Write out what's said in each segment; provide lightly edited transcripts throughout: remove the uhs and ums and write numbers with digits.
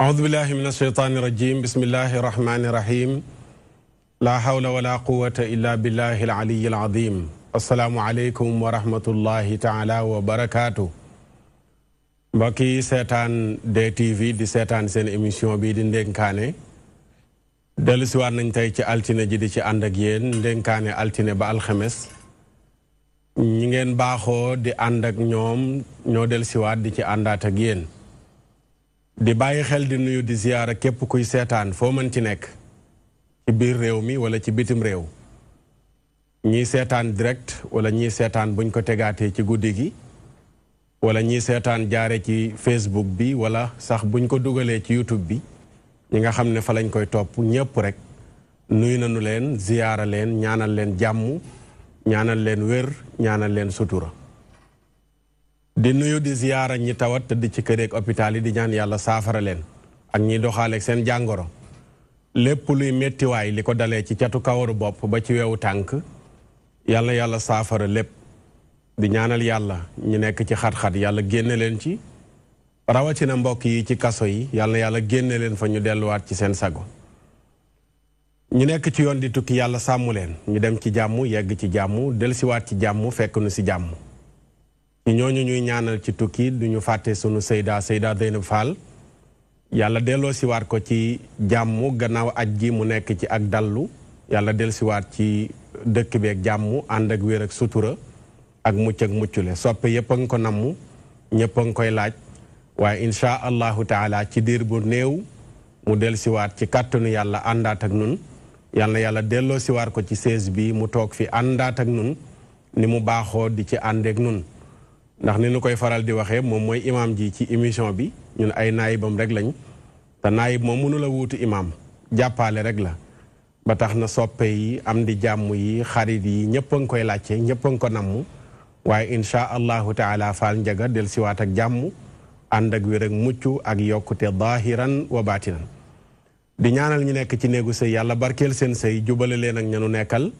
أعوذ بالله من الشيطان الرجيم بسم الله الرحمن الرحيم لا حول ولا قوة إلا بالله العلي العظيم السلام عليكم ورحمة الله تعالى وبركاته mbokki seetaan DTV di seetaan seen émission bii di ndénkaane dellusiwaat nañ tey ci altine ji di ci ànd ak yéen ndénkaane altine ba alxames ñi ngeen baaxoo di ànd ak ñoom ñoo dellusiwaat di ci àndaat ak yéen di bàyyi xel di nuyu di ziyaara képp kuy seetaan foo mën ci nekk ci biir réew mi wala ci bitim réew ñii seetaan direct wala ñii seetaan buñ ko tegaatee ci guddi gi wala ñii seetaan jaare ci Facebook bi wala sax buñ ko dugalee ci YouTube bi ñi nga xam ne fa lañ koy topp ñëpp rek nuyu nañu leen ziyaara leen ñaanal leen jàmm ñaanal leen wér ñaanal leen sutura di nuyu di ziyaara ñi tawat tëdd ci kër ak hôpital yi di ñaan yàlla saafara leen ak ñi doxaaleeg seen jàngoro lépp luy méttiwaay li ko dalee ci catu kawaru bopp ba ci wewu tànk yàlla saafara lépp di ñaanal yàlla ñu nekk ci xat-xat yàlla génne leen ci rawatina mbokk yi ci kaso yi yàlla génne leen fa ñu delluwaat ci seen sago ñu nekk ci yoon di tukki yàlla sàmm leen ñu dem ci jàmm yegg ci jàmm dellusiwaat ci jàmm fekk nu si jàmm ci ñooñu ñuy ñaanal ci tukki duñu fàtte sunu Seyda Zeynab Fall yàlla delloo siwaat ko ci jàmm gannaaw aj gi mu nekk ci ak dallu yàlla dellusiwaat ci dëkk bi ak jàmm ànd ak wér ak sutura ak mucc ak muccule soppe yëpp a nga ko namm ñëpp a nga koy laaj waaye insha allahu taala ci diir bu néew mu dellusiwaat ci kàttanu yàlla àndaat ak nun yàlla delloo siwaat ko ci sees bi mu toog fi àndaat ak nun ni mu baaxoo di ci àndeek nun ndax ni nu koy faral di waxee moom mooy imaam ji ci émission bi ñun ay naayibam rek lañ te naayib moom mënu la wuutu imaam jàppaale rek la ba tax na soppe yi am di jàmm yi xarit yi ñëpp a nga koy laajte ñëpp a nga ko namm waaye insha allahu taala faal njaga del siwaat ak jàmm ànd ak wér ak mucc ak yokkute zahiran wa baatinan di ñaanal ñu nekk ci néegu sëy yàlla barkeel seen sëy jubale leen ak ñanu nekkal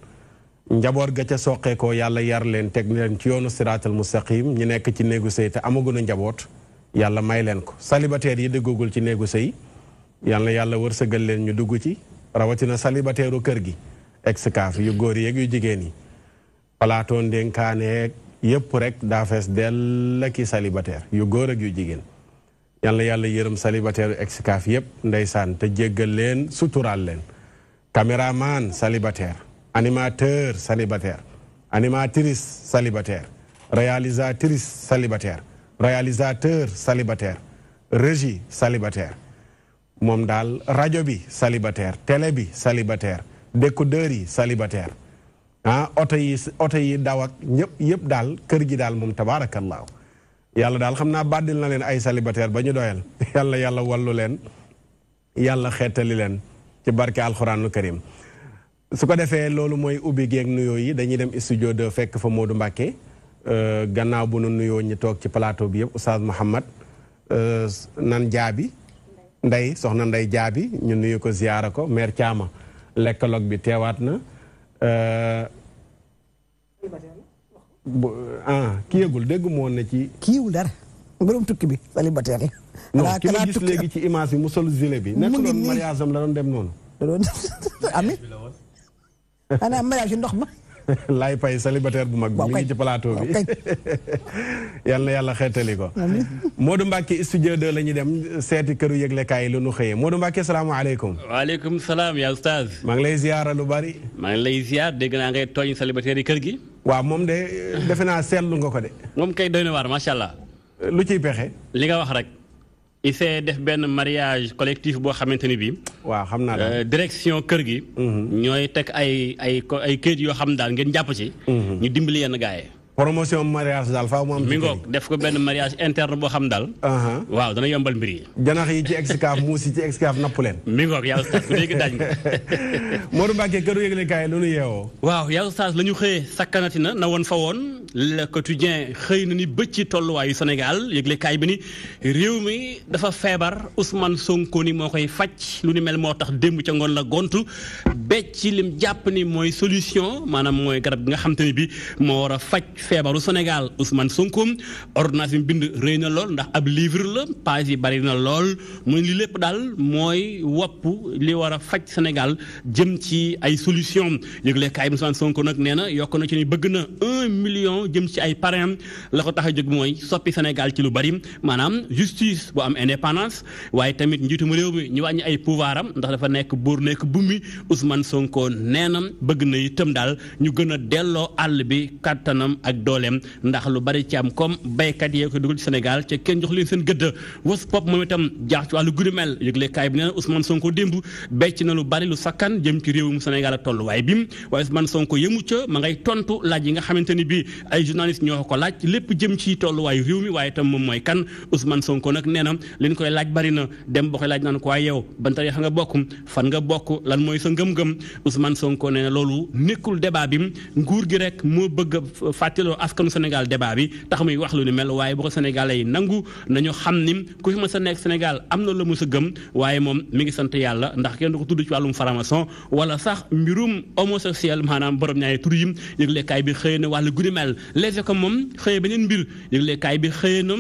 njaboot ga ca soqeekoo yàlla yar leen teg leen ci yoonu siraatal mustaqim ñu nekk ci néegu sëy te amaguñu njaboot yàlla may leen ko célibataire yi déggugul ci néegu sëy yàlla wërsëgal leen ñu dugg ci rawatina célibataire u kër gi excaf yu góor yeeg yu jigéen yi plateau ndénkaaneeg yëpp rek daa fees dell ki célibataire yu góor ak yu jigéen yàlla yërëm célibataire yu excaf yëpp ndeysaan te jéggal leen suturaal leen caméraman célibataire animateur célibataire animatrice célibataire réalisatrice célibataire réalisateur célibataire régie célibataire moom daal rajo bi célibataire télé bi célibataire décodeur yi célibataire oto yi daw ak ñëpp yëpp daal kër gi daal moom tabaarakallaahu yàlla daal xam naa bàddil na leen ay célibataire ba ñu doyal yàlla wallu leen yàlla xeetali leen ci barke alxuraanul karim su ko defee loolu mooy ubbi geeg nuyoo yi dañuy dem studio 2 fekk fa Modou Mbacké gannaaw bu nu nuyoo ñi toog ci plateau bi yëpp Oustaz Mouhammad nan jaabi ndey soxna ndey jaabi ñu nuyu ko ziyaara ko mère Thiama lekkaloog bi teewaat na ki yëgul dégg mu woon na ci kii yëgul dara borom tukki bi célibataire la non ki ma gis léegi ci image bi mu sol gilet bi nekk doon mariage am la doon dem noonu ami ana mariage ndox ma laay pay célibataire bu mag bi mi ngi ci plateau bi yàlla xeetali ko Modou Mbacké studio 2 la ñuy dem seeti këru yëglekaay yi lu nu xëyee Modou Mbacké salaamaaleykum waaleykum salaam yaa oustaz maa ngi lay ziyaara lu bari maa ngi lay ziyaar dégg naa ngay tooñ célibataire yi kër gi waaw moom de defe naa seetlu nga ko de moom kay doy na waar macha allah lu ciy pexe li nga wax rek il s'est def benn mariage collectif boo xamante ni bii. waaw xam naa daal direction kër gi. ñooy teg ay këyit yoo xam daal ngeen jàpp ci. ñu dimbali yenn gars yi. promotion mariage daal faaw mu am. mi ngoog def ko benn mariage interne boo xam daal. waaw dana yombal mbir yi. janax yi ci excaf muus yi ci excaf napp leen. mi ngoog yaa oustaz bu dégg daaj nga. Modou Mbacké këru yëglekaay lu nu yeewoo. waaw yaa oustaz la ñu xëyee sakkanati na woon fa woon Le Quotidien xëy na ni bëcc tolluwaayu Sénégal yëglekaay bi ni réew mi dafa feebar Ousmane Sonko ni moo koy faj lu ni mel moo tax démb ca ngoon la gontu becc lim jàpp ni mooy solution maanaam mooy garab gi nga xam te ni bi moo war a faj feebaru Sénégal Ousmane Sonko ordonnance bi bind rëy na lool ndax ab livre la page yi bari na lool mu li lépp daal mooy wopp li war a faj Sénégal jëm ci ay solution yëglekaay bi Ousmane Sonko nag nee na yokk na ci ni bëgg na 1 million jëm ci ay parrain la ko tax a jóg mooy soppi Sénégal ci lu bari maanaam justice bu am indépendance waaye tamit njiitum réew mi ñu wàññi ay pouvoir am ndax dafa nekk buur nekk bummi Ousmane Sonko nee na bëgg na itam daal ñu gën a delloo àll bi kattanam ak dooleem ndax lu bari ci am comme baykat yee ko dugal ci Sénégal ca kenn jox leen seen gëdd was pop moom itam jaax ci wàllu guddi mel yëglekaay bi nee na Ousmane Sonko démb becc na lu bari lu sakkan jëm ci réewum Sénégal ak tolluwaay bi waaye Ousmane Sonko yëmu ca ma ngay tontu laaj yi nga xamante ni bi ay journaliste ñoo ko laaj lépp jëm ci tolluwaayu réew mi waaye itam moom mooy kan Ousmane Sonko nag nee na li ñu koy laaj bari na dem ba koy laaj naan ko waaye yow ban tariixa nga bokk fan nga bokk lan mooy sa ngëm-ngëm Ousmane Sonko nee na loolu nekkul débat bi nguur gi rek moo bëgg a fàttaloo askanu Sénégal débat bi tax muy wax lu ni mel waaye bu ko Sénégalais yi nangu nañu xam ni ku fi ma sa nekk Sénégal am na la mu sa gëm waaye moom mi ngi sant yàlla ndax kenn du ko tudd ci wàllum faramason wala sax mbirum homosexuel maanaam borom ñaari tur yi yëglekaay bi xëy na wàllu guddi mel les ko moom xëy beneen mbir yëglekaay bi xëy na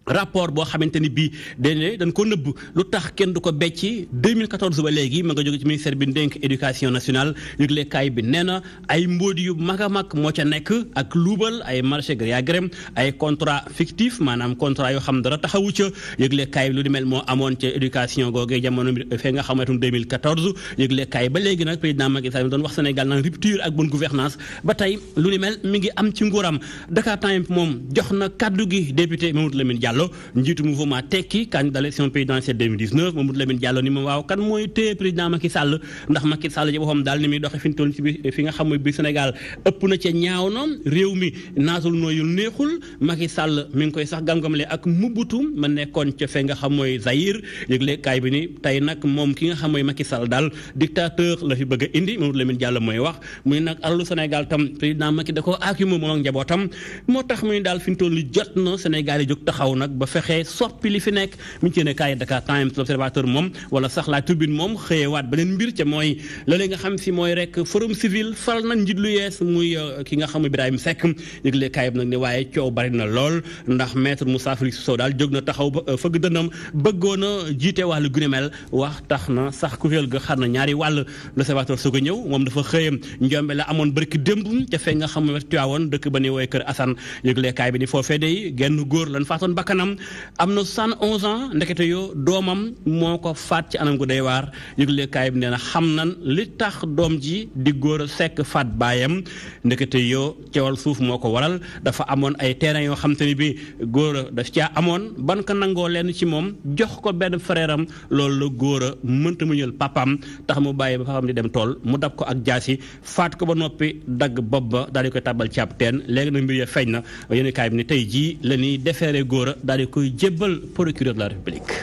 rapport boo xamante ni bii dañ ko nëbb lu tax kenn du ko becci 2014 ba léegi ma nga jóge ci ministère bi dénk éducation nationale yëglekaay bi nee na ay mbóodi yu mag a mag moo ca nekk ak luubal ay marché gré à gré ay contrat fictif maanaam contrat yoo xam dara taxawu ca yëglekaay bi lu di mel moo amoon ca éducation googee jamono bi fee nga xamatum 2014 yëglekaay ba léegi nag président Macky Sall doon wax Sénégal naan rupture ak bonne gouvernance ba tey lu ni mel mi ngi am ci nguuram Dakar Times moom jox na kaddu gi député Mamadou Lamine Diallo njiitu mouvement tekki candidat élection présidentielle 2019 Mamadou Lamine Diallo ni ma waaw kan mooy téye président Macky Sall ndax Macky Sall ci boppam daal ni muy doxe fi ñu toll ci fi nga xam mooy biir Sénégal ëpp na ca ñaaw na réew mi naasul nooyul neexul Macky Sall mi ngi koy sax gam-gamle ak Mobutu ma nekkoon ca fe nga xam mooy Zaïre yëglekaay bi ni tey nag moom ki nga xam mooy Macky Sall daal dictateur la fi bëgg a indi Mamadou Lamine Diallo mooy wax muy nag alalu Sénégal tam président Macky da koo aakimoo moom ak njabootam moo tax muy daal fi ñu toll jot na Sénégal yi jóg taxaw nag ba fexe soppi li fi nekk mi ngi ci ne kaay Dakar Times l'Observateur moom wala sax la Tribune moom xëyewaat beneen mbir ca mooy loolee nga xam si mooy rek forum civil fal na njiit lu yees muy ki nga xam Ibrahima Seck yëgle kaay bi nag ne waaye coow bari na lool ndax maître Moussa Félix Sow daal jóg na taxaw ba fëgg dënnam bëggoon a jiite wàllu gunimel wax tax na sax kuréel ga xar na ñaari wàll l'Observateur soog a ñëw moom dafa xëyam njombe la amoon barki démb ca fee nga xam Tiwaawoon dëkk ba ni wooy kër Assane yëgle kaay bi ni foofee day genn góor lan faatoon bakkanam am na 71 ans ndekete yoo doomam moo ko faat ci anam gu day waar yëglekaay bi nee na xam nan li tax doom ji di góor a sekk faat baayam ndekete yoo cewal suuf moo ko waral dafa amoon ay terrain yoo xam te ni bi góor a daf caa amoon ban ko nangoo leen ci moom jox ko benn frère am loolu la góor a mënta mu ñël papam tax mu bàyyi ba papam di dem tool mu dab ko ak jaasi faat ko ba noppi dagg bopp ba daal di koy tàbbal ci ab teen léegi nag mbir ya feeñ na yéenekaay bi ni tey jii la ñuy defeere góor a daal di koy jébbal procureur de la République.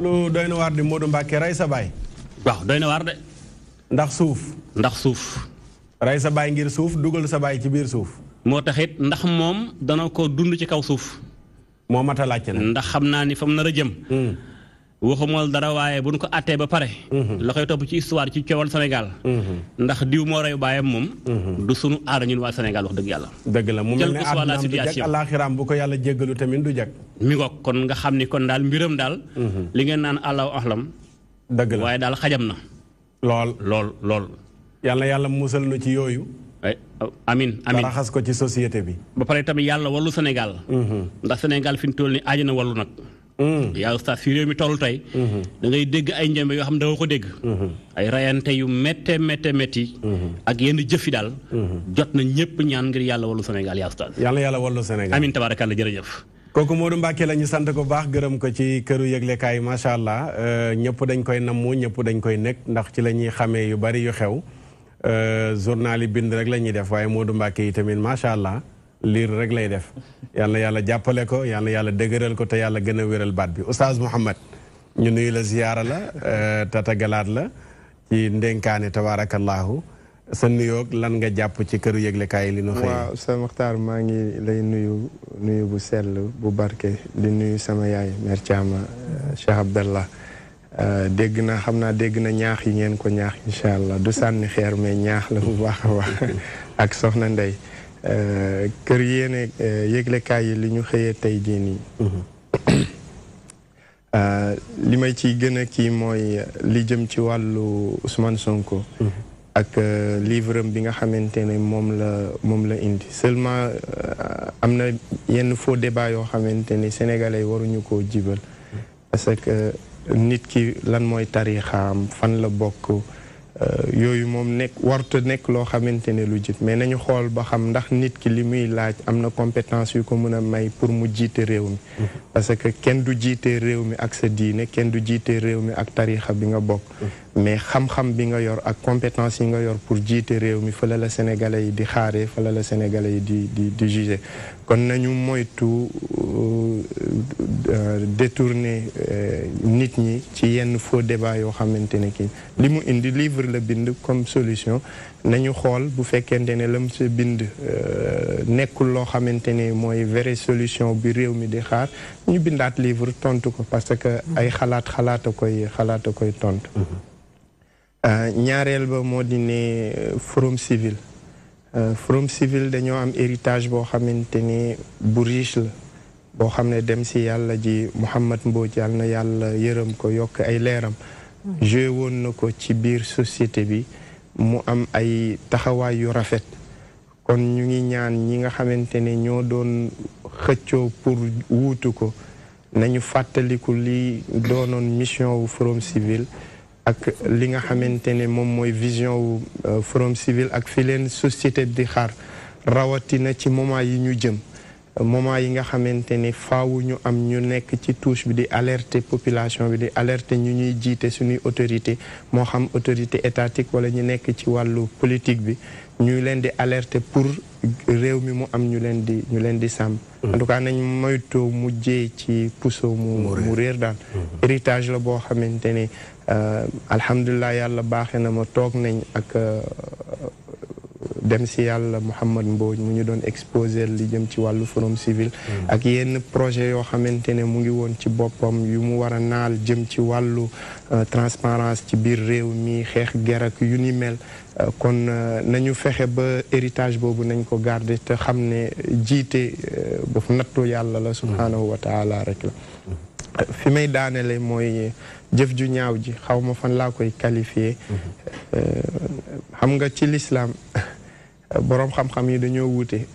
loolu doy na waar di Modou Mbacké rey sa baay. waaw doy na waar de. ndax suuf. ndax suuf. rey sa baay ngir suuf dugal sa baay ci biir suuf. moo taxit ndax moom dana ko dund ci kaw suuf. moo mat a laajte nag. ndax xam naa ni fa mu nar a jëm. waxumal dara waaye bu ñu ko attee ba pare. la koy topp ci histoire ci coowal Sénégal. ndax diw moo rey baayam moom. du sunu aada ñun waa Sénégal wax dëgg yàlla. dëgg la mu mel ne àddunaam du jag àllaaxiraam bu ko yàlla jéggalu tamit du jag. mi ngoog kon nga xam ni kon daal mbiram daal. li ngeen naan allahu ahlam. dëgg la waaye daal xajam na. lool. yàlla musal nu ci yooyu. amin raxas ko ci société bi. ba pare tamit yàlla wallu Sénégal. ndax Sénégal fi ñu toll ni aaju na wallu nag. yaa ustaas fi réew mi toll tey. da ngay dégg ay njëmbe yoo xam ne danga ko dégg. ay rayante yu métti. ak yenn jëf yi daal. jot na ñëpp ñaan ngir yàlla wallu Sénégal yaa ustaas. yàlla wallu Sénégal amin tabaarakalla jërëjëf. kooku Modou Mbacké la ñu sant ko baax gërëm ko ci këru yëglekaay macha allah ñëpp dañ koy nammu ñëpp dañ koy nekk ndax ci la ñuy xamee yu bari yu xew journal yi bind rek la ñuy def waaye Modou Mbacké yi tamit macha allah. liir rek lay def yal na yàlla jàppale ko yal na yàlla dëgëral ko te yàlla gën a wéral baat bi Oustaz Mouhamed ñu nuyu la ziyaara la tatagalaat la ci ndénkaane tabaarakallaahu sa nuyoog lan nga jàpp ci këru yëglekaay yi li nu xëy. waaw sa Maxtaar maa ngi lay nuyu bu sell bu barke di nuyu sama yaay mère Thiama Cheikh Abdallah dégg na xam naa dégg na ñaax yi ngeen ko ñaax incha allah du sànni xeer mais ñaax la bu baax a baax ak soxna Ndey kër yéene yëglekaay yi li ñu xëyee tey jii nii li may ciy gën a kii mooy li jëm ci wàllu Ousmane Sonko ak livre bi nga xamante ne moom la indi seulement am na yenn faux débat yoo xamante ni sénégalais waruñu koo jibal parce que nit ki lan mooy tarixaam fan la bokk yooyu moom warta nekk loo xamante ne lu jib mais nañu xool ba xam ndax nit ki li muy laaj am na compétence yu ko mën a may pour mu jiite réew mi parce que kenn du jiite réew mi ak sa diine kenn du jiite réew mi ak tarixa bi nga bokk mais xam-xam bi nga yor ak compétence yi nga yor pour jiite réew mi fa la sénégalais yi di xaaree fa la sénégalais yi di juger kon nañu moytu détourner nit ñi ci yenn faux débat yoo xamante ne kii li mu indi livre la bind comme solution nañu xool bu fekkente ne lam sa bind nekkul loo xamante ne mooy vraie solution bi réew mi di xaar ñu bindaat livre tontu ko parce que ay xalaata koy tontu ñaareel ba moo di ne Forum Civil dañoo am héritage boo xamante ne bu riche la boo xam ne dem si yàlla ji Mouhamed Mbodj yàlla na yàlla yërëm ko yokk ay leeram joué woon na ko ci biir société bi mu am ay taxawaay yu rafet kon ñu ngi ñaan ñi nga xamante ne ñoo doon xëccoo pour wuutu ko nañu fàttaliku li doonoon mission wu Forum Civil ak li nga xamante ne moom mooy vision wu Forum Civil ak fi leen société di xaar rawatina ci moment yi ñu jëm moment yi nga xamante ne faawu ñu am ñu nekk ci touche bi di alerter population bi di alerter ñu ñuy jiite suñuy autorité moo xam autorité étatique wala ñu nekk ci wàllu politique bi ñu leen di alerter pour réew mi mu am ñu leen di sàmm en tout cas nañ moytoo mujjee ci puso mu réer daal héritage la boo xamante ne alhamdulilah yàlla baaxee na ma toog nañ ak dem si yàlla Mouhamed Mbodj mu ñu doon exposer li jëm ci wàllu Forum Civil ak yenn projet yoo xamante ne mu ngi woon ci boppam yu mu war a naal jëm ci wàllu transparence ci biir réew mi xeex ger ak yu ni mel kon nañu fexe ba héritage boobu nañ ko garder te xam ne jiite boofu nattu yàlla la subhaanahu wa taala rek la fi may daanele mooy jëf ju ñaaw ji xaw ma fan laa koy qualifier xam nga ci lislaam boroom xam-xam yi dañoo wuute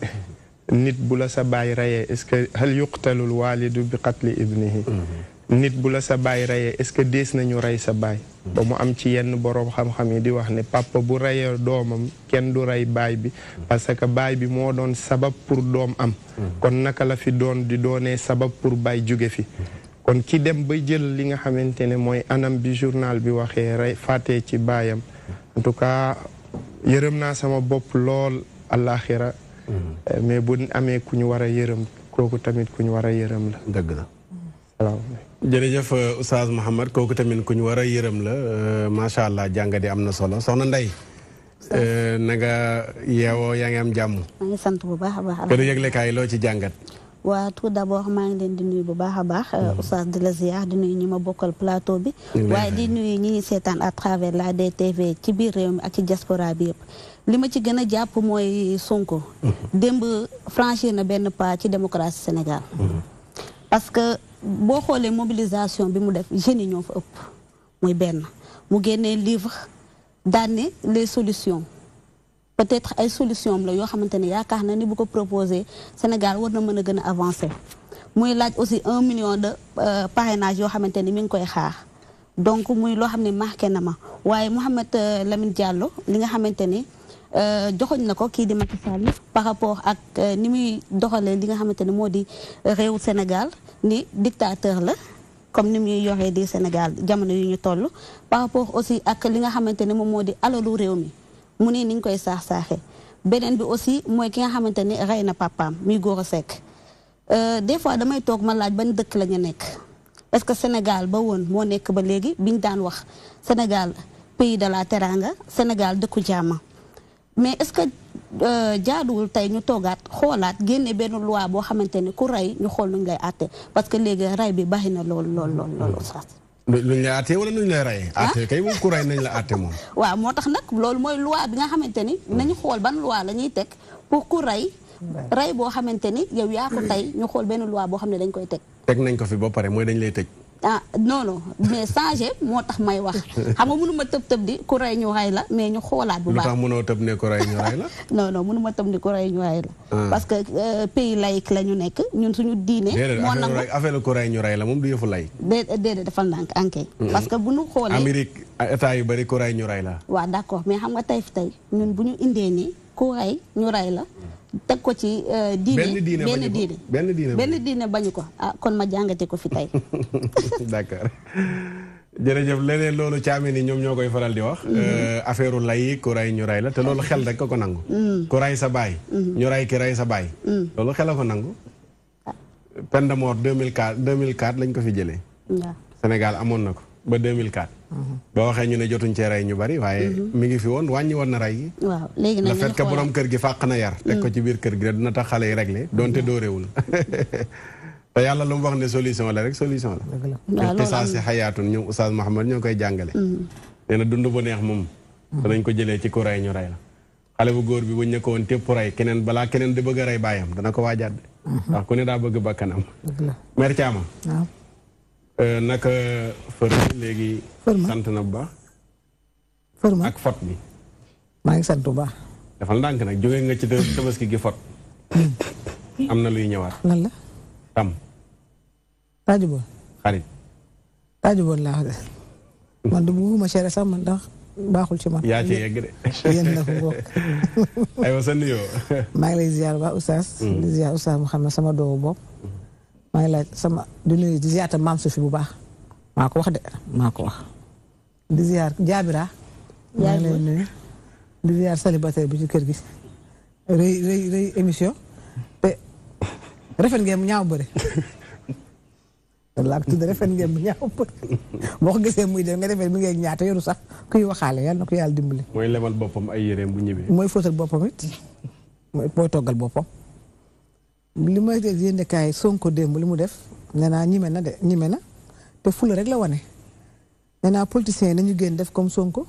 nit bu la sa baay reyee est-ce que hal yuqtalul waalidu bi qatli ibnihi nit bu la sa baay reyee est-ce que dees nañu rey sa baay ba mu am ci yenn boroom xam-xam yi di wax ne papa bu reyee doomam kenn du rey baay bi parce que baay bi moo doon sabab pour doom am kon naka la fi di doonee sabab pour baay jóge fi kon ki dem ba jël li nga xamante ne mooy anam bi journal bi waxee rey faatee ci baayam en tout cas yërëm naa sama bopp lool àllaaxira mais bu amee ku ñu war a yërëm kooku tamit ku ñu war a yërëm la dëgg la waaw jërëjëf Oustaz Mouhamed kooku tamit ku ñu war a yërëm la macha allah jàngat yi am na solo soxna Ndey na nga yeewoo yaa ngi am jàmm maa ngi sant bu baax a baax këru yëglekaay loo ci jàngat waa tout d'abord maa ngi leen di nuyu bu baax a baax Oustaz di la ziar di nuyu ñi ma bokkal plateau bi waaye di nuyu ñi seetaan à travers la DTV ci biir réew mi ak ci diaspora bi yëpp li ma ci gën a jàpp mooy Sonko démb franchir na benn pas ci démocratie Sénégal parce que boo xoolee mobilisation bi mu def jeunes yi ñoo fa ëpp muy benn mu génnee livre daane les solutions peut-être ay solution la yoo xamante ne yaakaar na ni bu ko proposé Sénégal war na mën a gën a avancer muy laaj aussi 1 million de parrainage yoo xamante ni mi ngi koy xaar donc muy loo xam ne marqué na ma waaye Mouhamed Lamine Diallo li nga xamante ni joxoñ na ko kii di Macky Sall par rapport ak ni muy doxalee li nga xamante ni moo di réew Sénégal ni dictateur la comme ni muy yoree di Sénégal jamono yu ñu toll par rapport aussi ak li nga xamante ni moom moo di alalu réew mi mu ne niñ koy saax-saaxe beneen bi aussi mooy ki nga xamante ni rey na papaam muy Gora Seck des fois damay toog ma laaj ban dëkk la ñu nekk est-ce que Sénégal ba woon moo nekk ba léegi biñ daan wax Sénégal pays de la teranga Sénégal dëkku jàmm mais est-ce que jaaduwul tey ñu toogaat xoolaat génne benn loi boo xamante ni ku rey ñu xool nuñ lay àtte parce que léegi rey bi baaxi na lool sax. luñ lay àtte wala nuñ lay rey. àtte kay moom ku rey nañ la àtte moom. waaw moo tax nag loolu mooy loi bi nga xamante ni nañu xool ban loi la ñuy teg pour ku rey. rey boo xamante ni yow yaa ko tey ñu xool benn loi boo xam ne dañ koy teg. teg nañ ko fi ba pare mooy dañ lay tëj. non mais changé moo tax may wax xam nga mënuma tëb di ku rey ñu rey la mais ñu xoolaat bu baax. lu tax mënoo tëb ne ku rey ñu rey la. non mënuma tëb ne ku rey ñu rey la. parce que pays laïque la ñu nekk ñun suñu diine. moo nangu affaire ku rey ñu rey la moom du yëfu lay. déedéet defal ndànk ankay. parce que bu ñu xoolee Amérique état yu bari ku rey ñu rey la. waaw d'accord mais xam nga tey ñun bu ñu indee ni ku rey ñu rey la. teg ko ci diine benn diine bañu ko kon ma jàngate ko fi tey. d'accord jërëjëf leneen loolu caame ni ñoom ñoo koy faral di wax. affaire lay ku rey ñu rey la te loolu xel rek ko nangu. ku rey sa baay. ñu rey ki rey sa baay. loolu xel a ko nangu. peine de mort 2004 lañ ko fi jëlee. Sénégal amoon na ko ba 2004. boo waxee ñu ne jotuñ cee rey ñu bari waaye mi ngi fi woon wàññi woon na rey gi. waaw léegi nag le fait que borom kër gi fàq na yar. teg ko ci biir kër gi dina tax xale yi réglé donte dóorewul. te yàlla lu mu wax ne solution la rek solution la. waaw loolu si xayaatun ñoom Oustaz Mouhamed ñoo koy jàngale. nee na dund bu neex moom. danañ ko jëlee ci ku rey ñu rey la. xale bu góor bi buñ ne ko woon tépp rey keneen balaa keneen di bëgg a rey baayam dana ko waajaat de. ndax ku ne daa bëgg bakkanam. mère Thiama. naka fërma léegi. sant na bu baax. fërma ak fot bi. maa ngi sant bu baax. dafal ndànk nag jóge nga ci tabaski gi fot. am na luy ñëwaat. lan la. tam. taajuboon. xarit. taajuboon laa wax de. man du bugguma cere sax man ndax baaxul ci man. yaa ci yegg de. yéen na ko bokk. aywa sa nuyoo. maa ngi lay ziar ba Oustaz. di ziar Oustaz Mouhamed sama doomu bopp. maa ngi laaj di nuyu di ziar maam Sofi bu baax maa ko wax de maa ko wax di ziar Jaabira maa ngi lay nuyu di ziar célibataire bi ci kër gi rëy émission te rafet ngeen mu ñaaw bëri laa ko tudd rafet ngeen mu ñaaw bëri boo ko gisee muy def nga defee mi ngi ñaata yoru sax kuy waxaale yàlla na ko yàlla dimbali mooy lemal boppam ay yéreem bu ñibbee mooy fóotal boppam it mooy toggal boppam li may dégg yéen kaay Sonko démb li mu def nee naa ñime na te fula rek la wane nee naa politiciens yi nañu génn def comme Sonko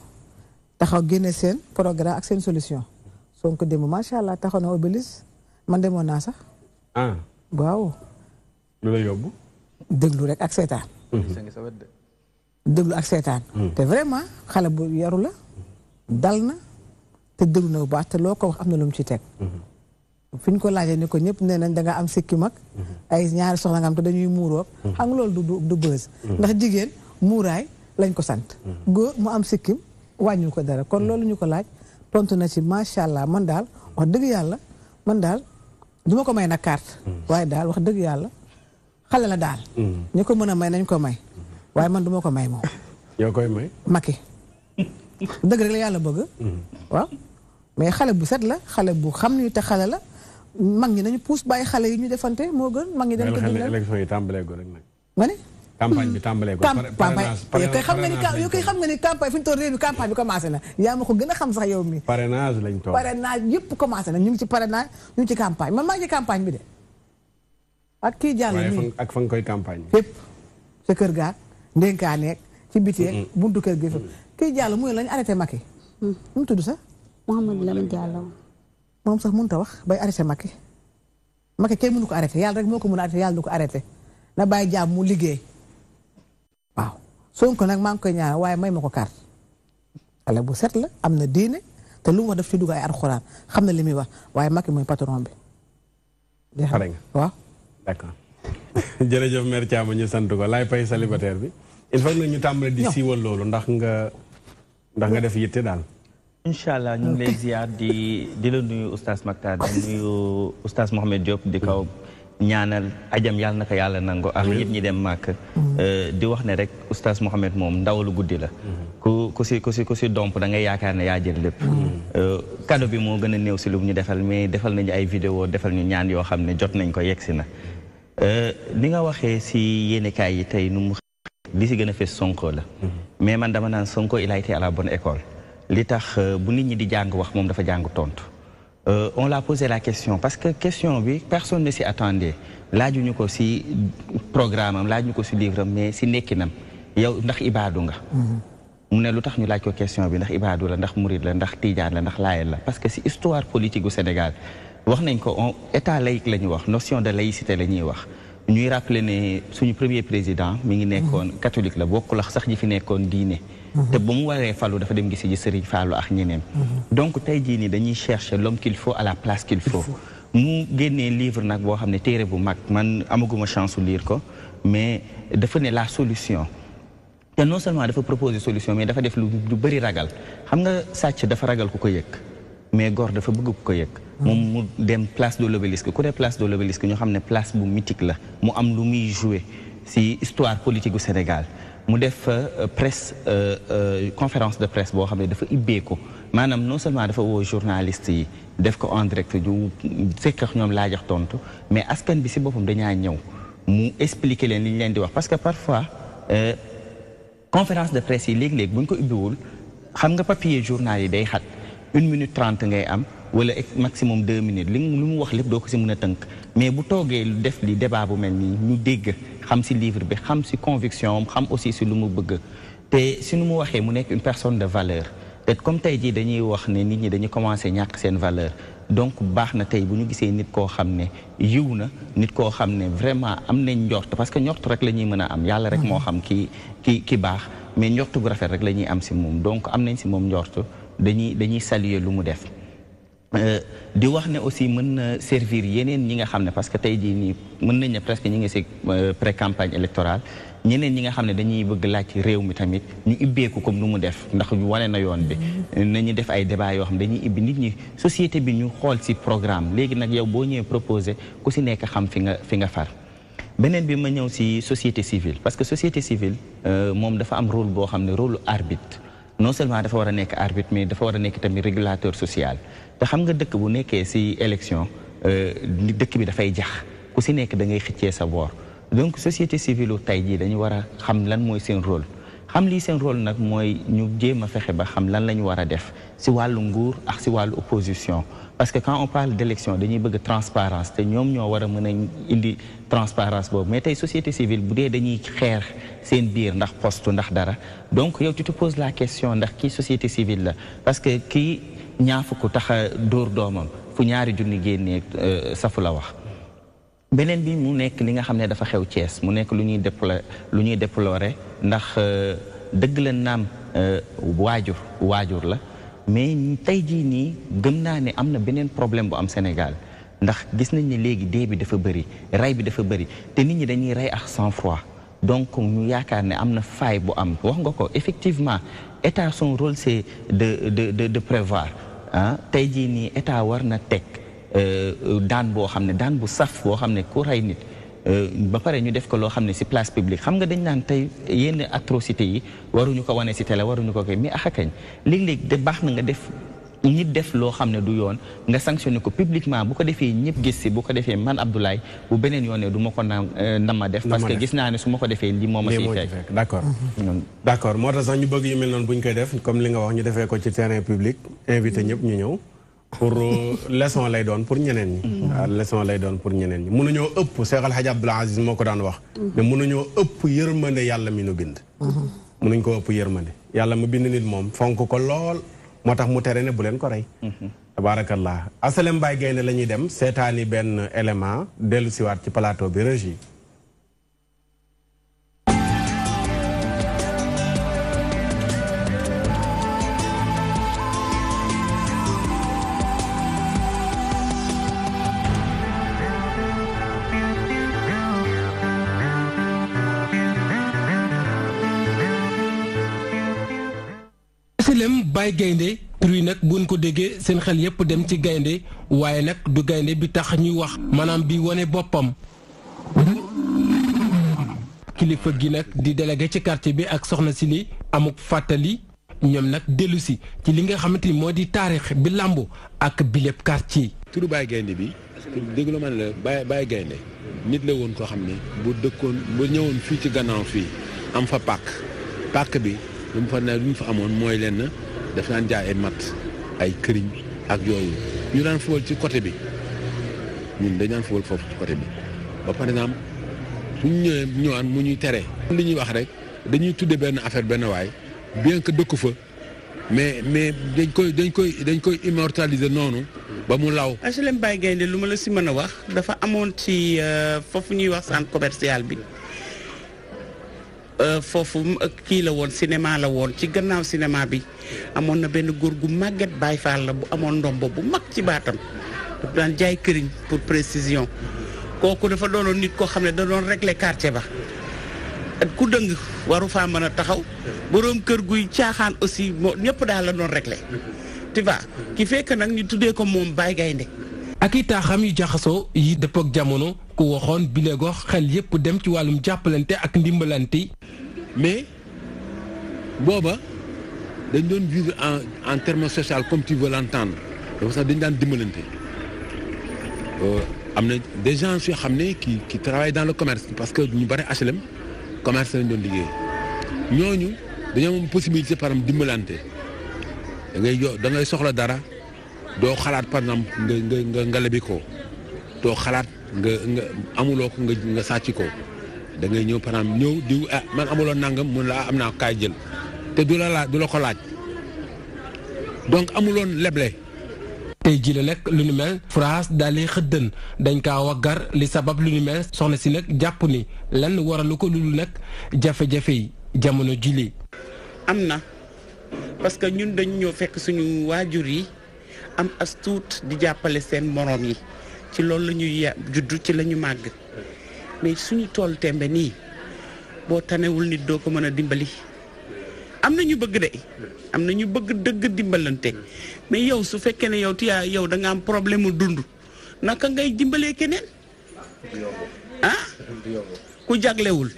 taxaw génne seen programme ak seen solution Sonko démb macha allah taxaw na Obélisque man demoon naa sax. waaw. lu la yóbbu. déglu rek ak seetaan. déglu ak seetaan. te vraiment xale bu yaru la dal na te déglu na bu baax te loo ko wax am na lu mu ci teg. fi ñu ko laajee ni ko ñëpp nee nañ da nga am sikki mag ay ñaari soxna nga am te dañuy muuroog xam nga loolu du bës ndax jigéen muuraay lañ ko sant góor mu am sikkim wàññu ko dara kon loolu ñu ko laaj tontu na ci macha allah man daal wax dëgg yàlla man daal du ma ko may nag carte waaye daal wax dëgg yàlla xale la daal ñu ko mën a may nañ ko may waaye man du ma ko may moom yow koy may Macky dëgg rek la yàlla bëgg waaw mais xale bu set la xale bu xam ni te xale la mag ñi nañu puus bàyyi xale yi ñu defante moo gën mag ñi dem ko dundal élection yi tàmbalee ko rek nag nga ne campagne bi tàmbalee ko yow koy xam nga ni campagne fi ñu toll réew mi campagne bi commencé na yaa ma ko gën a xam sax yow mi parrainage lañ toog parrainage yëpp commencé na ñu ngi ci parrainage ñu ngi ci campagne man maa ngi ci campagne bi de ak kii jàll nii ak fa nga koy campagne fépp sa kër gaak ndénkaaneeg ci biteeg buntu kër gi kii jàll muy lañu arrêté Macky mu tudd sax Mouhamadou Lamine Diallo moom sax mënut a wax bay arrêté Macky kenn mënu ko arrêté yàlla rek moo ko mën a arrêté yàlla du ko arrêté na bàyyi jàmm mu liggéey waaw Sonko nag maa ngi koy ñaan waaye may ma ko carte xale bu set la am na diine te lu mu wax daf ci dugg ay alxuraan xam na li muy wax waaye Macky mooy patron bi. xare nga waaw. d'accord jërëjëf mère Thiam ñu sant ko laay pay célibataire bi il faut que ñu tàmbale di siiwal loolu ndax nga def yitte daal. incha allah ñu ngi lay ziar di la nuyu oustaz Mactar di nuyu oustaz Mohamed Diop di kaw ñaanal ajam yàlla na ko yàlla nangu ak nit ñi dem màkk di wax ne rek oustaz Mohamed moom ndawalu guddi la ku si domp da ngay yaakaar ne yaa jël lépp cadeau bi moo gën a néew si lu ñu defal mais defal nañu ay vidéo defal ñu ñaan yoo xam ne jot nañ ko yegsi na li nga waxee si yéenekaay yi tey nu mu li si gën a fees Sonko la mais man dama naan Sonko il a été à la bonne école li tax bu nit ñi di jàng wax moom dafa jàng tontu on l'a posé la question parce que question bi personne ne s'y attendait laajuñu ko ci programme am laajuñu ko ci livre am mais ci nekkinam yow ndax ibaadu nga mu ne lu tax ñu laaj ko question bi ndax ibaadu la ndax murid la ndax tijaan la ndax laayeen la parce que ci histoire politique gu Sénégal wax nañ ko état laïque la ñuy wax notion de laïcité la ñuy wax ñuy rappeler ne suñu premier président mi ngi nekkoon catholique la bokkul ak sax ñi fi nekkoon diine te ba mu waree falu dafa dem gisi ji Serigne Fallou ak ñeneen donc tey jii nii dañuy chercher l'homme qu'il faut à la place qu'il faut mu génnee livre nag boo xam ne téere bu mag man amaguma chance su lire ko mais dafa ne la solution te non seulement dafa proposer solution mais dafa def lu bëri ragal xam nga sàcc dafa ragal ku ko yëg mais góor dafa bëgg ku ko yëg moom mu dem place de l'Obélisque ku ne place de l'Obélisque ñu xam ne place bu mythique la mu am lu muy jouer ci histoire politique gu Sénégal mu def presse conférence de presse boo xam ne dafa ibbeeku maanaam non seulement dafa woo journaliste yi def ko en direct ñu sekk ak ñoom laaj ak tontu mais askan bi ci boppam dañaa ñëw mu expliquer leen li ñu leen di wax parce que parfois conférence de presse yi léeg-léeg bu ñu ko ubbiwul xam nga papier journal yi day xat 1 minute 30 ngay am wala maximum 2 minutes li mu wax lépp doo ko ci mën a tënk mais bu toogee def li débat bu mel nii ñu dégg xam ci livre bi xam ci conviction am xam aussi ci lu mu bëgg te ci nu mu waxee mu nekk une personne de valeur te comme tey jii dañuy wax ne nit ñi dañuy commencer ñàkk seen valeur donc baax na tey bu ñu gisee nit koo xam ne yiw na nit koo xam ne vraiment am nañ njort parce que njort rek la ñuy mën a am yàlla rek moo xam ki baax mais njort gu rafet rek la ñuy am ci moom donc am nañ ci moom njort dañuy saluer lu mu def di wax ne aussi mën na servir yeneen ñi nga xam ne parce que tey jii nii mën nañ ne presque ñi ngi ci pré-campagne électorale ñeneen ñi nga xam ne dañuy bëgg laaj ci réew mi tamit ñu ibbeeku comme nu mu def ndax wane na yoon bi nañu def ay débat yoo xam dañuy ibbi nit ñi société bi ñu xool ci programme léegi nag yow boo ñëwee proposé ku ci nekk xam fi nga far beneen bi ma ñëw ci société civile parce que société civile moom dafa am rôle boo xam ne rôle arbitre non seulement dafa war a nekk arbitre mais dafa war a nekk tamit régulateur social te xam nga dëkk bu nekkee ci élection dëkk bi dafay jax ku ci nekk da ngay xëccee sa boor donc société civile u tey jii dañu war a xam lan mooy seen rôle xam lii seen rôle nag mooy ñu jéem a fexe ba xam lan la ñu war a def ci wàllu nguur ak ci wàllu opposition parce que quand on parle d'élection dañuy bëgg transparence te ñoom ñoo war a mën a indi transparence boobu mais tey société civile bu dee dañuy xeex seen biir ndax poste ndax dara donc yow tu te poses la question ndax kii société civile la parce que kii ñaafu ko tax a dóor doomam fu ñaari junni génnee safu la wax beneen bi mu nekk li nga xam ne dafa xew Thiès mu nekk lu ñuy déplorer ndax dëgg la naam waajur la mais tey jii nii gëm naa ne am na beneen problème bu am Sénégal ndax gis nañ ne léegi dee bi dafa bëri rey bi dafa bëri te nit ñi dañuy rey ak sang-froid donc ñu yaakaar ne am na faille bu am wax nga ko effectivement état son rôle c'est de prévoir tey jii nii état war na teg daan boo xam ne daan bu saf boo xam ne ku rey nit ba pare ñu def ko loo xam ne ci place publique xam nga dañ naan tey yenn atrocité yi waruñu ko wane ci télé waruñu ko koy mais axakañ léeg-léeg de baax na nga def nit def loo xam ne du yoon nga sanctionné ko publiquement bu ko defee ñëpp gis ci bu ko defee man Abdoulaye bu beneen yoonee du ma ko nama def parce que gis naa ne su ma ko defee li moo ma ciy fekk d'accord moo tax sax ñu bëgg yu mel noonu bu ñu koy def comme li nga wax ñu defee ko ci terrain public invité ñëpp ñu ñëw pour leçon lay doon pour ñeneen ñi waaw leçon lay doon pour ñeneen ñi mënuñoo ëpp Cheikh Al Hadj Abdoul Aziz moo ko daan wax mais mënuñoo ëpp yërmande yàlla mi nu bind mënuñ ko ëpp yërmande yàlla mu bind nit moom fonk ko lool moo tax mu tere ne bu leen ko rey tabaarakallah Asalem Baye Gaynde la ñuy dem seetaani benn élément dellu siwaat ci plateau bi régie Asalem Baye Gaynde tur yi nag buñ ko déggee seen xel yépp dem ci gaynde waaye nag du gaynde bi tax ñuy wax maanaam bi wane boppam kilifa gi nag di délégué ci quartier bi ak soxna si li amuk fàttali ñoom nag dellu si ci li nga xamante ni moo di taarix bi làmbu ak biléb quartier. turu Baye Gaynde bi dégg la man la Baye Gaynde nit la woon koo xam ne bu dëkkoon bu ñëwoon fii ci gannaaw fii am fa pàkk bi lu mu fa amoon mooy lenn daf daan jaay ay mat ay këriñ ak yooyu ñu daan football ci côté bi ñun dañ daan football foofu ci côté bi ba par exemple suñu ñëwaan mu ñuy tere li ñuy wax rek dañuy tudde benn affaire benn waay bien que dëkku fa mais dañ koy immortaliser noonu ba mu law. HLM Baye Gaynde lu ma la si mën a wax dafa amoon ci foofu ñuy wax centre commercial bi foofu kii la woon cinéma la woon ci gannaaw cinéma bi amoon na benn góor gu màgget Baye Fall la bu amoon ndombo bu mag ci baatam dafa daan jaay këriñ pour précision kooku dafa doonoon nit koo xam ne da doon régler quartier ba ku dëng waru faa mën a taxaw boroom kër guy caaxaan aussi moo ñëpp daal la doon régler tu vois ki fekk nag ñu tuddee ko moom Baye Gaynde ak i taaxam yu jaxasoo yi dëppook jamono ku waxoon bile gox xel yépp dem ci wàllum jàppalante ak ndimbalante. mais booba dañ doon vivre en termes social comme tu veux l'entendre dafa sax dañ daan dimbalante am na des gens yoo xam ne qui travaillent dans le commerce parce que ñu bari HLM commerce lañ doon liggéey ñooñu dañoo am possibilité par exemple dimbalante da ngay soxla dara doo xalaat par exemple nga lebi ko doo xalaat nga amuloo ko nga sàcc ko da ngay ñëw par exemple ñëw diw man amuloo nangam mun la am naa kaay jël te du la ko laaj donc amuloon leble. tey jii la nag lu ni mel France daal di xëddën dañ kaa waggar li sabab lu ni mel soxna si nag jàpp ni lan waralu ko lulu nag jafe-jafe yi jamono jile. am na parce que ñun dañ ñoo fekk suñu waajur yi am as tuut di jàppale seen moroom yi ci loolu la ñuy juddu ci la ñu màgg mais suñu tool tembe nii boo tanewul nit doo ko mën a dimbali. am na ñu bëgg de am na ñu bëgg dëgg dimbalante mais yow su fekkee ne yow da nga am problème mu dund naka ngay dimbalee keneen ku jaglewul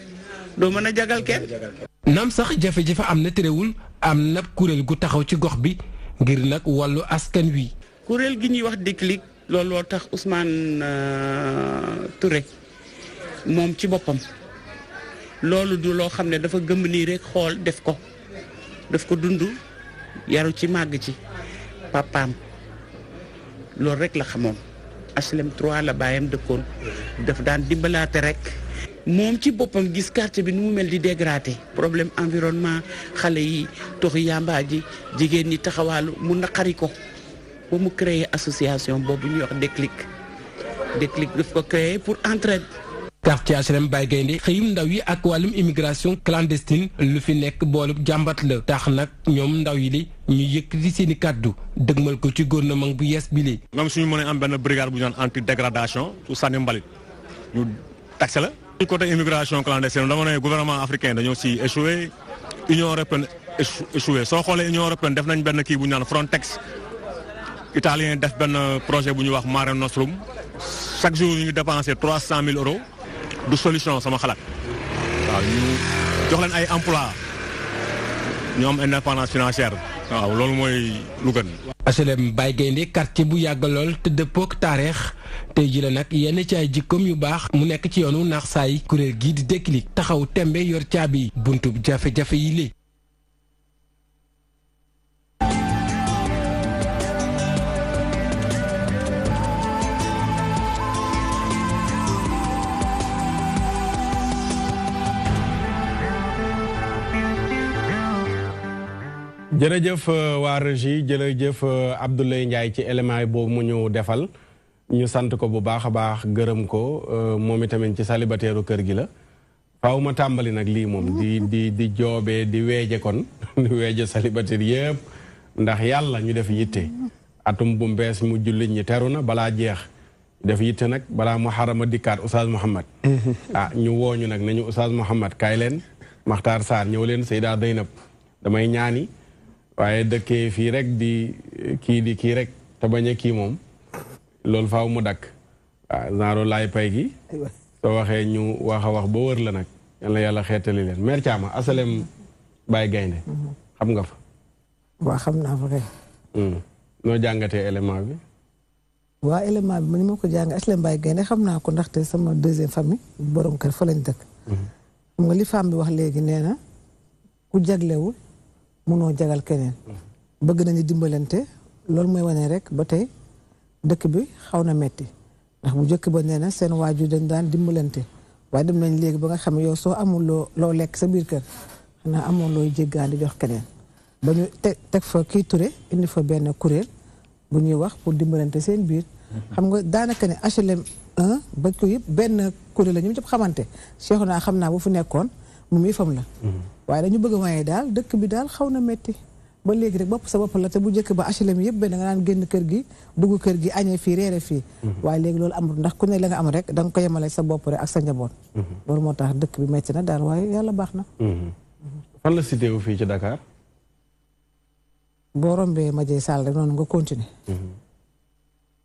doo mën a jagal kenn. naam sax jafe-jafe am na terewul am na kuréel gu taxaw ci gox bi ngir nag wàllu askan wi. kuréel gi ñuy wax Déclic looloo tax Ousmane Touré moom ci boppam loolu du loo xam ne dafa gëmm nii rek xool def ko dund yaru ci màgg ci papaam loolu rek la xamoon HLM 3 la baayam dëkkoon daf daan dimbalaate rek moom ci boppam gis quartier bi nu mu mel di dégradé problème environnement xale yi toxi yamba ji jigéen ñi taxawaalu mu naqari ko ba mu créé association boobu ñuy wax Déclic daf ko créé pour entraide. quartier HLM Baye Gaynde xëyum ndaw yi ak wàllum immigration clandestine lu fi nekk boolu jàmbat la tax nag ñoom ndaw yi li ñu yëkkati seeni kàddu dëgmal ko ci gouvernement bu yees bi li même suñu mënee am benn brigade bu ñu naan anti dégradation su sànni mbalit ñu taxe la. ci côté immigration clandestine dama ne gouvernement africain dañoo si échoué Union européenne échoué soo xoolee Union européenne def nañ benn kii bu ñu naan Frontex italien def benn projet bu ñuy wax Mare Nostrum chaque jour ñu ngi dépensé 300 000 euros. du solution sama xalaat waaw ñu jox leen ay emploi ñu am indépendance financière waaw loolu mooy lu gën. HLM Baye Gaynde quartier bu yàgg lool te dëppook taarix tey ji la nag yenn ci ay jikkoom yu baax mu nekk ci yoonu naax saay kuréel gii di Déclic taxaw tembe yor caabi buntu jafe-jafe yi lée jërëjëf waa régie jërëjëf Abdoulaye Ndiaye ci élément boobu mu ñu defal ñu sant ko bu baax a baax gërëm ko moom itamit ci célibataire kër gi la faaw ma tàmbali nag lii moom di joobee di weeje kon di weeje célibataire yëpp ndax yàlla ñu def yitte atum bu mbees mu jullit ñi teru na balaa jeex def yitte nag balaa mu xarama dikkaat Oustaz Mouhamed ñu wooñu nag nañu Oustaz Mouhamed kaay leen Makhtar Sarr ñëw leen Seyda Zeynab damay ñaani waaye dëkkee fii rek di kii rek te bañ a kii moom loolu faaw mu dakk waaw genre laay pay gi soo waxee ñu wax a wax ba wër la nag yal na yàlla xeetali leen mère Thiama HLM Baye Gaynde xam nga fa waaw xam naa fa kay noo jàngatee élément bi waaw élément bi ma ni ma ko jàng HLM Baye Gaynde xam naa ko ndaxte sama deuxième famille borom kër fa lañ dëkk xam nga li femme bi wax léegi nee na ku jaglewul munoo jagal keneen bëgg nañu dimbalante loolu mooy wane rek ba tey dëkk bi xaw na metti ndax bu njëkk ba nee na seen waajur dañ daan dimbalante waaye dem nañ léegi ba nga xam ne yow soo amul loo lekk sa biir kër xanaa amoon looy jéggaan di jox keneen ba ñu teg fa kii Touré indi fa benn kuréel bu ñuy wax pour dimbalante seen biir xam nga daanaka ne HLM 1 ba ko yëpp benn kuréel la ñu ñëpp xamante Cheikh naa xam naa bu fu nekkoon mu muy fam la waaye dañu bëgg a waaye daal dëkk bi daal xaw na metti ba léegi rek bopp sa bopp la te bu njëkk ba HLM yëpp benn nga naan génn kër gi dugg kër gi añee fii reere fii waaye léegi loolu amul ndax ku ne la nga am rek da nga ko yemale sa bopp rek ak sa njaboot loolu moo tax dëkk bi metti na daal waaye yàlla baax na fan la cité wu fii ci Dakar boo rombee Madiaye Sall rek noonu nga continuer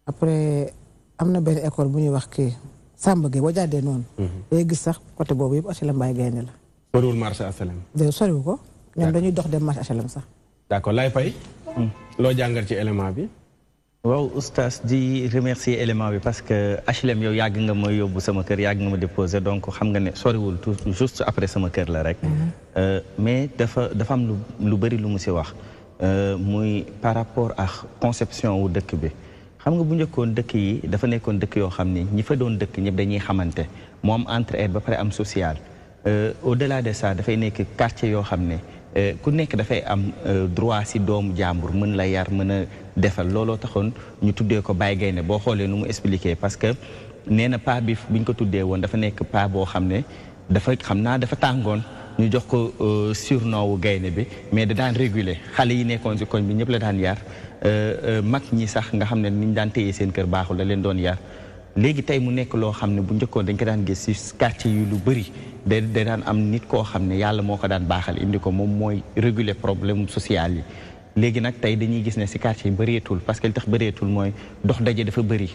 après am na benn école bu ñuy wax kii Samba Gueye boo jàddee noonu day gis sax côté boobu yëpp HLM Mbaye Gaynde la soriwul marché HLM de soriwu ko ñoom dañuy dox dem marché HLM sax d'accord lay pay loo jàngal ci élément bi waaw oustaz di remercier élément bi parce que HLM yow yàgg nga ma yóbbu sama kër yàgg nga ma déposé donc xam nga ne soriwul tout juste après sama kër la rek mais dafa am lu bëri lu mu si wax muy par rapport ak conception wu dëkk bi xam nga bu njëkkoon dëkk yi dafa nekkoon dëkk yoo xam ni ñi fa doon dëkk ñëpp dañuy xamante mu am entraide ba pare am social au delà de ça dafay nekk quartier yoo xam ne ku nekk dafay am droit si doomu jàmbur mën la yar mën a defal looloo taxoon ñu tuddee ko Baye Gaynde boo xoolee nu mu expliqué parce que nee na paa bi buñ ko tuddee woon dafa nekk paa boo xam ne dafa xam naa dafa tàngoon ñu jox ko surnom wu gaynde bi mais da daan réguler xale yi nekkoon si koñ bi ñëpp la daan yar mag ñi sax nga xam ne ni ñu daan téye seen kër baaxul la leen doon yar léegi tey mu nekk loo xam ne bu njëkkoon dañ ko daan gis si quartier yu lu bëri da daan am nit koo xam ne yàlla moo ko daan baaxal indi ko moom mooy réguler problème social yi léegi nag tey dañuy gis ne si quartier yi bëreetul parce que li tax bëreetul mooy dox daje dafa bëri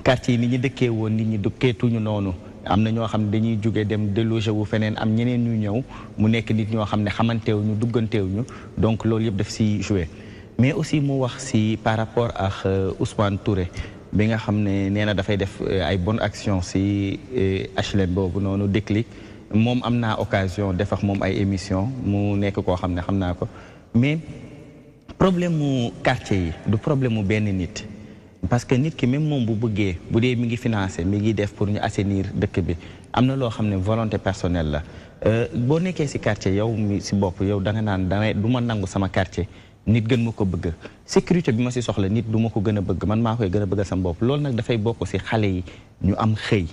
quartier yi nit ñi dëkkee woon nit ñi dëkkeetuñu noonu am na ñoo xam ne dañuy jóge dem déloger wu feneen am ñeneen ñu ñëw mu nekk nit ñoo xam ne xamanteewuñu dugganteewuñu donc loolu yëpp daf si joué mais aussi mu wax si par rapport ak Ousmane Touré bi nga xam ne nee na dafay def ay bonne action si HLM boobu noonu Déclic moom am naa occasion def ak moom ay émission mu nekk koo xam ne xam naa ko mais problème mu quartier yi du problème mu benn nit parce que nit ki même moom bu bëggee bu dee mi ngi financé mi ngi def pour ñu assainir dëkk bi am na loo xam ne volonté personnelle la boo nekkee si quartier yow mi si bopp yow da nga naan du ma nangu sama quartier nit gën ma ko bëgg sécurité bi ma si soxla nit du ma ko gën a bëgg man maa koy gën a bëggal sama bopp loolu nag dafay bokk si xale yi ñu am xëy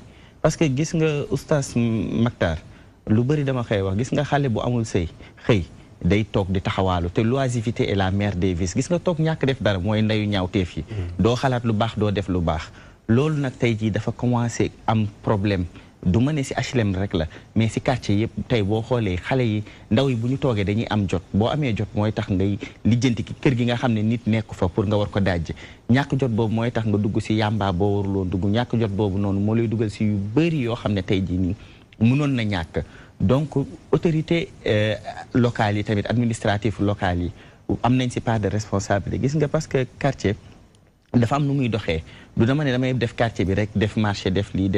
parce que gis nga oustaz Mactar lu bëri dama koy wax gis nga xale bu amul xëy day toog di taxawaalu te l'oisiveté est la mère des vices gis nga toog ñàkk def dara mooy ndeyu ñaawteef yi doo xalaat lu baax doo def lu baax loolu nag tey jii dafa commencé am problème du ma ne si HLM rek la mais si quartier yëpp tey boo xoolee xale yi ndaw yi bu ñu toogee dañuy am jot boo amee jot mooy tax ngay lijjanti ki kër gi nga xam ne nit nekku fa pour nga war ko dajje ñàkk jot boobu mooy tax nga dugg si yàmbaa boo waruloon dugg ñàkk jot boobu noonu moo lay dugal si yu bëri yoo xam ne tey jii nii mënoon na ñàkk donc autorité locales yi tamit administratif locales yi am nañ si part de responsabilité gis nga parce que quartier dafa am nu muy doxee du dama ne damay def quartier bi rek def marché def lii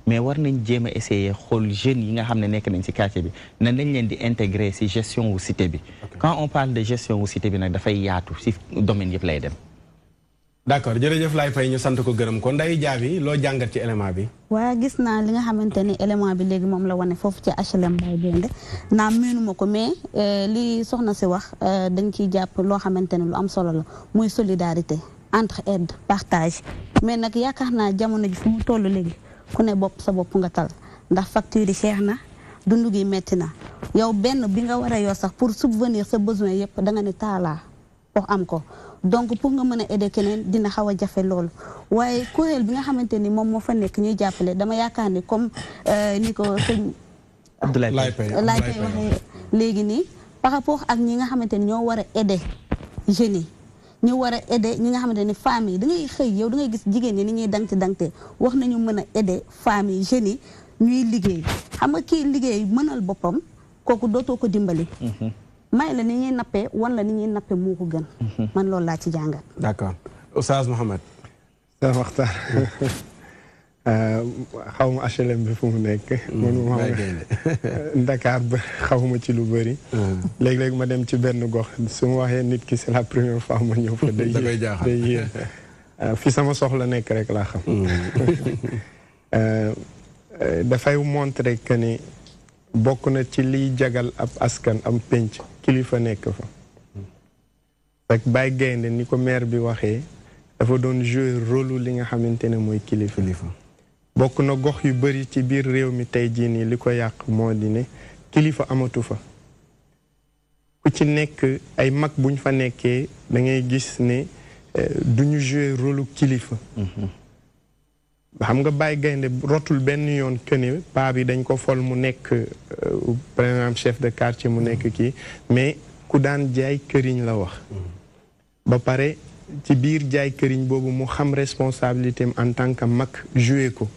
mais war nañ jéem a essayer xool jeunes yi nga xam ne nekk nañ si quartier bi nan lañ leen di intégrer si gestion wu cité bi quand on parle de gestion wu cité bi nag dafay yaatu si domaine yëpp lay dem d'accord jërëjëf Laye Faye ñu sant ko gërëm ko Ndeye Diaby loo jàngat ci élément bi waa gis naa li nga xamante ni élément bi léegi moom la wane foofu ci HLM Mbaye Gaynde naa miinuma ko mais li soxna si wax dañ ciy jàpp loo xamante ne lu am solo la muy solidarité entraide partage mais nag yaakaar naa jamono ji fu mu toll léegi ku ne bopp sa bopp nga tal ndax facture yi cher na dundu gi metti na yow benn bi nga war a yor sax pour subvenir sa besoin yëpp da nga ne taalaa pour am ko donc pour nga mën a aider keneen dina xaw a jafe loolu waaye kuréel bi nga xamante ni moom moo fa nekk ñuy jàppale dama yaakaar ni comme ni ko sëñ Abdoulaye Faye waxee léegi nii par rapport ak ñi nga xamante ni ñoo war a aider jeunes yi ñu war a aider ñi nga xamante ni femmes yi da ngay xëy yow da ngay gis jigéen ñi ni ñuy dangte wax nañu mën a aider femmes yi jeunes yi ñuy liggéey xam nga kii liggéey mënal boppam kooku dootoo ko dimbali may la ni ñuy nappee wan la ni ñuy nappee moo ko gën man loolu laa ci jàngat d'accord Oustaz Mouhamed sa waxtaan xaw ma HLM bi fu mu nekk. mënuma Dakar ba xaw ma ci lu bëri. léeg-léeg ma dem ci benn gox su ma waxee nit ki c'est la première fois ma ñëw fa. day yéen fi sama soxla nekk rek laa xam. dafay montrer que ni bokk na ci liy jagal ab askan am penc kilifa nekk fa. rek Baye Gaynde ni ko maire bi waxee dafa doon jouer rôle li nga xamante ne mooy kilifa. bokk na gox yu bari ci biir réew mi tey jii nii li ko yàq moo di ne kilifa amatu fa. ku ci nekk ay mag buñ fa nekkee da ngay gis ne duñu jouer rôle kilifa. xam nga Baye Gaynde rotul benn yoon que ne paa bi dañ ko fol mu nekk par exemple chef de quartier mu nekk kii mais ku daan jaay këriñ la wax. ba pare ci biir jaay këriñ boobu mu xam responsabilité am en tant que mag joué ko.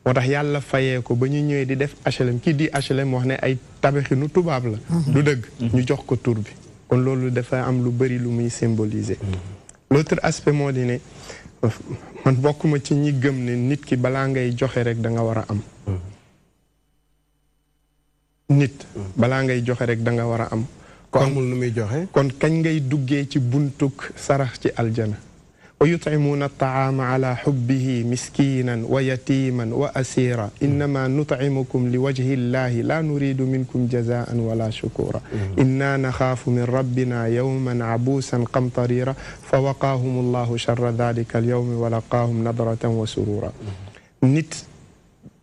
moo tax yàlla fayee ko ba ñu ñëwee di def HLM kii di HLM wax ne ay tabaxinu tubaab la. du dëgg ñu jox ko tur bi. kon loolu dafa am lu bari lu muy symboliser. l'autre aspect moo di ne man bokkuma ci ñi gëm ne nit ki balaa ngay joxe rek da nga war a am. nit balaa ngay joxe rek da nga war a am. ko amul nu muy joxe. kon kañ ngay duggee ci buntuk sarax ci aljana. wa yut'imuuna at-ta'aama ala hubbihi miskinan wa yatiman wa asira innama nut'imukum li wajhi llahi la nuridu minkum jazaan wala shukura inna naxaafu min rabbina yawman abuusan qamtarira fa waqaahum allahu sharra dhalika al-yawmi wa laqaahum nadratan wa surura. nit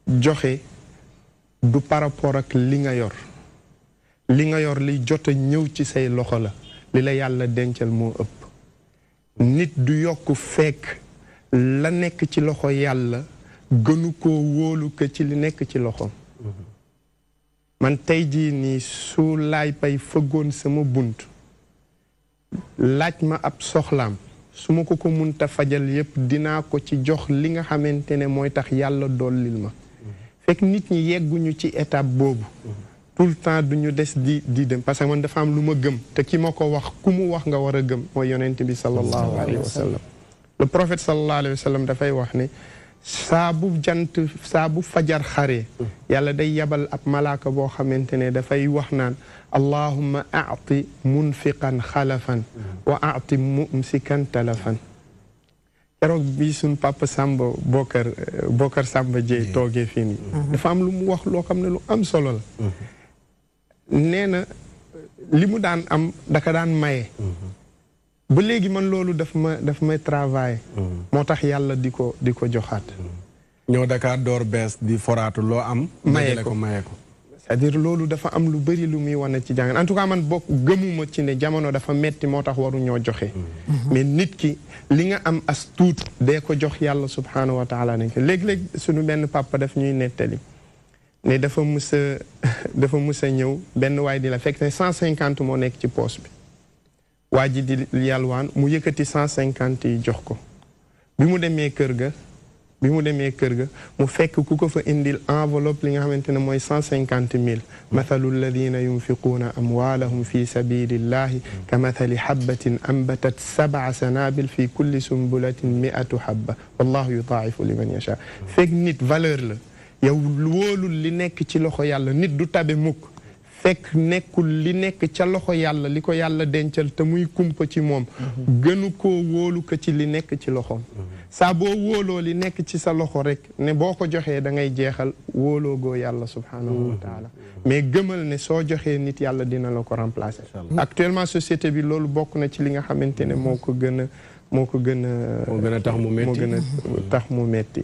joxe du par rapport ak li nga yor. li nga yor li jot a ñëw ci say loxo la li la yàlla dencal moo ëpp. nit du yokk fekk la nekk ci loxo yàlla gënu koo wóolu ko ci li nekk ci loxoom. man tey jii nii su laay pay fëggoon sama bunt laaj ma ab soxlaam su ma ko munta fajal yépp dinaa ko ci jox li nga xamante ne mooy tax yàlla dollil ma. fekk nit ñi yegguñu ci étape boobu. tout le temps duñu des di dem parce que man dafa am lu ma gëm te ki ma ko wax ku mu wax nga war a gëm mooy yonent bi sallallahu alayhi wa sallam. le prophète sallallahu alayhi wa sallam dafay wax ne saa bu fajar xaree yàlla day yabal ab malaaka boo xamante ne dafay wax naan allahumma a'ti munfiqan xalafan wa a'ti mumsikan talafan. keroog bi suñ papa Samba Bokar Samba Dieye toogee fii nii dafa am lu mu wax loo xam ne lu am solo la. nee na li mu daan am daka daan maye. ba léegi man loolu daf may travailler. moo tax yàlla di ko joxaat. ñëw Dakar door bees di foraatu loo am. maye ko c'est-à-dire loolu dafa am lu bari lu muy wane ci jàng en tout cas man bokk gëmuma ci ne jamono dafa metti moo tax waru ñoo joxe. mais nit ki li nga am as tuut dee ko jox yàlla subhanahu wa taala nañ ko léeg-léeg suñu benn papa daf ñuy nettali. ne dafa mus a ñëw benn waay di la fekk ne 150 moo nekk ci poos bi. waa ji di yalwaan mu yëkkati 150 yi jox ko. bi mu demee kër ga mu fekk ku ko fa indil enveloppe li nga xamante ne mooy 150,000. mathalu alladina yunfiquuna amwaalahum fi sabilillahi ka mathali habbatin ambatat 7 sanabil fi kulli sumbulatin 100 habba wallahu yudaa'ifu liman yasha. fekk nit valeur la. yow wóolul li nekk ci loxo yàlla nit du tabe mukk fekk nekkul li nekk ca loxo yàlla li ko yàlla dencal te muy kumpa ci moom gënu koo wóolu ko ci li nekk ci loxoom. saa boo wóoloo li nekk ci sa loxo rek ne boo ko joxee da ngay jeexal wóoloo goo yàlla subhanahu wa taala. mais gëmal ne soo joxee nit yàlla dina la ko remplacer. actuellement société bi loolu bokk na ci li nga xamante ne moo gën a tax mu metti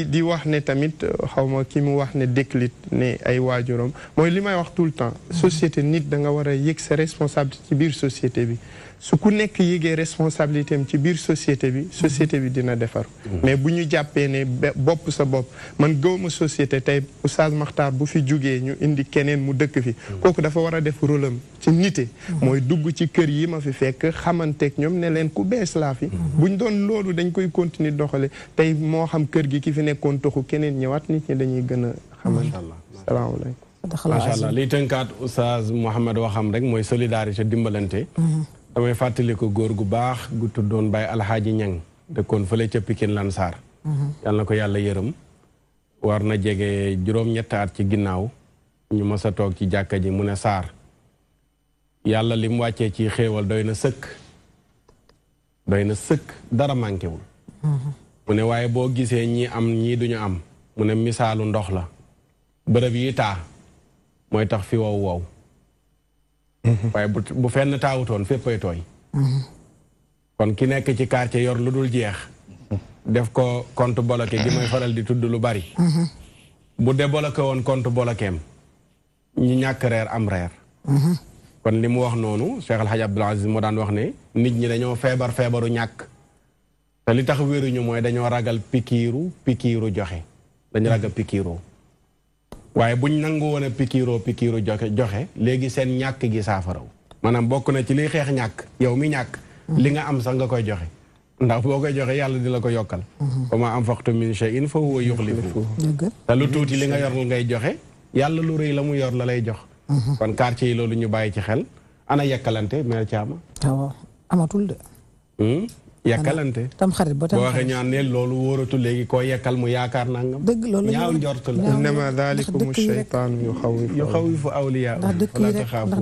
di wax ne tamit xawma ki mu wax ne déclic ne ay waajuram mooy li may wax tout le temps société nit da nga war a yëg sa responsabilité ci biir société bi su ku nekk yëgee responsabilité am ci biir société bi dina defar mais bu ñu jàppee ne bopp sa bopp man gëwma société tey Oustaz Makhtar bu fi jugee ñu indi keneen mu dëkk fi kooku dafa war a def rôle am ci nite mooy dugg ci kër yi ma fi fekk xamanteeg ñoom ne leen ku bees laa fi buñ doon loolu dañ koy continuer doxale tey moo xam kër gi ki fi nekkoon toxu keneen ñëwaat nit ñi dañuy gën a xamante. salaamaaleykum. macha allah liy tënkaat Oustaz Mouhamed waxam rek mooy solidarité dimbalante. damay fàttali ko góor gu baax gu tuddoon Baye Alhaaji Ñang dëkkoon fële ca Pikine Lansar yàlla na ko yàlla yërëm war na jege juróom-ñetti at ci ginnaaw ñu mës a toog ci jàkka ji mu ne Sarr yàlla li mu wàccee ci xéewal doy na sëkk dara manqué wul mu ne waaye boo gisee ñii am ñii duñu am mu ne misaalu ndox la bërëb yi taa mooy tax fi wow waaye bu fenn taawutoon féppay tooy kon ki nekk ci quartier yor lu dul jeex def ko compte bloqué gi may faral di tudd lu bari bu débloqué woon compte bloquéem ñi ñàkk reer am reer kon li mu wax noonu Cheikh El Hadj Abdoul Aziz moo daan wax ne nit ñi dañoo feebaru ñàkk te li tax wéruñu mooy dañoo ragal pikiiru joxe dañu ragal pikiiroo waaye buñ nangu woon a pikiiru joxe léegi seen ñàkk gi saafaraw maanaam bokk na ci liy xeex ñàkk yow mi ñàkk li nga am sax nga koy joxe ndax boo koy joxe yàlla di la ko yokkal wa maa anfaqtum min shay'in fa huwa yukhlifuhu te lu tuuti li nga yor ngay joxe yàlla lu rëy la mu yor la lay jox kon quartier yi loolu ñu bàyyi ci xel ana yekkalante mère Thiama amatul de yekkalante tam xarit ba tam boo waxee ñaan ne loolu wóoratu léegi koo yekkal mu yaakaar nangam dëgg loolu ñaaw njort la innama dalikum shaytaanu yuxawifu awliyaa ndax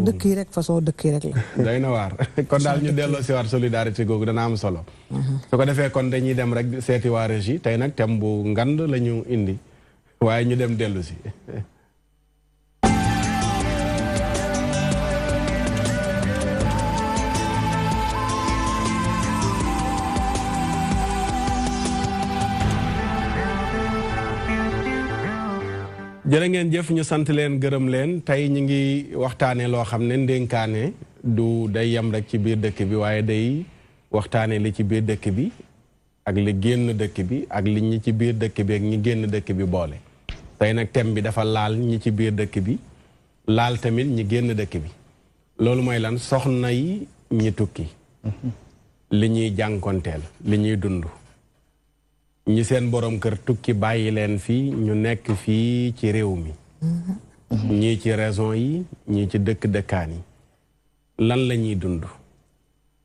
dëkk yi rek façon dëkk yi rek la day na waar kon daal ñu delloo si waat solidarité googu dana am solo su ko defee kon dañuy dem rek seeti waa régie tey nag thème bu ngand la ñu indi waaye ñu dem dellu si jërë ngeen jëf ñu sant leen gërëm leen tey ñu ngi waxtaane loo xam ne ndénkaane du day yem rek ci biir dëkk bi waaye day waxtaane li ci biir dëkk bi ak li génn dëkk bi ak li ñi ci biir dëkk bi ak ñi génn dëkk bi boole tey nag thème bi dafa laal ñi ci biir dëkk bi laal tamit ñi génn dëkk bi loolu mooy lan soxna yi ñi tukki li ñuy jànkonteel li ñuy dund ñi seen borom kër tukki bàyyi leen fii ñu nekk fii ci réew mi ñii ci raison yi ñii ci dëkk-dëkkaan yi lan la ñuy dund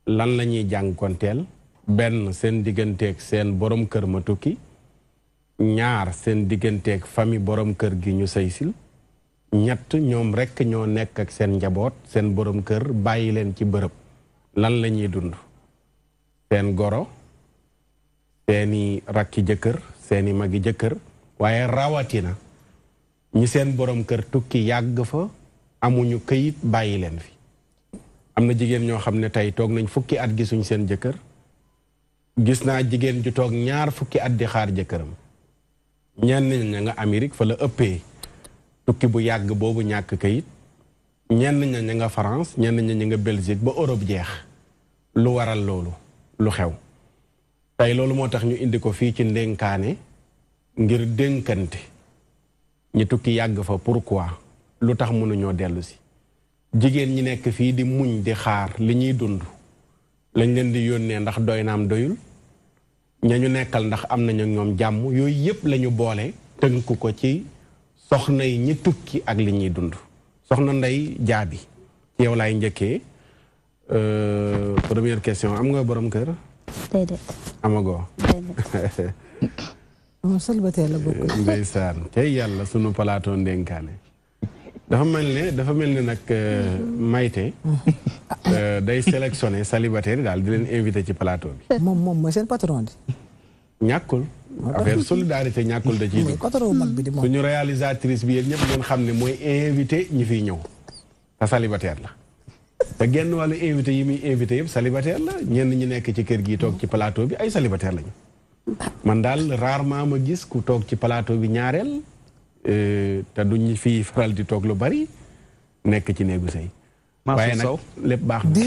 lan la ñuy jànkonteel benn seen digganteeg seen borom kër ma tukki ñaar seen digganteeg famille borom kër gi ñu sëysil ñett ñoom rekk ñoo nekk ak seen njaboot seen borom kër bàyyi leen ci bërëb lan la ñuy dund seen goro seeni rakki jëkkër seeni magi jëkkër waaye rawatina ñi seen borom kër tukki yàgg fa amuñu këyit bàyyi leen fi am na jigéen ñoo xam ne tey toog nañ fukki at gisuñ seen jëkkër gis naa jigéen ju toog ñaar fukki at di xaar jëkkëram ñenn ña nga Amérique fa la ëppee tukki bu yàgg boobu ñàkk këyit ñenn ña nga France ñenn ña nga Belgique ba Europe jeex lu waral loolu lu xew tey loolu moo tax ñu indi ko fii ci ndénkaane ngir dénkante ñi tukki yàgg fa pourquoi lu tax mënuñoo dellu si jigéen ñi nekk fii di muñ di xaar li ñuy dund lañ leen di yónnee ndax doy naam doyul ñañu nekkal ndax am nañu ñoom jàmm yooyu yëpp lañu boole tënk ko ci soxna yi ñi tukki ak li ñuy dund soxna Ndey Jaabi ci yow laay njëkkee première question am nga borom kër déedéet amagoo moom célibataire la bokk ndeysaan tey yàlla sunu plateau ndénkaane dafa mel ne nag Mayte day sélectionné célibataire yi daal di leen invité ci plateau bi moom mooy seen patron di ñàkkul affaire solidarité ñàkkul da ciy dugg patron mag bi di moom suñu réalisatrice bi yéen ñëpp ngeen xam ne mooy invité ñi fiy ñëw te célibataire la te genn wàllu invité yi muy invité yëpp célibataire la ñenn ñi nekk ci kër gi toog ci plateau bi ay célibataire lañu man daal rarement ma gis ku toog ci plateau bi ñaareel te duñ fii faral di toog lu bari nekk ci néegu sëy waaye nag lépp baax na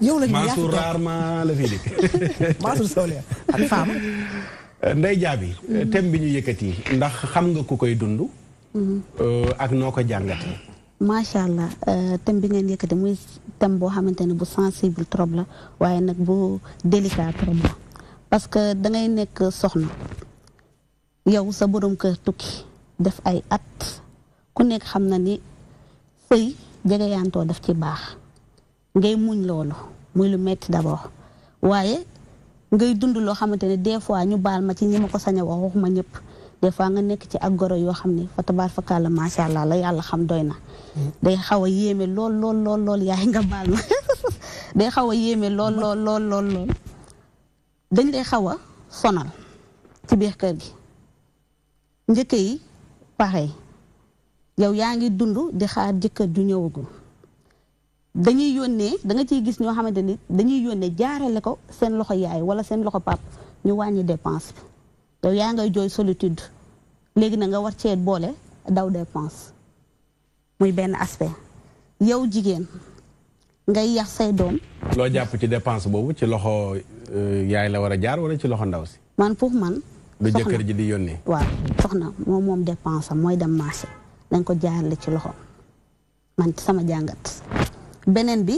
yow lañu Mansour rarement la fii dikk Mansour Sow la ak Fama Ndey Jaabi thème bi ñu yëkkati ndax xam nga ku koy dund ak noo ko jàngatee macha allah thème bi ngeen yëkkati muy thème boo xamante ne bu sensible trop la waaye nag bu délicat trop la parce que da ngay nekk soxna yow sa borom kër tukki def ay at ku nekk xam na ni sëy jegeyaantoo daf ci baax ngay muñ loolu muy lu metti d'abord waaye ngay dund loo xamante ne des fois ñu baal ma ci ñi ma ko sañ a wax waxuma ñëpp des fois nga nekk ci ak goro yoo xam ne fa tabaar fa kàlla macha allah la yàlla xam doy na. day xaw a yéeme lool yaay nga baal ma day xaw a yéeme lool. dañ lay xaw a sonal ci biir kër gi njëkk yi pareil yow yaa ngi dund di xaar jëkkër ju ñëwagul dañuy yónnee da nga ciy gis ñoo xamante ni dañuy yónnee jaarale ko seen loxo yaay wala seen loxo pap ñu wàññi dépense bi yow yaa ngay jooy solitude léegi na nga war cee boole daw dépense muy benn aspect yow jigéen ngay yax say doom. loo jàpp ci dépense boobu ci loxo yaay la war a jaar wala ci loxo ndaw si. man pour man. lu jëkkër ji di yónnee. waaw soxna moom dépense am mooy dem marché dañ ko jaarale ci loxo man ci sama jàngat. beneen bi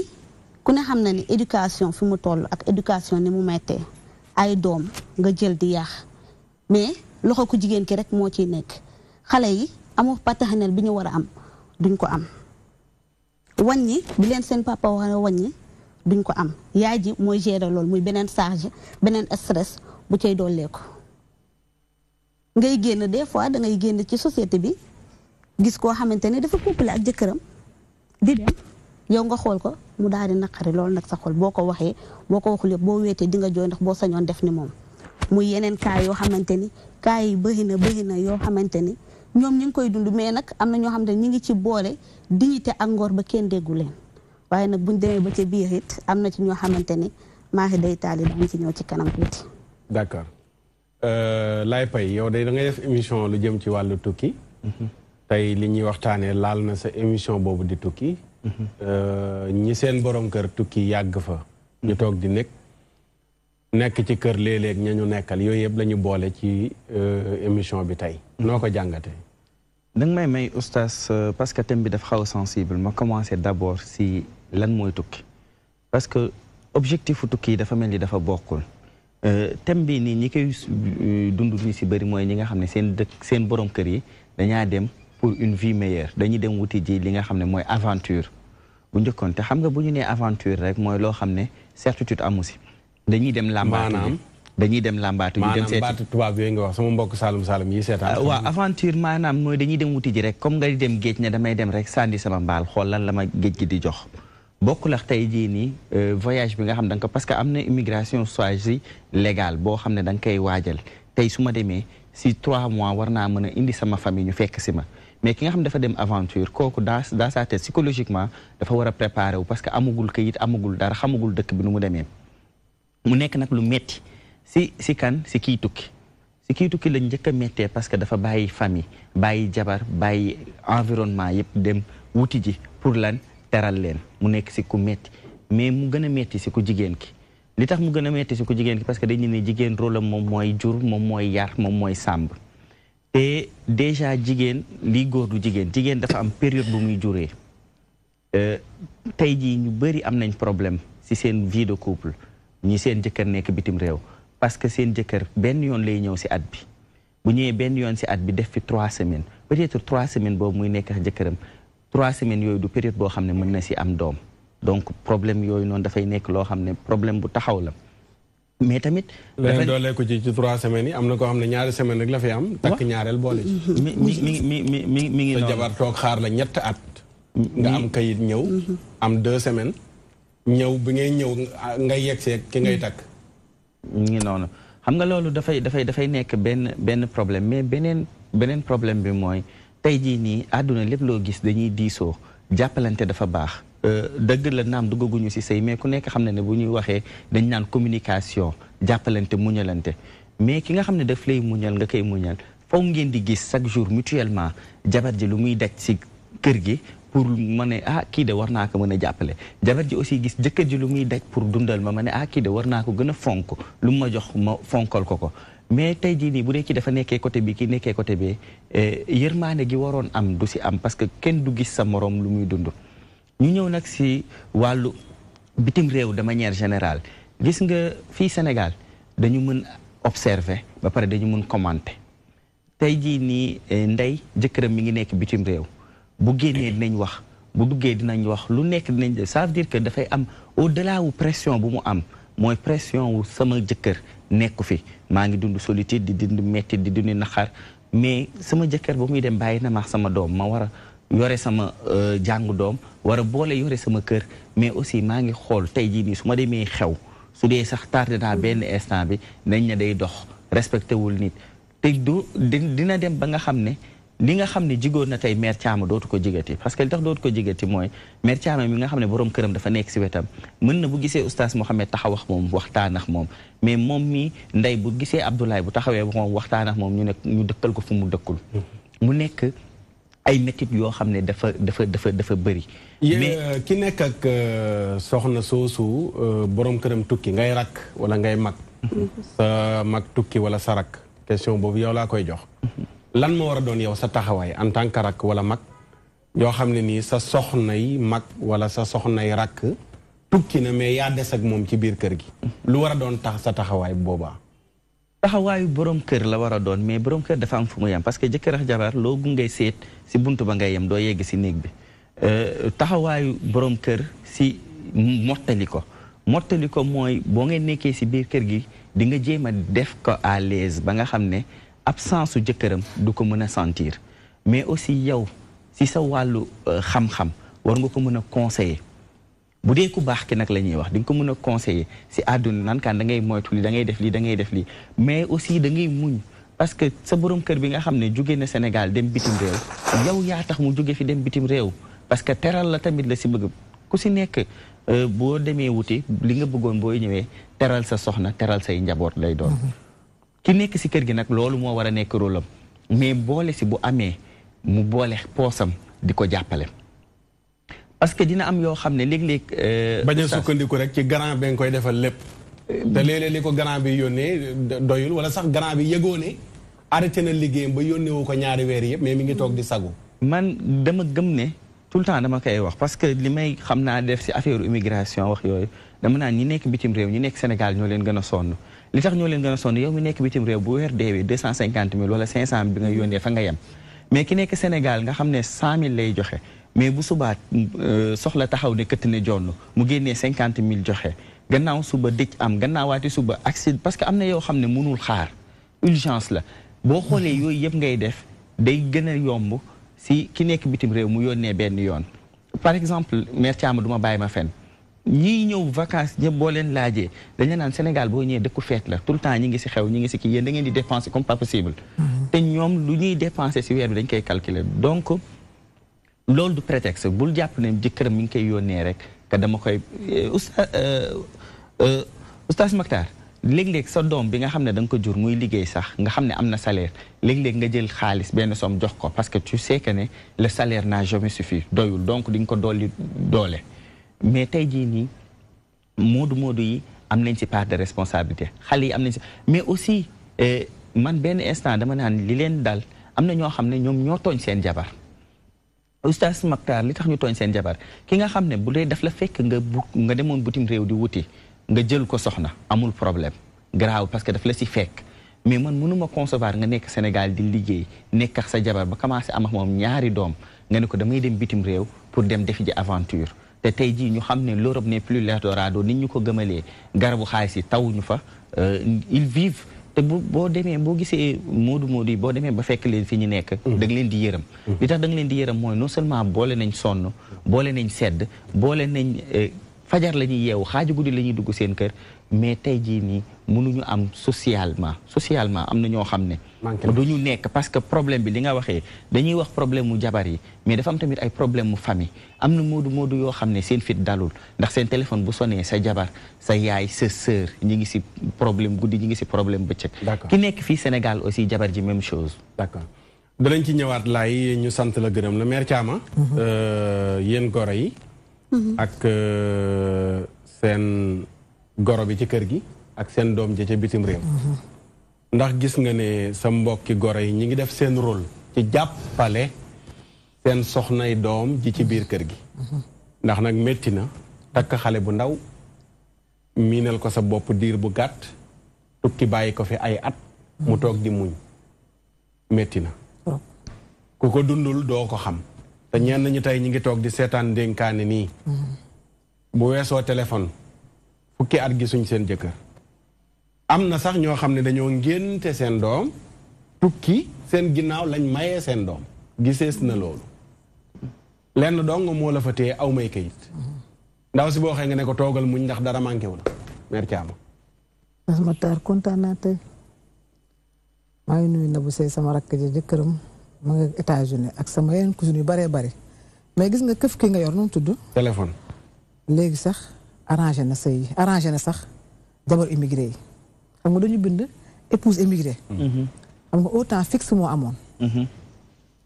ku ne xam na ni éducation fi mu toll ak éducation ni mu mettee ay doom nga jël di yàq mais loxo ku jigéen ki rek moo ciy nekk xale yi amoo paternel bi ñu war a am duñ ko am wàññi bi leen seen papa war a wàññi duñ ko am yaay ji mooy gérer loolu muy beneen charge beneen stress bu cay dooleeku ngay génn des fois da ngay génn ci société bi gis koo xamante ne dafa couplé ak jëkkëram di dem yow nga xool ko mu daal di naqari loolu nag sa xol boo ko waxee boo ko waxul yëpp boo weetee di nga jooy ndax boo sañoon def ni moom muy yeneen cas yoo xamante ni cas yi bëri na yoo xamante ni ñoom ñu ngi koy dund mais nag am na ñoo xamante ni ñu ngi ci boole dignité ak ngor ba kenn déggu leen waaye nag buñ demee ba ca biir it am na ci ñoo xamante ni maaxi day taali dañ ci ñëw ci kanam tuuti. d'accord Laye Paye yow day da ngay def émission lu jëm ci wàllu tukki. tey li ñuy waxtaanee laal na sa émission boobu di tukki. ñi seen borom kër tukki yàgg fa. ñu toog di nekk ci kër léeg-léeg ña ñu nekkal yooyu yëpp la ñu boole ci émission bi tey. noo ko jàngatee. da nga may oustaz parce que thème bi dafa xaw a sensible ma commencé d'abord si lan mooy tukki parce que objectif tukki yi dafa mel ni dafa bokkul thème bi nii ñi koy dund ñu si bëri mooy ñi nga xam ne seen borom kër yi dañaa dem pour une vie meilleure dañuy dem wuti ji li nga xam ne mooy aventure bu njëkkoon te xam nga bu ñu nee aventure rek mooy loo xam ne certitude amu si dañuy dem làmbaatu ji dañuy dem làmbaatu ñu dem seeti maanaam baatu tubaab yooyu nga wax sama mbokk Saalum yi seetaan. waaw aventure maanaam mooy dañuy dem wuti ji rek comme nga dem géej ne damay dem rek sànni sama mbaal xool lan la ma géej gi di jox bokkul ak tey jii nii voyage bi nga xam da nga ko parce que am na immigration choisie légale boo xam ne da nga koy waajal tey su ma demee si 3 mois war naa mën a indi sama famille ñu fekk si ma mais ki nga xam ne dafa dem aventure kooku dans sa tête psychologiquement dafa war a préparer wu parce que amagul kayit amagul dara xamagul dëkk bi nu mu demee mu nekk nag lu metti si kiy tukki lañ njëkk a méttee parce que dafa bàyyi famille bàyyi jabar bàyyi environnement yëpp dem wuti ji pour lan teral leen mu nekk si ku métti mais mu gën a métti si ku jigéen ki li tax mu gën a métti si ku jigéen ki parce que dañu ne jigéen rôle am moom mooy jur moom mooy yar moom mooy sàmb te déjà jigéen lii góor du jigéen dafa am période bu muy juree tey jii ñu bëri am nañ problème si seen vie de couple ñi seen jëkkër nekk bitim réew parce que seen jëkkër benn yoon lay ñëw si at bi bu ñëwee benn yoon si at bi def fi 3 semaines peut-être 3 semaines boobu muy nekk ak jëkkëram 3 semaines yooyu du période boo xam ne mën na si am doom donc problème yooyu noonu dafay nekk loo xam ne problème bu taxaw la mais tamit. dafa doolee ko ci 3 semaines yi am na koo xam ne 2 semaines rek la fi am. takk ñaareel boole ci. mi ngi noonu sa jabar toog xaar la 7 at. nga am kayit ñëw. am 2 semaines. ñëw bi ngay ñëw nga yegsee ki ngay takk. mi ngi noonu xam nga loolu dafay nekk benn problème mais beneen problème bi mooy tey jii nii àdduna lépp loo gis dañuy diisoo jàppalante dafa baax. dëgg la naam duggaguñu ci sëy mais ku nekk xam ne bu ñuy waxee dañ naan communication jàppalante muñalante mais ki nga xam ne daf lay muñal nga koy muñal faw ngeen di gis chaque jour mutuellement jabar ji lu muy daj ci kër gi pour ma ne kii de war naa ko mën a jàppale jabar ji aussi gis jëkkër ji lu muy daj pour dundal ma ne kii de war naa ko gën a fonk lu ma jox ma fonkal ko mais tey jii nii bu dee kii dafa nekkee côté bi kii nekkee côté bi yërmaane gi waroon am du ci am parce que kenn du gis sa moroom lu muy dund ñu ñëw nag si wàllu bitim réew de manière générale gis nga fii Sénégal dañu mën observer ba pare dañu mën commenter tey jii nii ndey jëkkëram mi ngi nekk bitim réew bu génnee dinañ wax bu duggee dinañ wax lu nekk dinañ def ça veut dire que dafay am au-delà wu pression bu mu am mooy pression wu sama jëkkër nekku fi maa ngi dund solitude di dund metti di dund naqar mais sama jëkkër ba muy dem bàyyi na ma sama doom ma war a yore sama jàngu doom war a boole yore sama kër mais aussi maa ngi xool tey jii nii su ma demee xew su dee sax tardé naa benn instant bi nañ ne day dox respecté wul nit te dina dem ba nga xam ne li nga xam ne jigoon na tey mère Thiam dootu ko jigati parce que li tax dootu ko jigati mooy mère Thiam mi nga xam ne borom këram dafa nekk si wetam mën na bu gisee oustaz Mohamed taxaw wax moom waxtaan ak moom mais moom mi ndey bu gisee Abdoulaye bu taxawee moom waxtaan ak moom ñu dëkkal ko fu mu dëkkul mu nekk ay métit yoo xam ne dafa bëri. mais ki nekk ak soxna soosu borom këram tukki ngay rakk wala ngay mag. sa mag tukki wala sa rakk question boobu yow laa koy jox. lan moo war a doon yow sa taxawaay en tant que rakk wala mag yoo xam ne nii sa soxnay mag wala sa soxnay rakk tukki na mais yaa des ak moom ci biir kër gi. lu war a doon tax sa taxawaay boobaa. taxawaayu borom kër la war a doon mais borom kër dafa am fu mu yem parce que jëkkër ak jabar loo gungay seet si buntu ba ngay yem doo yegg si néeg bi taxawaayu borom kër si mottali ko mooy boo ngeen nekkee si biir kër gi di nga jéem a def ko à l'aise ba nga xam ne absence su jëkkëram du ko mën a sentir mais aussi yow si sa wàllu xam-xam war nga ko mën a conseiller bu dee ku baax ki nag la ñuy wax di nga ko mën a conseiller si àdduna nan kaan da ngay moytu li da ngay def lii da ngay def lii mais aussi da ngay muñ parce que sa borom kër bi nga xam ne jóge na Sénégal dem bitim réew yow yaa tax mu jóge fi dem bitim réew parce que teral la tamit la si bëgg ku si nekk boo demee wuti li nga bëggoon booy ñëwee teral sa soxna teral say njaboot lay doon ki nekk si kër gi nag loolu moo war a nekk rôle am mais boole si bu amee mu boole poosam di ko jàppale parce que dina am yoo xam ne léeg-léeg bañ a sukkandiku rek ci grand bi nga koy defal lépp te léeg-léeg li ko grand bi yónnee doyul wala sax grand bi yëgoo ne arrêté na liggéeyam ba yónnee wu ko ñaari weer yëpp mais mi ngi toog di sagu man dama gëm ne tout le temps dama koy wax parce que li may xam naa def si affaire immigration wax yooyu dama naan ñi nekk bitim réew ñi nekk Sénégal ñoo leen gën a sonn li tax ñoo leen gën a sonn yow mi nekk bitim réew bu weer deewee 250 000 wala 500 000 bi nga yónnee fa nga yem mais ki nekk Sénégal nga xam ne 100 000 lay joxe mais bu subaat soxla taxaw ne këtt ne jonn mu génnee 50 000 joxe gannaaw suba dëj am gannaawaati suba accident parce que am na yoo xam ne mënul xaar urgence la boo xoolee yooyu yëpp ngay def day gën a yomb si ki nekk bitim réew mu yónnee benn yoon par exemple mère Thiam du ma bàyyi ma fen ñii ñëw vacances ñëpp boo leen laajee dañu naan Sénégal boo ñëwee dëkku feet la tout le temps ñi ngi si xew ñi ngi si kii yéen da ngeen di dépenser comme pas possible te ñoom lu ñuy dépenser si weer bi dañ koy calculer donc loolu du prétexte bul jàpp ne jëkkëram mi ngi koy yónnee rek que dama koy oustaz Mactar léeg-léeg sa doom bi nga xam ne da nga ko jur muy liggéey sax nga xam ne am na salaire léeg-léeg nga jël xaalis benn somme jox ko parce que tu sais que ne le salaire n'a jamais suffi doyul donc di nga ko dolli doole mais tey jii nii moodu yi am nañ ci part de responsabilité xale yi am nañ ci mais aussi man benn instant dama naan li leen dal am na ñoo xam ne ñoom ñoo tooñ seen jabar oustaz Mactar li tax ñu tooñ seen jabar ki nga xam ne bu dee daf la fekk nga demoon bitim réew di wuti nga jël ko soxna amul problème grave parce que daf la si fekk mais man mënuma concevoir nga nekk Sénégal di liggéey nekk ak sa jabar ba commencé am ak moom ñaari doom nga ne ko damay dem bitim réew pour dem defi ji aventure te tey jii ñu xam ne l'Europe n'est plus l'Eldorado nit ñu ko gëmalee garabu xaalis yi tawuñu fa ils vivent te boo demee boo gisee moodu yi boo demee ba fekk leen fi ñu nekk da nga leen di yërëm li tax da nga leen di yërëm mooy non seulement boole nañ sonn boole nañ sedd boole nañ fajar la ñuy yeewu xaaju guddi la ñuy dugg seen kër mais tey jii nii mënuñu am socialement am na ñoo xam ne duñu nekk parce que problème bi li nga waxee dañuy wax problème mu jabar yi mais dafa am tamit ay problème mu famille am na moodu yoo xam ne seen fit dalul ndax seen téléphone bu sonné sa jabar sa yaay sa sœur ñi ngi si problème guddi ñi ngi si problème bëccëg ki nekk fii Sénégal aussi jabar ji même chose d'accord danañ ci ñëwaat laay ñu sant la gërëm la mère Thiam yéen goro yi ak seen goro bi ci kër gi ak seen doom ja ca bitim réew ndax gis nga ne sa mbokki goro yi ñi ngi def seen rôle ci jàppale seen soxnay doom ji ci biir kër gi ndax nag métti na takk xale bu ndaw miinal ko sa bopp diir bu gàtt tukki bàyyi ko fi ay at mu toog di muñ métti na ku ko dundul doo ko xam te ñenn ñi tey ñi ngi toog di seetaan dénkaane nii bu weesoo téléphone fukki at gisuñ seen jëkkër am na sax ñoo xam ne dañoo ngénte seen doom tukki seen ginnaaw lañ mayee seen doom gisees na loolu lenn dong moo la fa téye aw may kayit ndaw si boo xee nga ne ko toogal muñ ndax dara manqué wu la mère Thiam. ma taar kontaan naa tey maa ngi nuyu Nabou Seye sama rakk ji jëkkëram ma nga États-Unis ak sama yeneen cousine yu baree bari mais gis nga këf ki nga yor nu mu tudd. téléphone. léegi sax arrangé na sëy arrangé na sax jabar immigré yi xam nga dañu bind épouse immigré. xam nga autant fixe moo amoon.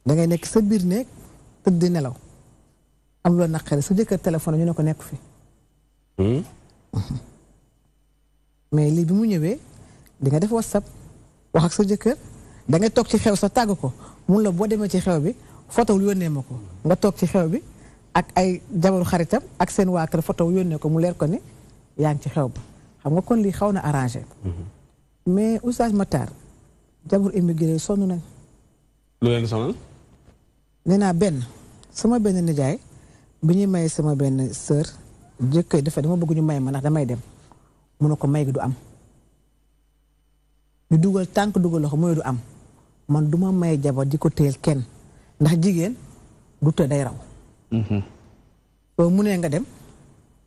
da ngay nekk sa biir néeg tëdd di nelaw am loolu naqari sa jëkkër téléphone ñu ne ko nekk fi. mais lii bi mu ñëwee di nga def WhatsApp wax ak sa jëkkër da ngay toog ci xew sa tàgg ko mun la boo demee ci xew bi photo yónnee ma ko nga toog ci xew bi ak ay jabaru xaritam ak seen waa kër photo yónnee ko mu leer ko ni yaa ngi ci xew ba xam nga kon lii xaw na arrangé. mais Oustaz Matar jabaru immigré sonn nañ. lu leen sonal. nee naa benn sama benn nijaay bi ñuy may sama benn sœur jëkkër dafa dama bëgg ñu may ma ndax damay dem mu ne ko may gi du am. ñu dugal tànk dugal loxo mooy du am man duma may jabar di ko téyel kenn ndax jigéen du të day raw. soo mu nee nga dem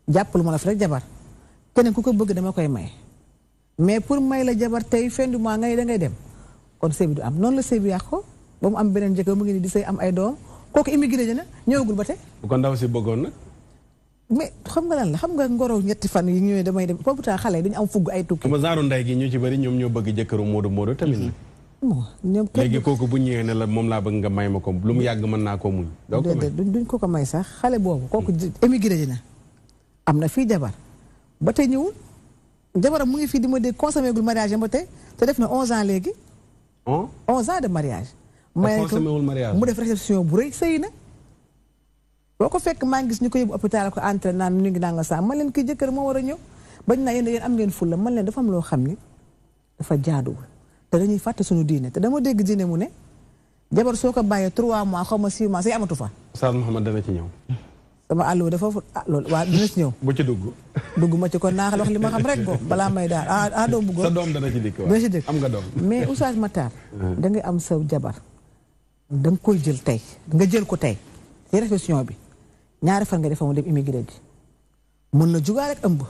jàppalu ma la fi rek jabar keneen ku ko bëgg dama koy may mais pour may la jabar tey fin du mois ngay da ngay dem kon sëy bi du am noonu la sëy bi yàqu ba mu am beneen jëkkër mu ngi ni di sëy am ay doom kooku immigré ji na ñëwagul ba tey. bu ko ndaw si bëggoon nag. mais xam nga lan la xam nga ngoro ñetti fan yi ñëwee damay dem foofu taa xale yi dañu am fugg ay tukki. sama zaaru ndey gi ñu ci bëri ñoom ñoo bëgg jëkkëru Moodu Moodu tamit. ñoom léegi kooku bu ñëwee ne la moom laa bëgg nga may ma ko lu mu yàgg mën naa koo muñ. doo ko may duñ ko ko may sax xale boobu kooku émigré ji na am na fii jabar ba tey ñëwul jabaram mu ngi fii di ma dégg consommé gul mariage ba tey te def na 11 ans léegi. 11 ans de mariage. te consommé wul mariage mu def réception bu rëy sëy na. boo ko fekk maa ngi gis ñu ko yóbbu hôpital ko entré naan ñu ngi nanga saa man leen kii jëkkër moo war a ñëw bañ naa yéen am ngeen fulla man leen dafa am loo xam ni dafa jaaduwul te dañuy fàtte suñu diine te dama dégg diine mu ne jabar soo ko bàyyee 3 mois xaw ma 6 mois say amatu fa. Oustaz Mouhamed dana ci ñëw. sama àll dafa loolu waa dina ci ñëw. bu ci dugg. dugg ma ci kon naa wax li ma xam rek ko balaa may daal doom bu góor sa doom dana ci dikk dana ci dikk am nga doom. mais Oustaz Matar da ngay am sa jabar da nga koy jël tey nga jël ko tey ci réflexion bi. ñaari fan nga defa mu dem immigré ji mën na jugaale ak ëmb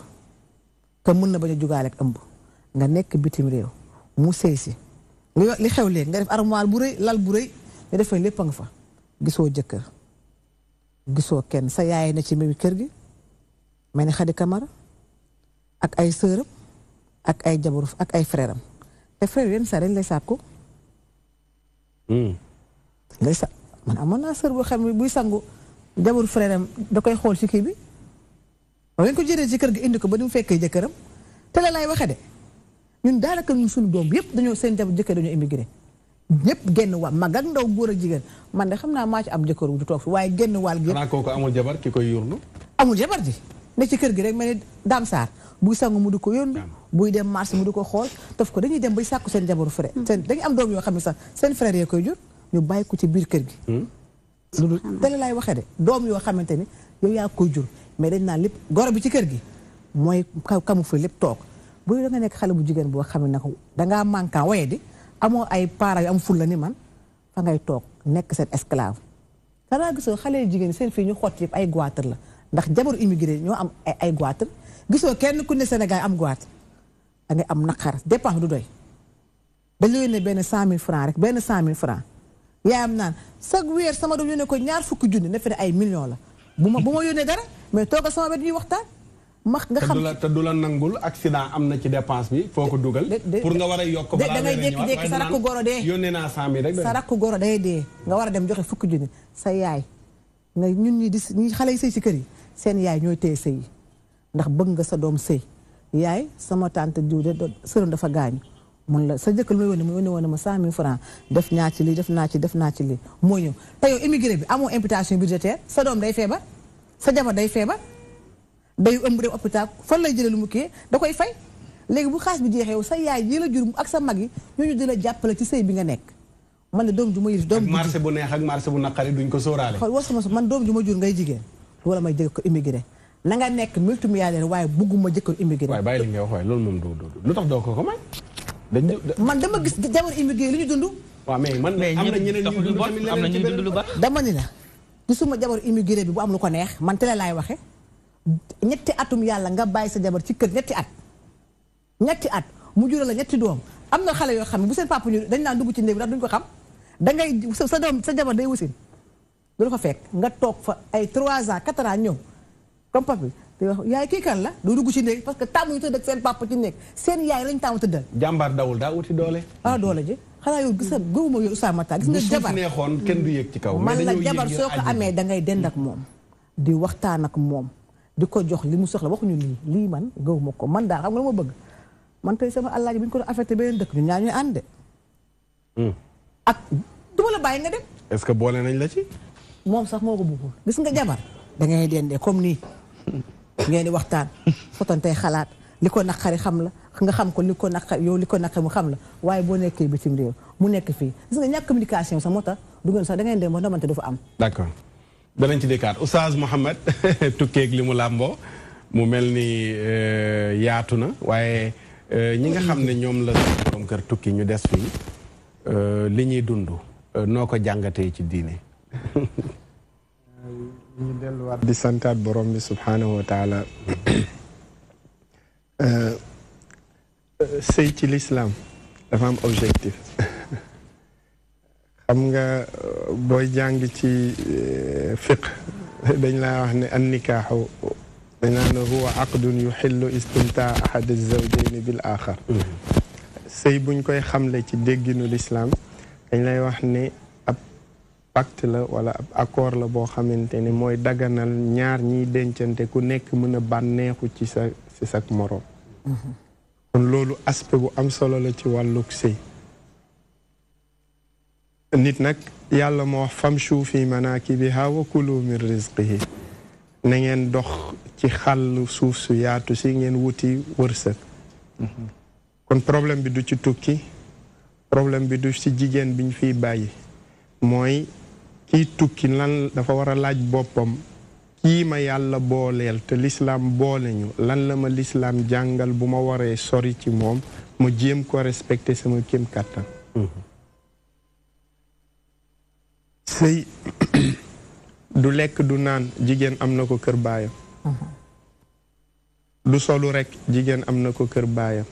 te mën na bañ a jugaale ak ëmb nga nekk bitim réew mu sëy si li xew léegi nga def armoire bu rëy lal bu rëy nga defee lépp a nga fa gisoo jëkkër gisoo kenn sa yaay na ci mewi kër gi mel ni Xadi Kamara ak ay sëram ak ay jabaru ak ay frère am te frère yenn saa dañ lay sàkku lay sa man amoon naa sër boo xam ne buy sangu jabaru frère am da koy xool ci kii bi waaye ko jëlee ci kër gi indi ko ba ni mu fekkee jëkkëram te la lay waxee de ñun daanaka ñun suñu doom yëpp dañoo seen jabar jëkkër dañoo immigré ñëpp genn wàll mag ak ndaw góor ak jigéen man de xam naa maa ci am jëkkër du toog fi waaye genn wàll gi. xanaa kooku amul jabar ki koy yurnu. amul jabar ji ne ci kër gi rek mel ni Dame Sarr buy sangu mu di ko yónnu buy dem marché mu di ko xool daf ko dañuy dem bay sàkku seen jabaru frère. seen dañuy am doom yoo xam ne sax seen frère yee koy jur ñu bàyyi ko ci biir kër gi. loolu tele laay waxee de doom yoo xamante ni yow yaa koy jur mais dañ naan lépp goro bi ci kër gi mooy kamu fa lépp toog bu da nga nekk xale bu jigéen boo xam ne nag dangaa manquant waye di amoo ay parents yu am ful la ni man fa ngay toog nekk seen esclave xanaa gisoo xale yu jigéen seen fii ñu xott yëpp ay goitre la ndax jabaru immigré ñoo am ay goitre gisoo kenn ku ne Sénégal am goitre da ngay am naqar dépense du doy dañ la yónnee benn 100 000 francs rek benn 100 000 francs yaayam naan chaque weer sama doom yónnee ko ñaar fukki junni ne fi ne ay millions la bu ma yónnee dara mais toogal sama wet ñuy waxtaan ma nga xam te du la nangul accident am na ci dépense bi foo ko dugal pour nga war a yokk balaa da ngay jékki-jékki sa rakku goro dee yónnee naa 100 000 rek sa rakku goro day dee nga war a dem joxe fukki junni sa yaay nga ñun ñi xale yi sëy si kër yi seen yaay ñooy téye sëy yi ndax bëgg nga sa doom sëy yaay sama tante diw de sërëm dafa gaañu mun la sa jëkkër lu may yónnee woon na ma 100 000 francs def naa ci lii def naa ci lii moo ñëw te yow immigré bi amoo imputation budgétaire sa doom day feebar sa jabar day feebar day ëmb dem hôpital fan lay jëlee lu mu kii da koy fay léegi bu xaas bi jeexee yow sa yaay yi la jur ak sa mag yi ñooñu di la jàppale ci sëy bi nga nekk man ne doom ju ma yilif doom marché bu neex ak marché bu naqari duñ ko sóoraale xool war sama man doom ju ma jur ngay jigéen wala may jël ko immigré na nga nekk multimilliardaire waaye bugguma jëkkër immigré. waaye bàyyi li nga wax waaye loolu moom du lu tax doo ko may. man dama gis jabar immigré li ñu dund. waaw mais man am na ñeneen ñu dund tamit am na ñuy dund lu baax. dama ni la gisuma jabar immigré bi bu am lu ko neex man tele laay waxe ñetti atum yàlla nga bàyyi sa jabar ci kër ñetti at mu jural la ñetti doom am na xale yoo xam ne bu seen papa ñu dañ naan dugg ci néeg bi ndax duñ ko xam dangay sa jabar day wusin du la fa fekk nga toog fa ay 3 ans 4 ans ñëw comme papi day wax yaay kii kan la doo dugg ci néeg parce que tàmmuñu tëdd ak seen papa ci néeg seen yaay lañ tàmmu tëddal. jàmbaar dawul daa wuti doole. doole ji xanaa yow gis nga gëwuma yow Oustaz Makhtar gis nga jabar bu neexoon kenn du yëg ci kaw. man la jabar soo ko amee da ngay dend ak moom di waxtaan ak moom di ko jox li mu soxla waxuñu lii man gëwuma ko man daal xam nga lu ma bëgg man tey sama àllaaji bi ñu ko doon affecté beneen dëkk ñu ñaar ñuy ànd. ak du ma la bàyyi nga dem. est-ce que boole nañ la ci. moom sax moo ko bëggul gis nga jabar da ngay dendee comme nii ngeen di waxtaan fotantey xalaat li ko naqari xam la nga xam ko li ko naqari yow li ko naqari mu xam la waaye boo nekkee bitim réew mu nekk fii gis nga ñàkk communication sax moo tax du ngeen sax da ngeen dem ba ndamante du fa am. d'accord danañ ci dikkaat Oustaz Mouhamed tukkeeg li mu làmboo mu mel ni yaatu na waaye ñi nga xam ne ñoom la borom kër tukki ñu des fii li ñuy dund noo ko jàngatee ci diine. ñu delluwaat di santaat borom bi subhaanahu wa taala sëy ci lislaam dafa am objectif xam nga booy jàng ci fiq dañ laa wax ne an nikaaxu dañ laa ne huwa aqdun yuxillu istimtaa ahad az-zawjayni bil axar sëy buñ koy xamle ci dégginu lislaam dañ lay wax ne pacte la wala ab accord la boo xamante ne mooy daganal ñaar ñiy dencante ku nekk mën a bànneexu ci sa moroom kon loolu aspect bu am solo la ci wàllug sëy nit nag yàlla moo wax famshu fi manakibiha wa kulu min rizqihi na ngeen dox ci xàll suuf su yaatu si ngeen wuti wërsëg kon problème bi du ci tukki problème bi du ci jigéen biñ fiy bàyyi mooy kii tukki lan dafa war a laaj boppam kii ma yàlla booleel te lislaam boole ñu lan la ma lislaam jàngal bu ma waree sori ci moom ma jéem ko respecté sama kéem kàttan sëy du lekk du naan jigéen am na ko kër baayam du solu rekk jigéen am na ko kër baayam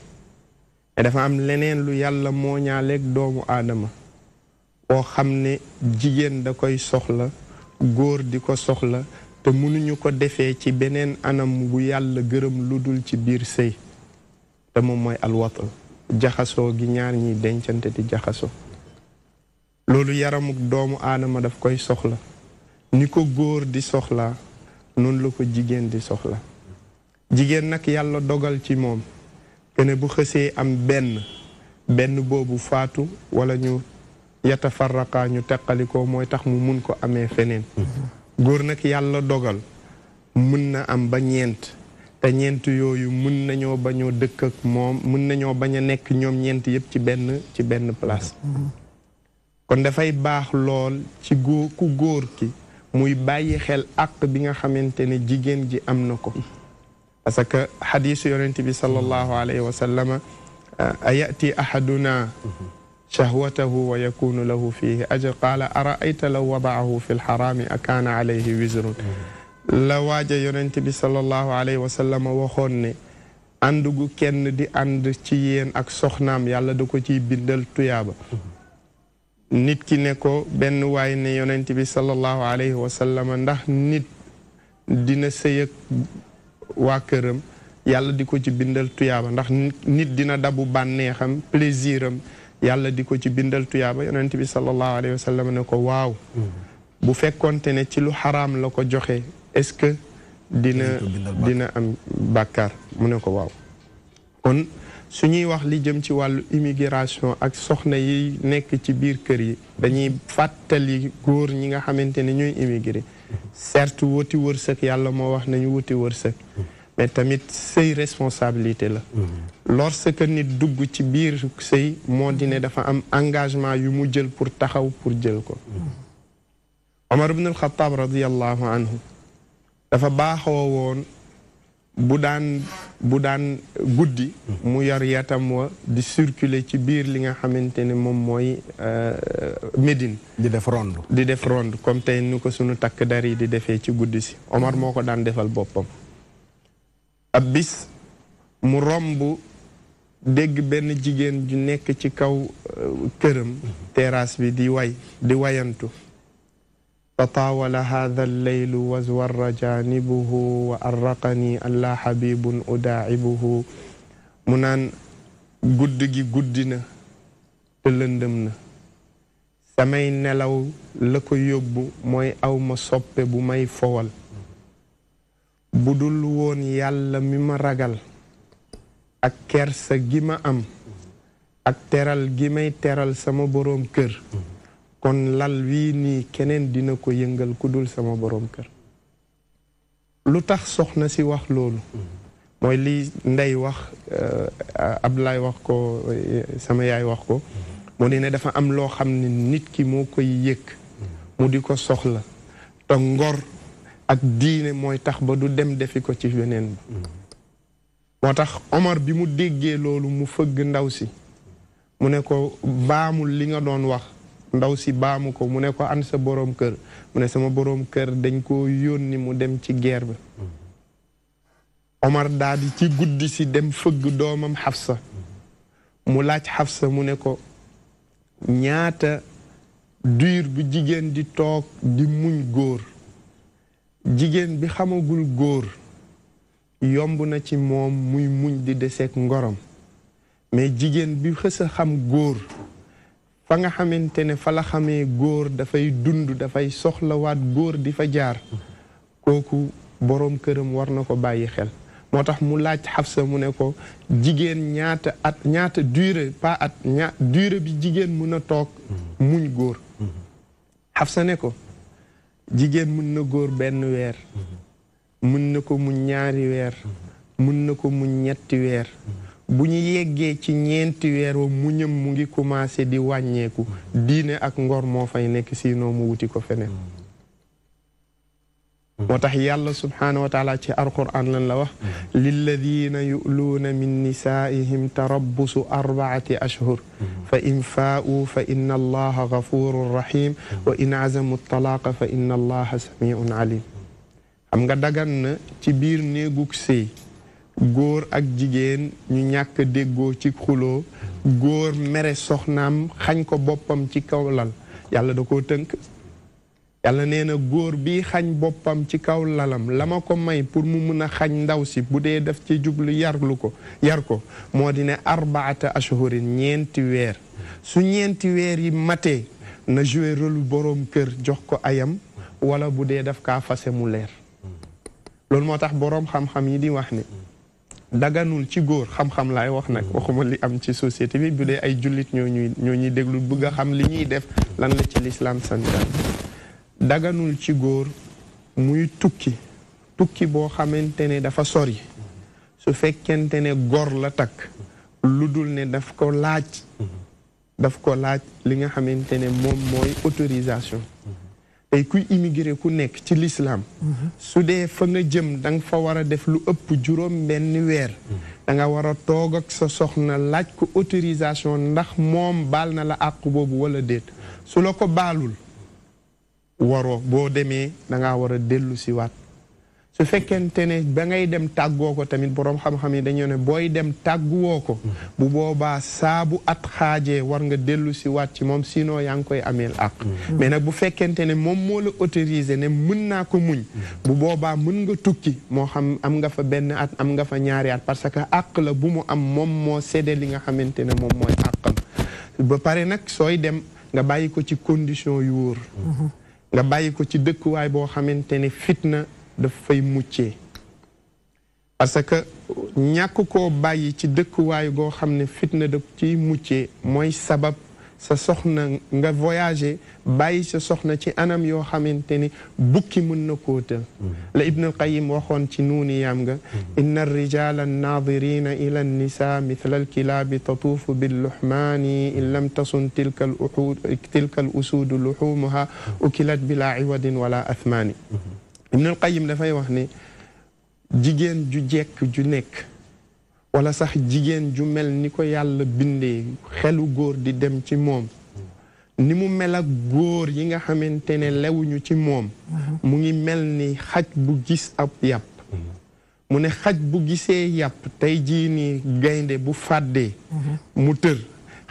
te dafa am leneen lu yàlla moo ñaaleeg doomu aadama boo xam ne jigéen da koy soxla góor di ko soxla te mënuñu ko defee ci beneen anam bu yàlla gërëm lu dul ci biir sëy te moom mooy alwat jaxasoo gi ñaar ñiy dencante di jaxasoo loolu yaramuk doomu aadama daf koy soxla ni ko góor di soxla noonu la ko jigéen di soxla jigéen nag yàlla dogal ci moom kene bu xësee am benn boobu faatu wala ñu yatafarraqa ñu teqalikoo mooy tax mu mun ko amee feneen góor nag yàlla dogal mun na am ba ñeent te ñeent yooyu mun nañoo bañoo dëkk ak moom mun nañoo bañ a nekk ñoom ñeent yépp ci benn place kon dafay baax lool ci ku góor ki muy bàyyi xel àq bi nga xamante ne jigéen ji am na ko parce que xadiisu yonent bi sallallahu alayhi wa sallam ayati ahaduna shahwatahu wa yakunu lahu fihi ajr qaala araayta law wadaahu fi lxaraami akaana alayhi wisrun la waaja yonent bi sallallahu alayhi wa sallam waxoon ne ànd gu kenn di ànd ci yéen ak soxnaam yàlla da ko ciy bindal tuyaaba nit ki ne ko benn waay ne yonent bi sallallahu alayhi wa sallam ndax nit dina sëy ak waa këram yàlla di ko ci bindal tuyaaba ndax nit dina dabu bànneexam plaisir am yàlla di ko ci bindal tuyaaba yonent bi sallallahu alayhi wa sallam ne ko waaw bu fekkonte ne ci lu xaraam la ko joxe est-ce que dina am bàkkaar mu ne ko waaw kon su ñuy wax li jëm ci wàllu immigration ak soxna yi nekk ci biir kër yi dañuy fàttali góor ñi nga xamante ne ñooy immigré certes wuti wërsëg yàlla moo wax nañu wuti wërsëg mais tamit sëy responsabilité la lorsque nit dugg ci biir sëy moo di ne dafa am engagement yu mu jël pour taxaw pour jël ko Omar ibn al-Khattab radiyallahu anhu dafa baaxoo woon bu daan guddi mu yor yatam wa di circuler ci biir li nga xamante ne moom mooy Médine di def ronde comme tey ni ko sunu takk dar yi di defee ci guddi si Omar moo ko daan defal boppam ab bis mu romb dégg benn jigéen ju nekk ci kaw këram terrasse bi di wayantu tataawala hadha alleylu wazwarra janibuhu wa arraqani allah habibun udaa'ibuhu mu naan guddi gi guddi na te lëndëm na samay nelaw la ko yóbbu mooy awma soppe bu may fowal bu dul woon yàlla mi ma ragal ak kersa gi ma am ak teral gi may teral sama boroom kër kon lal wii nii keneen dina ko yëngal ku dul sama boroom kër lu tax soxna si wax loolu mooy li ndey wax Ablaye wax ko sama yaay wax ko moo di ne dafa am loo xam ne nit ki moo koy yëg mu di ko soxla te ngor ak diine mooy tax ba du dem defi ko ci weneen ba moo tax Omar bi mu déggee loolu mu fëgg ndaw si mu ne ko baamul li nga doon wax ndaw si baamu ko mu ne ko an sa boroom kër mu ne sama boroom kër dañ koo yónni mu dem ci guerre bi Omar daal di ci guddi si dem fëgg doomam Xafsa mu laaj Xafsa mu ne ko ñaata diir bu jigéen di toog di muñ góor jigéen bi xamagul góor yomb na ci moom muy muñ di deseek ngorom mais jigéen bi xës a xam góor fa nga xamante ne fa la xamee góor dafay dund dafay soxlawaat góor di fa jaar kooku boroom këram war na ko bàyyi xel moo tax mu laaj Xafsa mu ne ko jigéen ñaata durée pas at durée bi jigéen mën a toog muñ góor Xafsa ne ko jigéen mën na góor benn weer mën na ko muñ ñaari weer mën na ko muñ ñetti weer bu ñu yeggee ci ñeenti weer wa muñam mu ngi commencé di wàññeeku diine ak ngor moo fay nekk sinon mu wuti ko feneen moo tax yàlla subhaanahu wa taala ci alquran lan la wax lilladina yu'luuna min nisaa'ihim tarabbusu 4 ashhur fa in faa'u fa inna allaha gafurun rahim wa in azamu talaaqa fa inna allaha samiun alim xam nga dagan na ci biir néegug sëy góor ak jigéen ñu ñàkk déggoo ci xuloo góor mere soxnaam xañ ko boppam ci kaw lal yàlla da koo tënk yàlla nee na góor bi xañ boppam ci kaw lalam la ma ko may pour mu mun a xañ ndaw si bu dee def ci jublu yar ko moo di ne 4 ashhurin ñeenti weer su ñeenti weer yi matee na joué rôle boroom kër jox ko ayam wala bu dee daf kaa fase mu leer loolu moo tax boroom xam-xam yi di wax ne daganul ci góor xam-xam laay wax nag waxuma li am ci société bi bu dee ay jullit ñoo ñuy déglu bëgg a xam li ñuy def lan la ci lislaam santaan daganul ci góor muy tukki boo xamante ne dafa sori su fekkente ne góor la takk lu dul ne daf ko laaj li nga xamante ne moom mooy autorisation tey kuy immigré ku nekk ci l'islam su dee fa nga jëm da nga fa war a def lu ëpp juróom benn weer da nga war a toog ak sa soxna laaj ko autorisation ndax moom baal na la àq boobu wala déet su la ko baalul waroo boo demee da ngaa war a dellu si waat su fekkente ne ba ngay dem tàggoo ko tamit boroom xam-xam yi dañoo ne booy dem tàgguwoo ko bu boobaa saabu at xaajee war nga dellu si waat ci moom sinon yaa ngi koy ameel àq mais nag bu fekkente ne moom moo la autorisé ne mën naa ko muñ bu boobaa mën nga tukki moo xam am nga fa benn at am nga fa ñaari at parce que àq la bu mu am moom moo séddee li nga xamante ne moom mooy àqam ba pare nag sooy dem nga bàyyi ko ci condition yu wóor nga bàyyi ko ci dëkkuwaay boo xamante ne fitna daf fay muccee parce que ñàkk koo bàyyi ci dëkkuwaay goo xam ne fitna daf ciy muccee mooy sabab sa soxna nga voyager bàyyi sa soxna ci anam yoo xamante ni bukki mën na koo tël la Ibn al-Qayyim waxoon ci nuuniyaam nga inna ar-rijala an-nadirina ila an-nisa mithla al-kilabi tatuufu bil-luhmani in lam tasun tilka al-usud luhumuha ukilat bila iwadin wala athmani Ibn al-Qayyim dafay wax ne jigéen ju jekk ju nekk wala sax jigéen ju mel ni ko yàlla bindee xelu góor di dem ci moom ni mu mel ak góor yi nga xamante ne lewuñu ci moom mu ngi mel ni xaj bu gis ab yàpp mu ne xaj bu gisee yàpp tey jii ni gaynde bu fàddee mu tër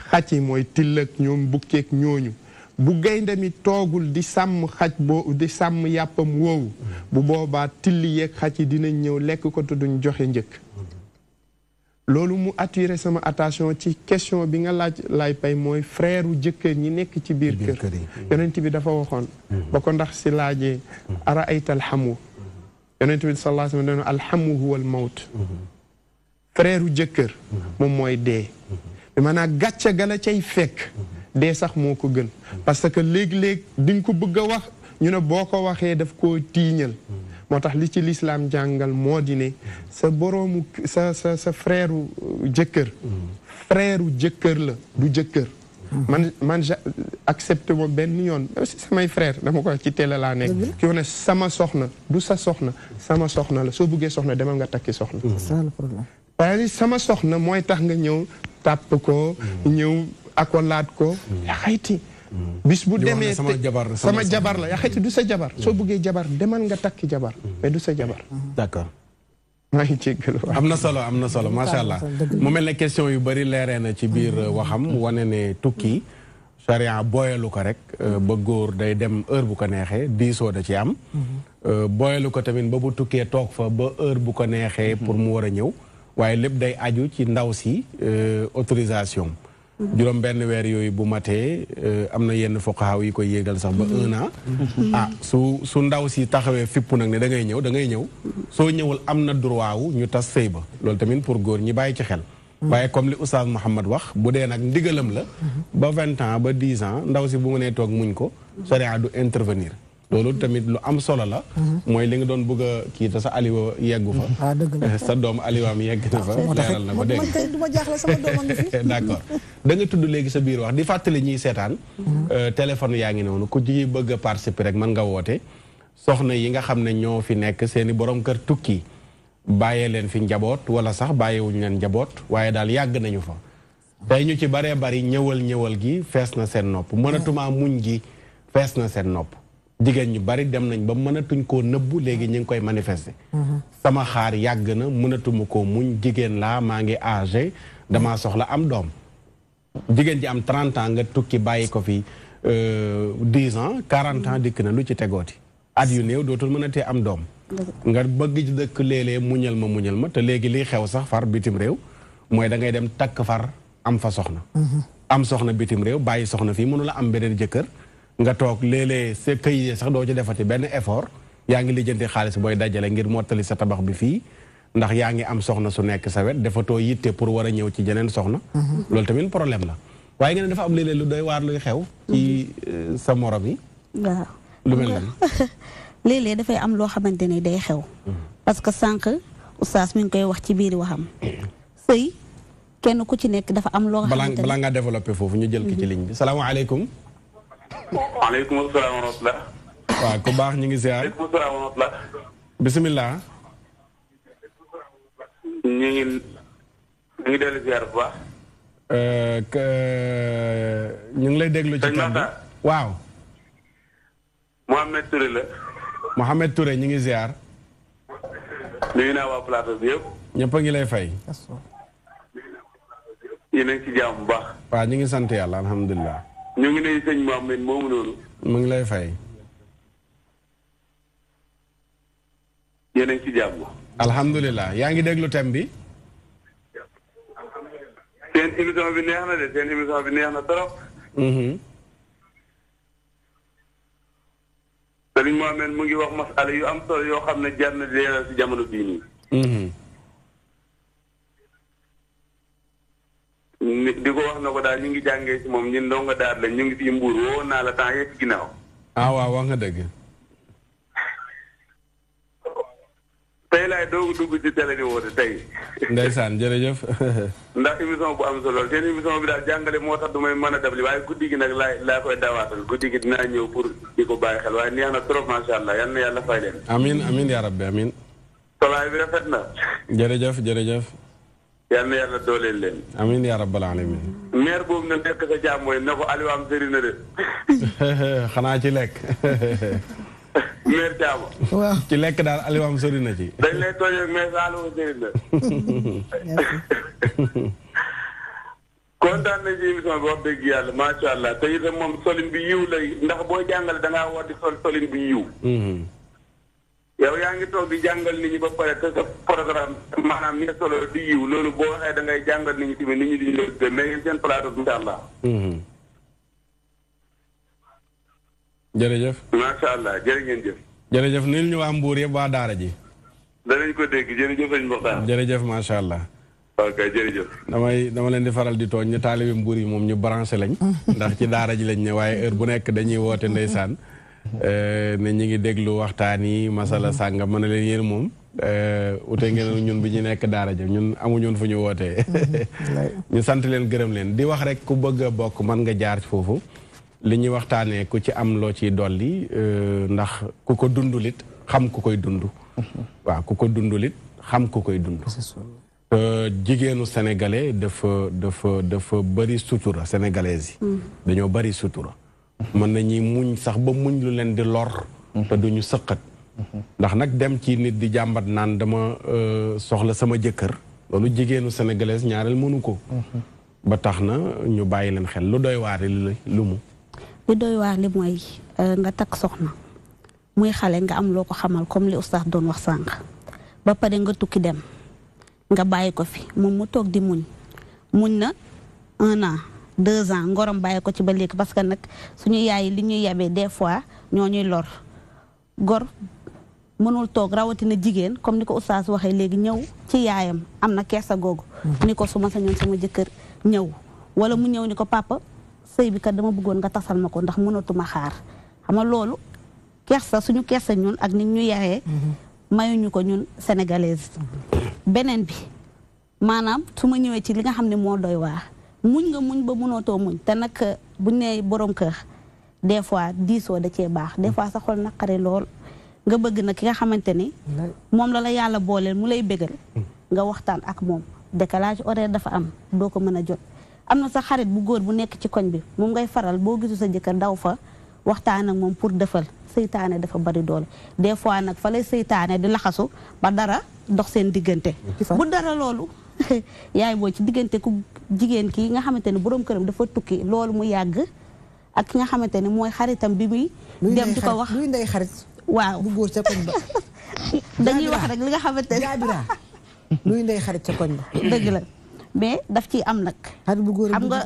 xaj yi mooy till ak ñoom bukkeek ñooñu bu gaynde mi toogul di sàmm xaj boo di sàmm yàppam woowu bu boobaa till yeeg xaj yi dinañ ñëw lekk ko te duñ joxe njëkk loolu mu attiré sama attention ci question bi nga laaj pay mooy frère u jëkkër ñi nekk ci biir kër yonent bi dafa waxoon ba ko ndax si laajee ara ayta alxamu yonent bi sallallahu alayhi wa sallam alxamu huwa almawt frère u jëkkër moom mooy dee bi maanaam gàcce ga la cay fekk dee sax moo ko gën parce que léeg-léeg diñ ko bëgg a wax ñu ne boo ko waxee daf koo tiiñal moo tax li ci lislaam jàngal moo di ne sa boroomu sa frère u jëkkër frère u jëkkër la du jëkkër man accepté mo benn yoon aussi samay frère dama ko ci télé laa nekk ki ne sama soxna du sa soxna sama soxna la soo bëggee soxna demal nga takki soxna c'est ça le problème parce que sama soxna mooy tax nga ñëw tàpp ko ñëw akolaat ko xayti bis bu demee sama jabar la yaa xayti du sa jabar soo bëggee jabar demal nga takki jabar mais du sa jabar d'accord maa ngi jéggalu am na solo macha allah mu mel ne question yu bari leeree na ci biir waxam wane ne tukki charia booyalu ko rek ba góor day dem heure bu ko neexee diisoo da ci am booyalu ko tamit ba bu tukkee toog fa ba heure bu ko neexee pour mu war a ñëw waaye lépp day aju ci ndaw si autorisation juróom benn weer yooyu bu matee am na yenn fuqahaa yi koy yéegal sax ba 1 an su ndaw si taxawee fippu nag ne da ngay ñëw soo ñëwul am na droit wu ñu tas sëy ba loolu tamit pour góor ñi bàyyi ci xel waaye comme li oustaz Mouhamed wax bu dee nag ndigalam la ba 20 ans ba 10 ans ndaw si bu mu nee toog muñ ko sharia du intervenir loolu tamit lu am solo la mooy li nga doon bëgg a kii te sa aliwa yeggu fa sa doom aliwaam yegg na fa leeral na ko dégg man kay du ma jaaxle sama doom a ngi fi d'accord da nga tudd léegi sa biir wax di fàttali ñiy seetaan téléphone yaa ngi noonu ku ji bëgg a participer rek mën nga woote soxna yi nga xam ne ñoo fi nekk seeni borom kër tukki bàyyee leen fi njaboot wala sax bàyyiwuñu leen njaboot waaye daal yàgg nañu fa tey ñu ci baree bari ñëwal gi fees na seen nopp mënatuma muñ gi fees na seen nopp jigéen ñu bari dem nañ ba mënatuñ koo nëbbu léegi ñu ngi koy manifester sama xaar yàgg na mënatuma koo muñ jigéen laa maa ngi âgé damaa soxla am doom jigéen ji am 30 ans nga tukki bàyyi ko fi 10 ans 40 ans dikk na lu ci tegooti at yu néew dootul mën a tee am doom nga bëgg ci dëkk léeg-léeg muñal ma te léegi liy xew sax far bitim réew mooy da ngay dem takk far am fa soxna am soxna bitim réew bàyyi soxna fii mënu la am beneen jëkkër nga toog léeg-léeg sa këyit sax doo ci defati benn effort yaa ngi lijjanti xaalis booy dajale ngir mottali sa tabax bi fii ndax yaa ngi am soxna su nekk sa wet defatoo yitte pour war a ñëw ci jeneen soxna loolu tamit problème la waaye nga ne dafa am léeg-léeg lu doy waar luy xew ci sa morom yi waaw lu mel nan léeg-léeg dafay am loo xamante ne day xew parce que sànq oustaz mi ngi koy wax ci biir waxam sëy kenn ku ci nekk dafa am loo xamante ne balaa nga développé foofu ñu jël ki ci ligne bi salaamaaleykum waaleykum salaam wa rahmatulah. waaw ku baax ñu ngi ziar. waaleykum salaam wa rahmatulah. bisimilah. ñu ngi dellu ziar bu baax. ñu ngi lay déglu ci kàddu waaw. Mohamed Touré la. Mohamed Touré ñu ngi ziar. nuyu naa waa plateau bi yëpp. ñëpp a ngi lay fay. yéen a ngi ci jàmm bu baax. waaw ñu ngi sant yàlla alhamdulilah. ñu ngi nuyu sëñ Mohamed moomu noonu. mu ngi lay fay. yéen a ngi ci jàmm. alhamdulilah yaa ngi déglu thème bi. seen émission bi neex na de seen émission bi neex na trop. sëñ Mohamed mu ngi wax masala yu am solo yoo xam ne jar na leeral ci jamono bii nii. di ko wax na ko daal ñu ngi jàngee ci moom ñun ndongo daal la ñu ngi fi mbuur woo naa la temps yëpp ginnaaw. ah waaw wax nga dëgg. tey laay doog dugg ci télé di woote tey. ndeysaan jërëjëf. ndax émission bu am solo seen émission bi daal jàngale moo tax du may mën a dabli waaye guddi gi nag laa koy dawaatal guddi gi dinaa ñëw pour di ko bàyyi xel waaye neex na trop macha allah yal na yàlla fay leen. amiin amiin yaa rabbi amiin. salaay bi rafet na. jërëjëf jërëjëf. yal na yàlla dooleel leen. amiin yaa rabbal alamin. maire boobu na nekk sa jàmm mooy na ko Aliou am sëri na de. xanaa ci lekk. maire Thiam. waaw ci lekk daal Aliou am sori na ci. dañ lay tooñ ak mais Aliou am sëri na. kontaan nañ ci émission bi wax dëgg yàlla macha allah te itam moom solin bi yiw lay ndax boo jàngale da ngaa war di solin bi yiw. yow yaa ngi toog di jàngal nit ñi ba pare te sa programme maanaam ni nga solo di yiw loolu boo waxee da ngay jàngal nit ñi tamit nit ñi di ñu leen mais yéen seen plateau bi incha allah. jërëjëf. macha allah jërë ngeen jëf. jërëjëf nuyul ñu waa Mbour yëpp waa Daara ji. danañ ko dégg jërëjëf sëñ Mokhtar. jërëjëf macha allah. ok jërëjëf. dama leen di faral di tooñ ñu taalibe Mbour yi moom ñu branché lañ. ndax ci Daara ji lañ ne waaye heure bu nekk dañuy woote ndeysaan. ne ñu ngi déglu waxtaan yi masala sànga mën na leen yéen moom ute ngeen ñun bi ñu nekk daara ja ñun amuñoon fu ñu wootee ñu sant leen gërëm leen di wax rek ku bëgg a bokk mën nga jaar foofu li ñuy waxtaanee ku ci am loo ciy dolli ndax ku ko dundulit xam ku koy dund waaw ku ko dundulit xam ku koy dund jigéenu sénégalais dafa bëri sutura sénégalaise yi dañoo bëri sutura mën nañuy muñ sax ba muñ lu leen di lor te duñu sëqat ndax nag dem ci nit di jàmbat naan dama soxla sama jëkkër loolu jigéenu sénégalaise ñaareel mënu ko ba tax na ñu bàyyi leen xel lu doy waar lu mu li doy waar li mooy nga takk soxna muy xale nga am loo ko xamal comme li oustaz doon wax sànq ba pare nga tukki dem nga bàyyi ko fi moom mu toog di muñ na 1 an 2 ans ngorom bàyyi ko ci ba léegi parce que nag suñu yaay li ñuy yabee des fois ñoo ñuy lor gor mënul toog rawatina jigéen comme ni ko oustaz waxee léegi ñëw ci yaayam am na kersa googu ni ko su ma sañoon sama jëkkër ñëw wala mu ñëw ni ko papa sëy bi kat dama bëggoon nga tasal ma ko ndax mënatuma xaar xam nga loolu kersa suñu kersa ñun ak nit ñu yaree mayuñu ko ñun sénégalaise beneen bi maanaam su ma ñëwee ci li nga xam ne moo doy waar muñ nga muñ ba mënootoo muñ te nag buñ ne borom kër des fois diisoo da cee baax des fois sa xol naqari lool nga bëgg na ki nga xamante ni moom la yàlla booleel mu lay bégal nga waxtaan ak moom décalage horaire dafa am doo ko mën a jot am na sa xarit bu góor bu nekk ci koñ bi moom ngay faral boo gisu sa jëkkër daw fa waxtaan ak moom pour defal seytaane dafa bari doole des fois nag fa lay seytaane di laxasu ba dara dox seen diggante bu dara loolu yaay boo ci diggante ku jigéen ki nga xamante ne boroom këram dafa tukki loolu mu yàgg ak ki nga xamante ne mooy xaritam bi muy dem di ko wax luy ndey xarit waaw bu góor ca koñ ba dañuy wax rek li nga xamante ne jaabira luy ndey xarit ca koñ ba dëgg la mais daf ciy am nag xarit bu góor xam nga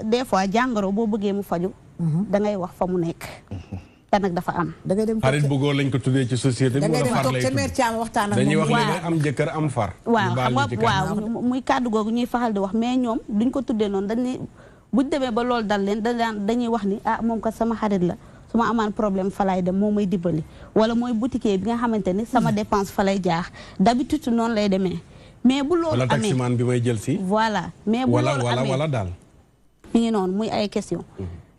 des fois jàngoro boo bëggee mu faju da ngay wax fa mu nekk te nag dafa am da ngay dem xarit bu góor lañ ko tuddee ci société bi wala far lay tudd dañuy wax ne am jëkkër am far waaw xam nga waaw muy kàddu googu ñuy faxal di wax mais ñoom duñ ko tuddee noonu dañuy buñ demee ba loolu dal leen dañuy wax ni ah moom kat sama xarit la su ma amaan problème fa lay dem moom may dimbali wala mooy boutique bi nga xamante ni sama dépense fa lay jaax d'habitude noonu lay demee mais bu loolu amee wala taximan bi may jël si voilà mais bu loolu amee wala daal mi ngi noonu muy ay question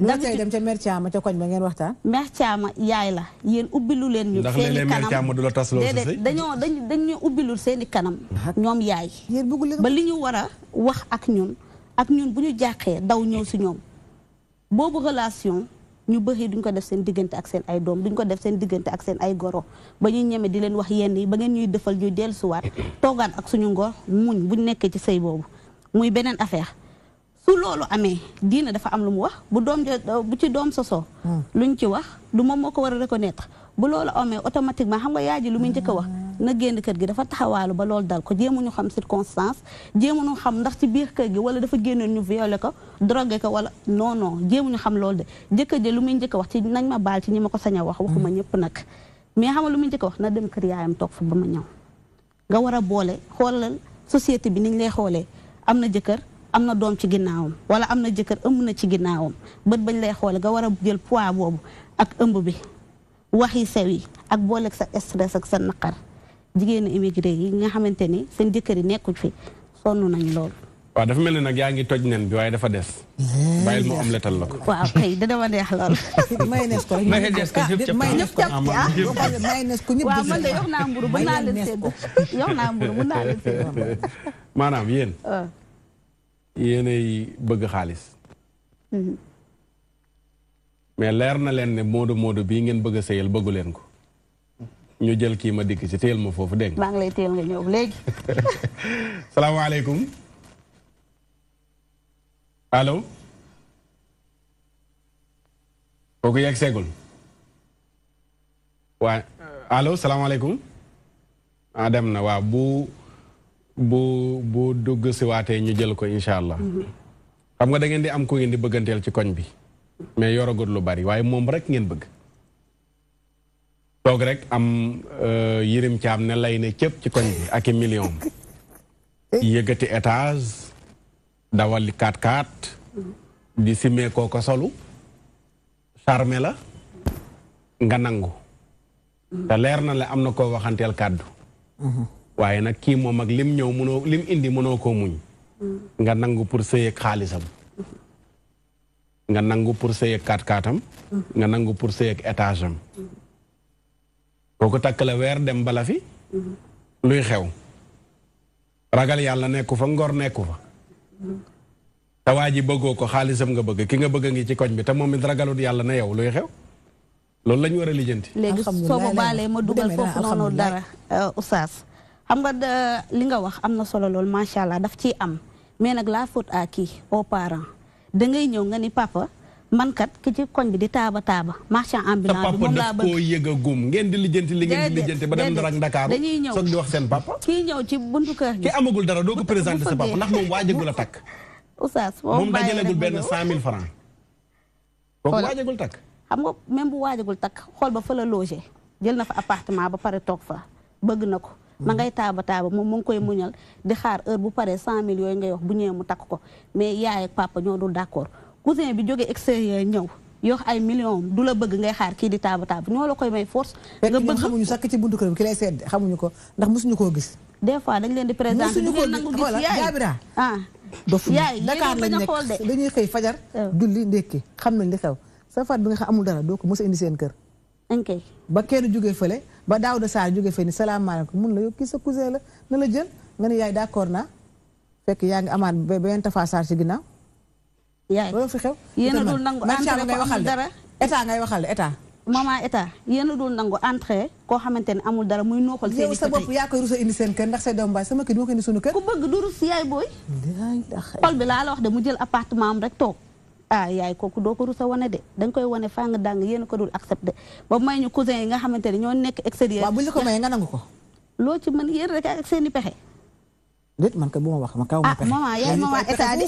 lu tey dem ca mère Thiama ca koñ ba ngeen waxtaan mère Thiama yaay la yéen ubbilu leen ñu seeni kanam mère Thiama du la tas loolu si dañu ubbilul seeni kanam ñoom yaay ba li ñu war a wax ak ñun bu ñu jàqee daw ñëw si ñoom boobu relation ñu bëri duñ ko def seen diggante ak seen ay doom duñ ko def seen diggante ak seen ay goro ba ñuy ñeme di leen wax yenn yi ba ngeen ñuy defal ñuy dellusiwaat toogaat ak suñu ngor muñ buñ nekkee ci sëy boobu muy beneen affaire su loolu amee diina dafa am lu mu wax bu ci doom sosoo luñ ci wax du moom moo ko war a reconnaître bu loolu amee automatiquement xam nga yaay ji lu muy njëkk a wax na génn kër gi dafa taxawaalu ba loolu dal ko jéemuñu xam circonstance jéemuñu xam ndax ci biir kër gi wala dafa génnoon ñu violé ko drogué ko wala non jéemuñu xam loolu de jëkkër ji lu muy njëkk a wax ci nañ ma baal ci ñi ma ko sañ a wax waxuma ñëpp nag mais xam nga lu muy njëkk a wax na dem kër yaayam toog fa ba ma ñëw nga war a boole xoolal société bi niñ lay xoolee am na jëkkër am na doom ci ginnaawam wala am na jëkkër ëmb na ci ginnaawam bët bañ lay xoole nga war a jël poids boobu ak ëmb bi waxi sew yi ak booleeg sa stress ak sa naqar jigéenu immigré yi nga xamante ni seen jëkkër yi nekkuñ fi sonn nañ lool. waaw dafa mel ni nag yaa ngi toj nen bi waaye dafa des. bàyyil mu omletal la ko. waaw kay dina ma neex lool. mayonnaise ko waaw man de yox naa mburu mën naa leen sédd yox naa mburu mën naa leen sédd. maanaam yéen. yéenay bëgg xaalis. mais leer na leen ne moodu bii ngeen bëgg a sëyal bëggu leen ko. ñu jël kii ma dikk ci téyel ma foofu dégg nga. maa ngi lay téyel nga ñëw léegi. salaamaaleykum. allo. kooku yegg seegul. waa allo salaamaaleykum. dem na waaw bu dugg si waatee ñu jël ko incha allah. xam nga da ngeen di am ku ngeen di bëgganteel ci koñ bi. mais yoragut lu bari waaye moom rek ngeen bëgg. toog rek am Yirim Caam ne lay ne cëpp ci koñ bi ak i million yëgati étage dawali 4x4 di simee koo ko solu charme la nga nangu te leer na la am na koo waxanteel kàddu waaye nag kii moom ak lim ñëw mënoo lim indi mënoo koo muñ nga nangu pour sëy ak xaalisam nga nangu pour sëy ak 4x4am nga nangu pour sëy ak étage am kooku takk la weer dem bala fi luy xew ragal yàlla nekku fa ngor nekku fa te waa ji bëggoo ko xaalisam nga bëgg ki nga bëgg ngi ci koñ bi te moom it ragalut yàlla na yow luy xew loolu la ñu war a lijjanti. léegi soo ma baalee ma dugal foofu noonu dara oustaz xam nga li nga wax am na solo lool macha allah daf ciy am mais nag la faute à qui aux parents da ngay ñëw nga ni papa man kat ki ci koñ bi di taaba marchand ambulant bi moom laa bëgg koo yëg a gum ngeen di lijjanti li ngeen di lijjanti ba dem dara ak Dakar dañuy ñëw soog di wax seen papa kii ñëw ci buntu kër gi ki amagul dara doo ko présenté sa papa ndax moom waajagul a takk oustaz moom dajalagul benn 100 000 francs kooku waajagul takk xam nga même bu waajagul takk xool ba fa la logé jël na fa appartement ba pare toog fa bëgg na ko ma ngay taaba moom mu ngi koy muñal di xaar heure bu paree 100 000 yooyu ngay wax bu ñëwee mu takk ko mais yaay ak papa ñoo dul d'accord cousin bi jógee extérieur ñëw yox ay millions du la bëgg ngay xaar kii di taaba ñoo la koy may force nga bëgg xamuñu sax ci buntu kër bi ki lay seet xamuñu ko ndax mosuñu koo gis des fois dañ leen di présenter du ngeen nangu gis yaay Jaabira dof yaay Dakar lañ nekk dañuy xëy fajar julli ndékki xam nañ li xew sa faat bi nga xam amul dara doo ko mos a indi seen kër ok ba kenn jógee fële ba Daouda Sarr jógee fële ni salaamaaleykum mun la yow kii sa cousin la na la jël nga ne yaay d'accord naa fekk yaa ngi amaat benn Tafa Sarr ci ginnaaw yaay loolu fi xew yéen a dul nangu entrée ngay waxal dara état ngay waxal état maman état yéen a dul nangu entrée koo xamante ne amul dara muy nooxal seen yow sa bopp yaa koy rusa indi seen kër ndax say doom baay sama kër moo ko indi sunu kër ku bëgg du rus yaay booy xol bi laa la wax de mu jël appartement am rek toog yaay kooku doo ko rusa wane de dañ koy wane fang dàng yéen a ko dul accepté ba may ñu cousin yi nga xamante ne ñoo nekk extérieur waaw bu ñu ko mayee nga nangu ko loo ci mën yéen rek ak seen i pexe déet man ka bu ma wax ma kaw ma pexe maman yaay maman état di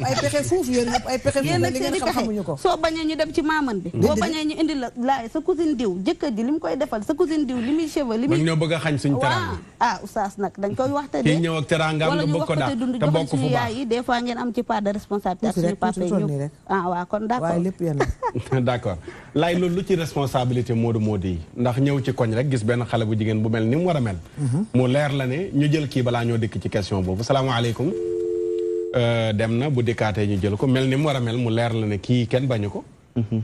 ay pexe fuuf yéen ñëpp ay pexe yéen nag seen i pexe soo bañee ñu dem ci maaman bi boo bañee ñu indi la laay sa cousine diw jëkkër ji li mu koy defal sa cousine diw li muy cheveux li muy ñoo bëgg a xañ suñ teranga oustaz nag dañ koy waxte de kii ñëw ak teranga nga bëgg ko daal te bokk fu baax yaay yi des fois ngeen am ci part de responsabilité ak suñu papa yi ñëw waaw kon d'accord waaye lépp yéen la d'accord laay loolu lu ci responsabilité Modou yi ndax ñëw ci koñ rek gis benn xale bu jigéen bu mel ni mu war a mel mu leer la ne ñu jël kii balaa ñoo dikk ci question boobu salaamaaleykum dem na bu dikkaatee ñu jël ko mel ni mu war a mel mu leer la ne kii kenn bañu ko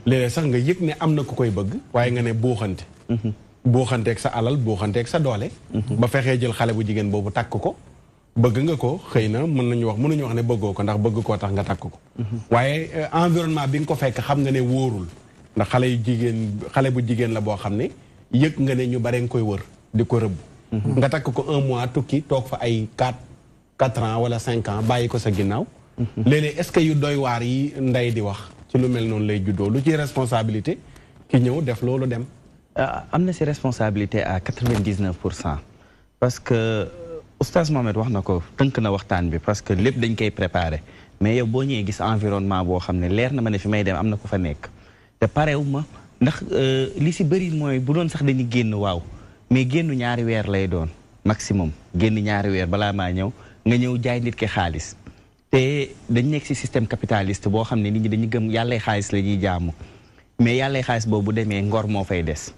léeg-léeg sax nga yëg ne am na ku koy bëgg waaye nga ne buuxante buuxanteeg sa alal buuxanteeg sa doole ba fexee jël xale bu jigéen boobu takk ko bëgg nga ko xëy na mënuñu wax ne bëggoo ko ndax bëgg koo tax nga takk ko waaye environnement bi nga ko fekk xam nga ne wóorul ndax xale bu jigéen la boo xam ne yëg nga ne ñu bare nga koy wër di ko rëbb nga takk ko 1 mois tukki toog fa ay 4 ans wala 5 ans bàyyi ko sa ginnaaw léeg-léeg est-ce que yu doy waar yi nday di wax ci lu mel noonu lay juddoo lu ci responsabilité ki ñëw def loolu dem am na si responsabilité à 99% parce que oustaz Mohamed wax na ko tënk na waxtaan bi parce que lépp dañ koy préparé mais yow boo ñëwee gis environnement boo xam ne leer na ma ne fi may dem am na ko fa nekk te parewu ma ndax li si bëri mooy bu doon sax dañuy génn waaw mais génnu ñaari weer lay doon maximum génn ñaari weer balaa maa ñëw nga ñëw jaay nit ki xaalis te dañ nekk si système capitaliste boo xam ne nit ñi dañuy gëm yàllay xaalis la ñuy jaamu mais yàllay xaalis boobu bu demee ngor moo fay des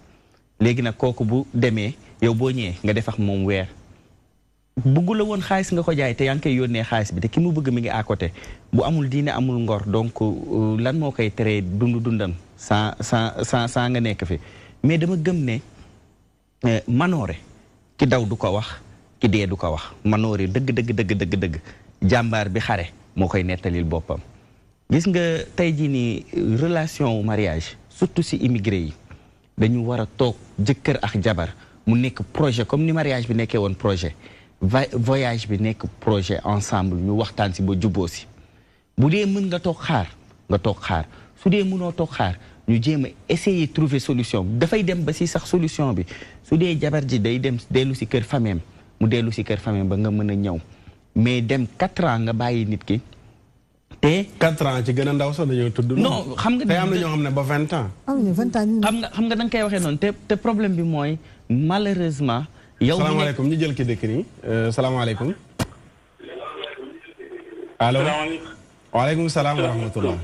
léegi nag kooku bu demee yow boo ñëwee nga def ak moom weer bëggu la woon xaalis nga ko jaay te yaa ngi koy yónnee xaalis bi te ki mu bëgg mi ngi à côté bu amul diine amul ngor donc lan moo koy teree dundam sans nga nekk fi mais dama gëm ne manoore ki daw du ko wax ki dee du ko wax manoore dëgg jàmbaar bi xare moo koy nettalil boppam gis nga tey jii nii relation mariage surtout si immigré yi dañu war a toog jëkkër ak jabar mu nekk projet comme ni mariage bi nekkee woon projet voyage bi nekk projet ensemble ñu waxtaan si ba jubboo si bu dee mën nga toog xaar su dee mënoo toog xaar ñu jéem a essayer trouver solution dafay dem ba si sax solution bi su dee jabar ji day dem dellu si kër famem mu dellu si kër famem ba nga mën a ñëw mais dem 4 ans nga bàyyi nit ki te 4 ans ci gën a ndaw sax dañoo tudd. non xam nga te am na ñoo xam ne ba 20 ans. am na 20 ans xam nga da nga koy waxee noonu te problème bi mooy malheureusement. yow salaamaaleykum ñu jël ki dëkk nii salaamaaleykum. allo waaleykum salaam wa rahmatullah.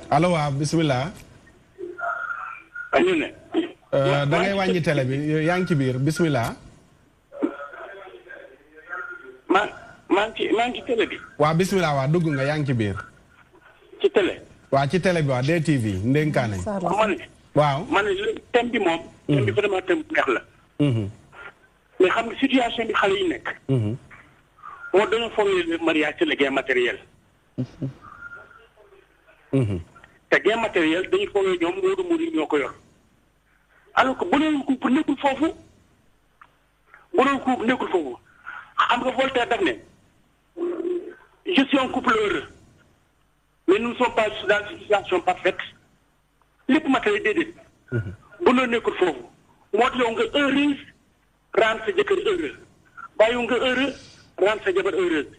allo waaw bisimilah. da ngay wàññi télé bi yaa ngi ci biir bisimilah. maa ngi ci télé bi. waaw bisimilah waaw dugg nga yaa ngi ci biir. ci télé. waaw ci télé bi waaw DTV ndénkaane. waaw man thème bi moom. thème bi vraiment thème bu neex la. mais xam nga situation bi xale yi nekk. moo dañoo foog ne mariage c'est le gain matériel. te gain matériel dañu foog ne ñoom moodu moodu ñoo ko yor. alors que bu doon couple nekkul foofu. xam nga Voltaire daf ne je suis un couple heureux mais nous ne sommes pas dans une situation parfaite lépp matériel déedéet. bu loolu nekkul foofu moo tax yow nga heureuse rendre sa jëkkër heureux waaye yow nga heureux rendre sa jabar heureuse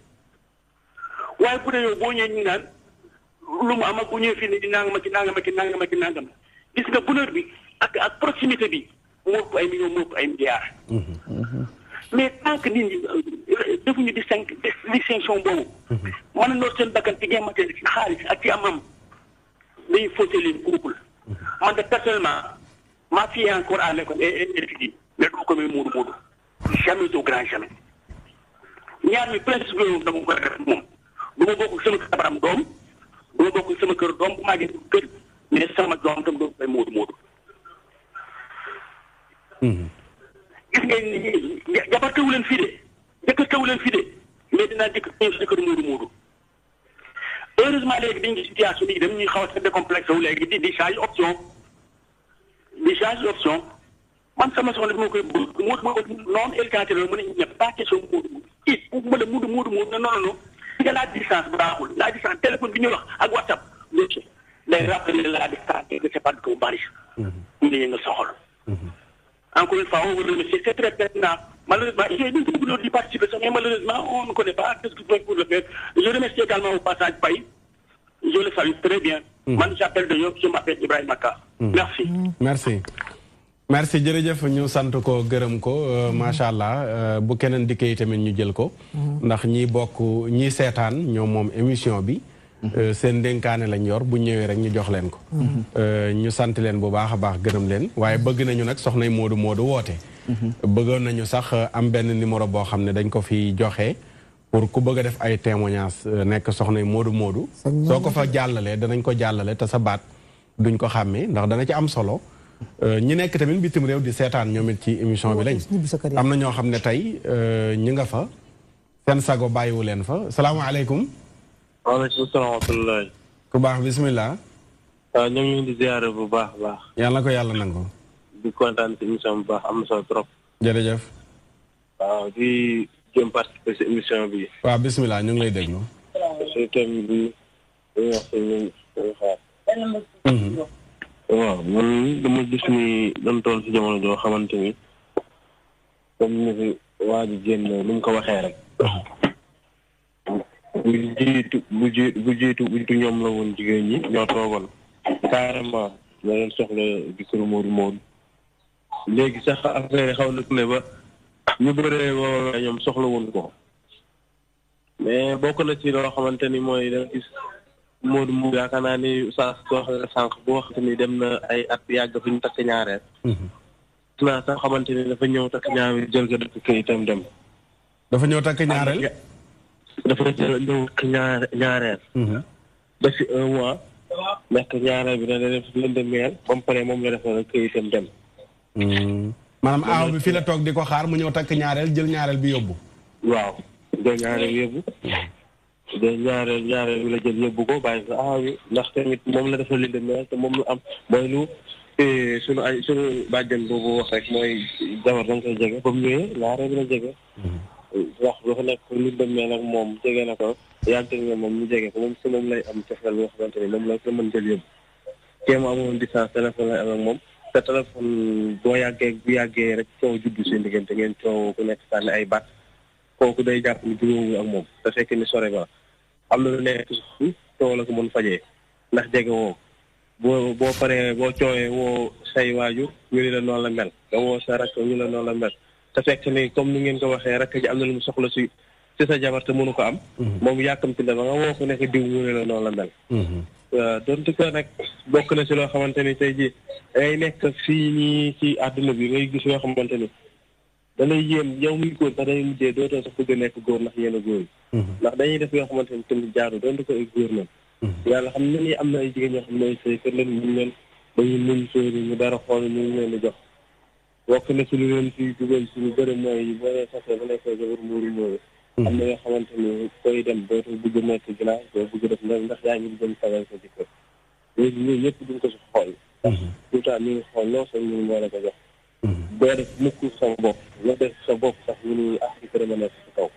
waaye bu dee yow boo ñëwee ñu naan lu mu am ak bu ñëwee fii nii di nangam ak nangam gis nga bonheur bi ak proximité bi moo ëpp ay millions moo ëpp ay milliards. mais tant que nit ñi defuñu distinction boobu. mën na noor seen bakkan ci gain matériel ci xaalis ak ci am-am day fausser les couple. man de personnellement ma fille est encore à l'école et étudie mais du ma ko may muudu jamais au grand jamais. ñaar mi principe yooyu dama koy def moom du ma bokk sama kabaram doom du ma bokk sama kër doom bu maa ngi kër mais sama doom tam doo koy muudu. gis ngeen jabar teewu leen fii de jëkkër teewu leen fii de mais dinaa jëkkër muudu heureusement léegi dañu ngi situation bi dem ñuy xaw a décomplexe wu léegi di change option man sama soxna bi ma koy bëgg non électricité la mu ne ñëpp pas question muudu non nga la distance baaxul la distance téléphone bi ñu wax ak WhatsApp day rappeler la distance que c'est pas du tout bari ñu ne nga soxal. Encore une fois, on vous remercie. C'est très pertinent. Malheureusement, j'ai eu beaucoup de participer, mais malheureusement, on ne connaît pas ce qu'il faut pour le faire. Je remercie également au passage Paï. Je le salue très bien. Moi, j'appelle de York, je m'appelle Ibrahim Maka. Merci. Merci jërëjëf ñu sant ko gërëm ko macha allah bu keneen dikkee tamit ñu jël ko. ndax ñi seetaan ñoom moom émission bi. seen dénkaane lañ yor bu ñëwee rek ñu jox leen ko. ñu sant leen bu baax a baax gërëm leen waaye bëgg nañu nag soxnay Modou woote. bëggoon nañu sax am benn numéro boo xam ne dañ ko fi joxe pour ku bëgg a def ay témoignages nekk soxnay Modou. soo ko fa jàllalee danañ ko jàllale te sa baat duñ ko xàmmee ndax dana ci am solo. ñi nekk tamit bitim réew di seetaan ñoom it ci émission bi lañ. am na ñoo xam ne tey ñi nga fa seen sago bàyyiwu leen fa salaamaaleykum. waaleykum salaam wa rahmatulah. ku baax bisimilah. waaw ñoo ngi di ziare bu baax a baax. yàlla ko yàlla nangu. di kontaan ci émission bu baax am na solo trop. jërëjëf. waaw di jëm participer ci émission bi. waaw bisimilah ñu ngi lay déglu. ci thème bi dañuy wax ci ñun dañuy xaar. waaw man dama gis ni dañ toll ci jamono joo xamante ni comme ni fi waa ji génn ni mu ko waxee rek. bu jiitu ñoom la woon jigéen ñi ñoo toogoon carrément ñoo leen soxla jëkkëru Modou léegi sax affaire yi xaw na ne ba ñu bëree woo ñoom soxla woon ko mais bokk na ci loo xamante ni mooy da gis Modou yaakaar naa ni saa soo xam ne sànq bu waxte ni dem na ay at yàgg fi ñu takk ñaareel naa sax xamante ne dafa ñëw takk ñaareel jël ko dëkk këyitam dem. dafa ñëw takk ñaareel. dafa ñëw ñaareel. ba si 1 mois. nekk ñaareel bi dana def lëndëmeel ba mu paree moom la defal këyitam dem. maanaam aaw bi fii la toog di ko xaar mu ñëw takk ñaareel jël ñaareel bi yóbbu. waaw jël ñaareel yóbbu. jël ñaareel bi la jël yóbbu ko bàyyi ko aaw bi ndax tamit moom la defal lëndëmeel te moom lu am mooy lu sunu bàjjen boobu wax rek mooy jabar da nga koy jege ba mu ñëwee ñaareel bi la jege. wax dafa nekk lëndëmeel ak moom jege na ko yàgg nga moom ñu jege ko moom si moom lay am cofeel boo xamante ni moom la ko mën jël yóbbu. kee mu amoon distance téléphone lay am ak moom. te téléphone bu yàggee rek coow juddu seen diggante ngeen coow ku nekk sànni ay baat kooku day jàpp ni juróomu ak moom te fekk ni sore ba am na lu nekk suuf coow la ko mën fajee ndax jege woo boo paree boo coowee woo say waajur ñu ni la noonu la mel nga woo sa rakk ñu la noonu la mel te fekk ni comme ni ngeen ko waxee rakk ji am na lu mu soxla si sa jabar te mënu ko am moom yàkkamti la ba nga woo ko nekk diw ñu ne la noonu la mel donte ko nag bokk na si loo xamante ni tey jii dangay nekk fii nii ci àdduna bi ngay gis yoo xamante ni da lay yéem yow muy góor sax dañuy mujjee dootoo sax bëgg a nekk góor ndax yéen a góor yi ndax dañuy def yoo xamante ni tamit jaaru donte ko ay góor nañ yàlla xam na ni am na ay jigéen ñoo xam ne ay sëy kër leen ñu leen dañuy muñ sóori ñu dara xool ñu ngi leen di jox bokk na si lu leen si dugal si lu bëri mooy boo nee sasee ba nekkee jabar muuru muuru am na yoo xamante ni koy dem dootoo bëgg a nekk ginnaaw doo bëgg def ndax yaa ngi jëm sagal sa jëkkër léegi ñun ñëpp duñ ko si xool ndax tout temps ñu ngi xool loo sax ñun moo la ko jox doo def mukk sa bopp nga def sa bopp sax ñu ni jëkkër a nekk si kaw